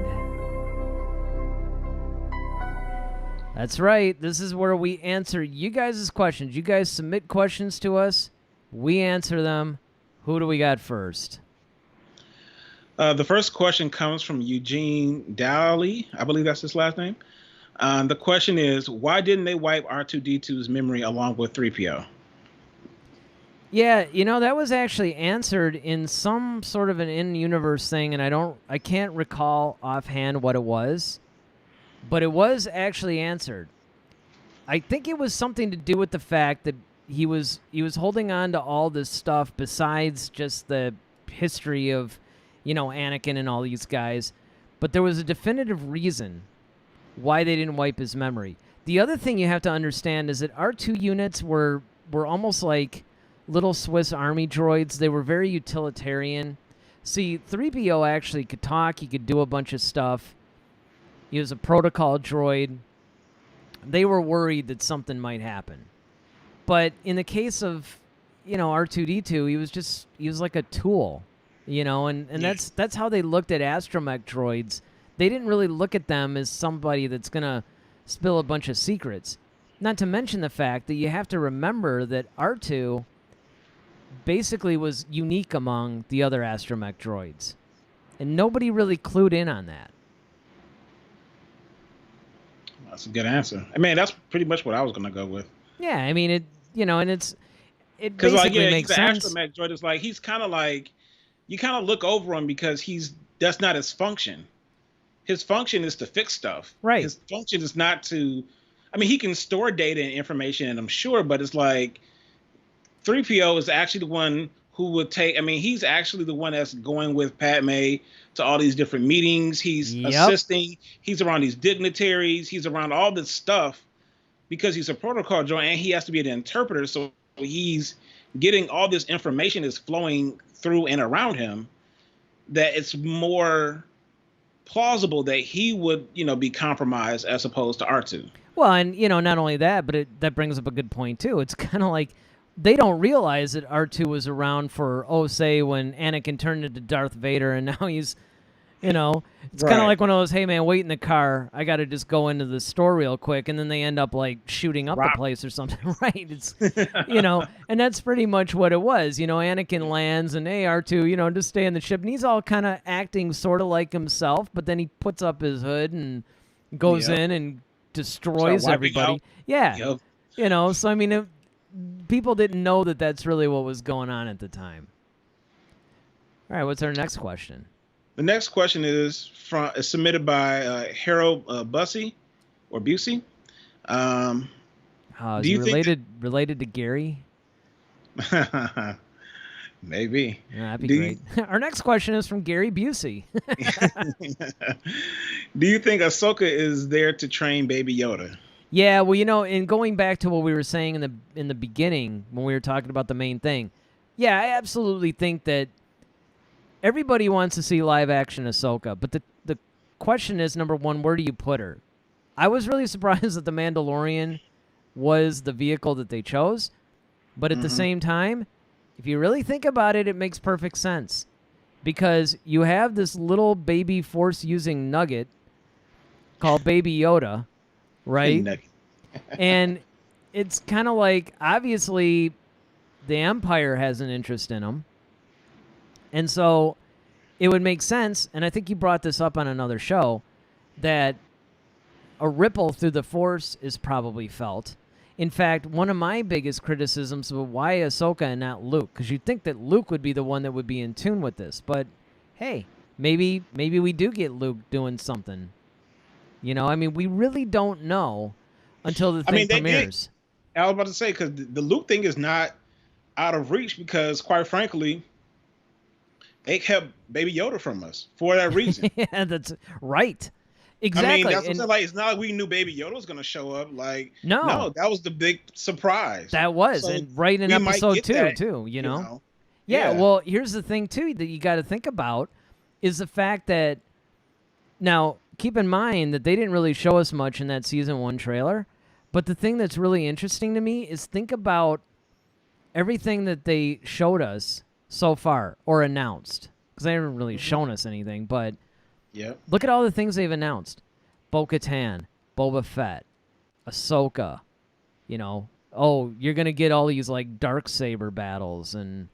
That's right. This is where we answer you guys' questions. You guys submit questions to us. We answer them. Who do we got first? The first question comes from Eugene Dowley. I believe that's his last name. The question is, why didn't they wipe R2-D2's memory along with 3PO? Yeah, that was actually answered in some sort of an in-universe thing, and I can't recall offhand what it was, but it was actually answered. I think it was something to do with the fact that he was holding on to all this stuff besides just the history of, Anakin and all these guys, but there was a definitive reason why they didn't wipe his memory. The other thing you have to understand is that R2 units were almost like little Swiss Army droids. They were very utilitarian. See, 3PO actually could talk. He could do a bunch of stuff. He was a protocol droid. They were worried that something might happen. But in the case of, R2-D2, he was like a tool, and that's how they looked at astromech droids. They didn't really look at them as somebody that's going to spill a bunch of secrets. Not to mention the fact that you have to remember that R2 basically was unique among the other astromech droids. And nobody really clued in on that. That's a good answer. I mean, that's pretty much what I was going to go with. Yeah, I mean, it Because basically makes he's sense. an astromech droid. It's like he's kind of like, you kind of look over him because that's not his function. His function is to fix stuff. Right. His function is not to, I mean, he can store data and information, and I'm sure, but it's like 3PO is actually the one who would he's actually the one that's going with Padme to all these different meetings. He's assisting. He's around these dignitaries. He's around all this stuff because he's a protocol droid, and he has to be an interpreter. So he's getting all this information is flowing through and around him, that it's more plausible that he would, be compromised as opposed to R2. Well, and, not only that, but that brings up a good point, too. It's kind of like they don't realize that R2 was around for, say, when Anakin turned into Darth Vader, and now he's, it's kind of like one of those, hey, man, wait in the car. I got to just go into the store real quick, and then they end up, like, shooting up the place or something, right? It's, and that's pretty much what it was. Anakin lands, and, hey, R2, just stay in the ship. And he's all kind of acting sort of like himself, but then he puts up his hood and goes in and destroys everybody. Yeah. Yep. So, I mean, people didn't know that that's really what was going on at the time. All right, what's our next question? The next question is submitted by Harold Busey or Busey. Is he related to Gary? Maybe. Yeah, that'd be great. Our next question is from Gary Busey. Do you think Ahsoka is there to train Baby Yoda? Yeah, well, in going back to what we were saying in the beginning when we were talking about the main thing, yeah, I absolutely think that everybody wants to see live action Ahsoka, but the question is, number one, where do you put her? I was really surprised that The Mandalorian was the vehicle that they chose, but at the same time, if you really think about it, it makes perfect sense. Because you have this little baby force-using nugget called Baby Yoda, right? And it's kind of like, obviously, the Empire has an interest in him. And so it would make sense, and I think you brought this up on another show, that a ripple through the Force is probably felt. In fact, one of my biggest criticisms of why Ahsoka and not Luke, because you'd think that Luke would be the one that would be in tune with this, but hey, maybe we do get Luke doing something. I mean, we really don't know until the thing premieres. I was about to say, because the Luke thing is not out of reach, because quite frankly, they kept Baby Yoda from us for that reason. Yeah, that's right. Exactly. I mean, that's what I'm saying. Like, it's not like we knew Baby Yoda was going to show up. Like, No, that was the big surprise. that was, So and right in we might episode get 2 that, too. you know? Yeah. Well, here's the thing too that you got to think about is the fact that now keep in mind that they didn't really show us much in that season 1 trailer, but the thing that's really interesting to me is think about everything that they showed us so far or announced, because they haven't really shown us anything, but look at all the things they've announced. Bo-Katan, Boba Fett, Ahsoka, you're going to get all these like Darksaber battles, and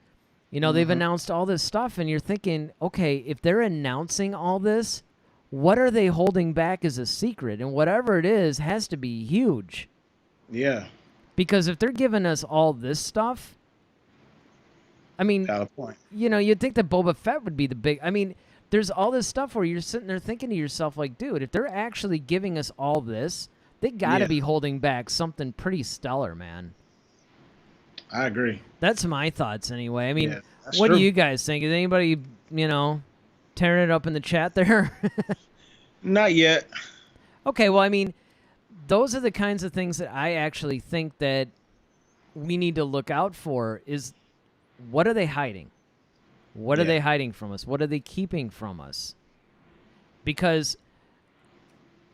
they've announced all this stuff, and you're thinking, okay, if they're announcing all this, what are they holding back as a secret? And whatever it is has to be huge. Yeah. Because if they're giving us all this stuff, I mean, Valid point. You'd think that Boba Fett would be the big. I mean, there's all this stuff where you're sitting there thinking to yourself, like, dude, if they're actually giving us all this, they got to be holding back something pretty stellar, man. I agree. That's my thoughts anyway. I mean, what do you guys think? Is anybody, tearing it up in the chat there? Not yet. Okay, well, I mean, those are the kinds of things that I actually think that we need to look out for is what are they hiding? What are they hiding from us? What are they keeping from us? Because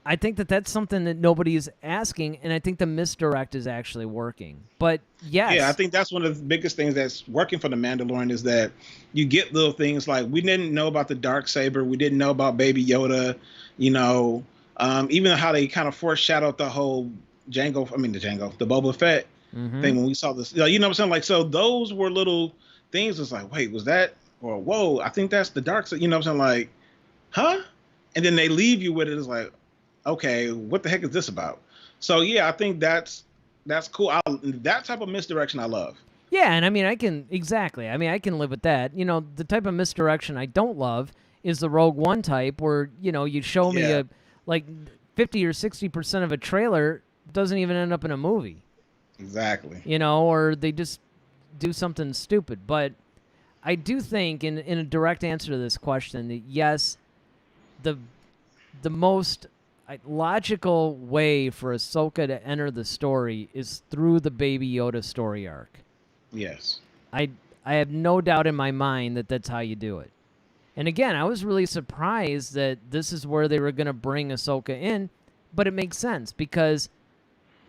I think that that's something that nobody is asking, and I think the misdirect is actually working. But yes. Yeah, I think that's one of the biggest things that's working for the Mandalorian is that you get little things like we didn't know about the Darksaber, we didn't know about Baby Yoda, even how they kind of foreshadowed the whole the Boba Fett thing when we saw this. You know what I'm saying? Like, so those were little things. It's like, wait, was that? Or whoa, I think that's the Darksaber. You know what I'm saying? Like, huh? And then they leave you with it. It's like, okay, what the heck is this about? So yeah, I think that's cool. That type of misdirection I love. Yeah, and I mean, I can live with that. The type of misdirection I don't love is the Rogue One type where, you show me a like 50 or 60% of a trailer doesn't even end up in a movie. Exactly. Or they just do something stupid. But I do think in a direct answer to this question that yes, the most logical way for Ahsoka to enter the story is through the Baby Yoda story arc. Yes. I have no doubt in my mind that that's how you do it. And again, I was really surprised that this is where they were going to bring Ahsoka in, but it makes sense because,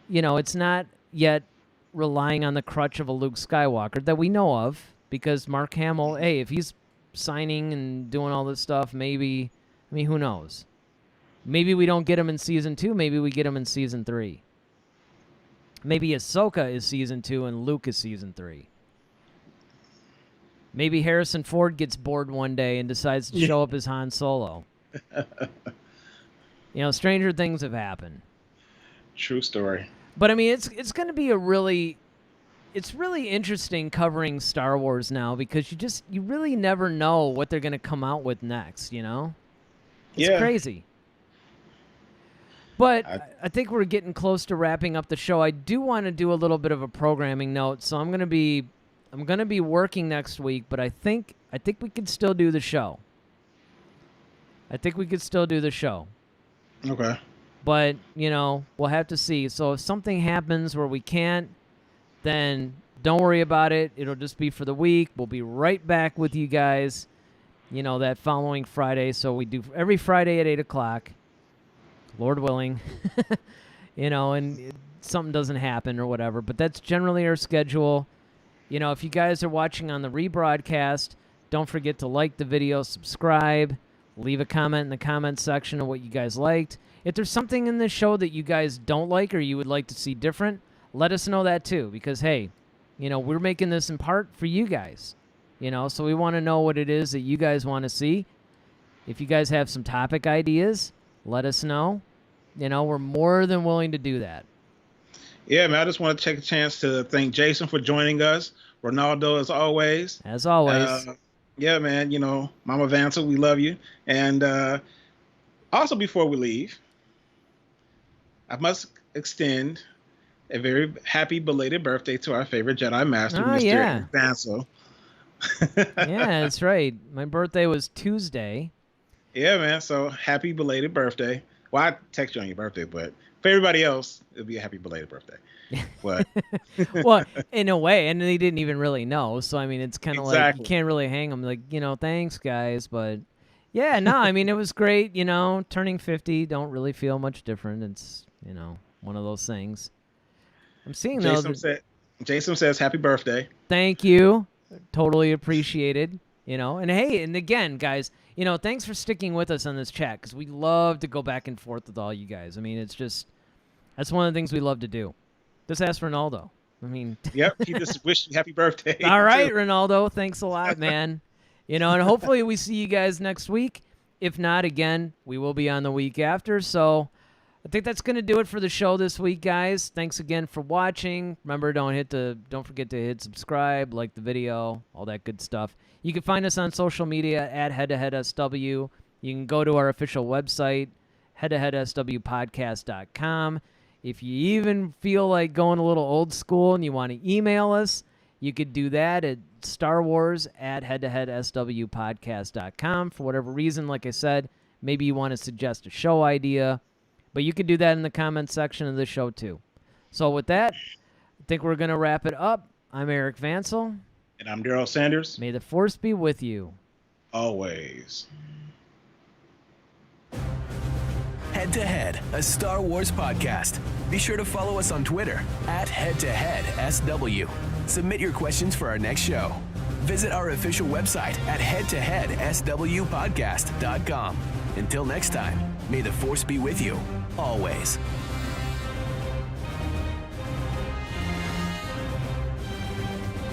it's not yet relying on the crutch of a Luke Skywalker that we know of because Mark Hamill, hey, if he's signing and doing all this stuff, maybe, who knows? Maybe we don't get him in Season 2. Maybe we get him in Season 3. Maybe Ahsoka is Season 2 and Luke is Season 3. Maybe Harrison Ford gets bored one day and decides to show up as Han Solo. Stranger things have happened. True story. But, I mean, it's going to be it's really interesting covering Star Wars now because you really never know what they're going to come out with next, It's crazy. But I think we're getting close to wrapping up the show. I do want to do a little bit of a programming note, so I'm going to be working next week, but I think we could still do the show. Okay. But, we'll have to see. So if something happens where we can't, then don't worry about it. It'll just be for the week. We'll be right back with you guys, that following Friday. So we do every Friday at 8 o'clock. Lord willing, and something doesn't happen or whatever. But that's generally our schedule. If you guys are watching on the rebroadcast, don't forget to like the video, subscribe, leave a comment in the comment section of what you guys liked. If there's something in this show that you guys don't like or you would like to see different, let us know that too. Because, hey, we're making this in part for you guys. So we want to know what it is that you guys want to see. If you guys have some topic ideas, let us know. We're more than willing to do that. Yeah, man, I just want to take a chance to thank Jason for joining us. Ronaldo, as always. As always. Yeah, man, Mama Vansa, we love you. And also, before we leave, I must extend a very happy belated birthday to our favorite Jedi Master, Mr. Vansa. Yeah, that's right. My birthday was Tuesday. Yeah, man. So happy belated birthday. Well, I text you on your birthday, but for everybody else, it'll be a happy belated birthday. But Well, in a way, and they didn't even really know. So I mean, it's kind of like you can't really hang them. Like, thanks guys, but yeah, no, I mean it was great. Turning 50, don't really feel much different. It's one of those things. I'm seeing Jason says happy birthday. Thank you, totally appreciated. And hey, and again, guys, thanks for sticking with us on this chat because we love to go back and forth with all you guys. I mean, that's one of the things we love to do. Just ask Ronaldo. I mean, yep, he just wished you happy birthday. All right, Ronaldo, thanks a lot, man. And hopefully we see you guys next week. If not, again, we will be on the week after. So I think that's going to do it for the show this week, guys. Thanks again for watching. Remember, don't forget to hit subscribe, like the video, all that good stuff. You can find us on social media at headtoheadsw. You can go to our official website, headtoheadswpodcast.com. If you even feel like going a little old school and you want to email us, you could do that at starwars@headtoheadswpodcast.com. For whatever reason, like I said, maybe you want to suggest a show idea, but you could do that in the comments section of the show too. So with that, I think we're going to wrap it up. I'm Eric Vansel. And I'm Daryl Sanders. May the Force be with you. Always. Head to Head, a Star Wars podcast. Be sure to follow us on Twitter at headtoheadsw. Submit your questions for our next show. Visit our official website at headtoheadswpodcast.com. Until next time, may the Force be with you, always.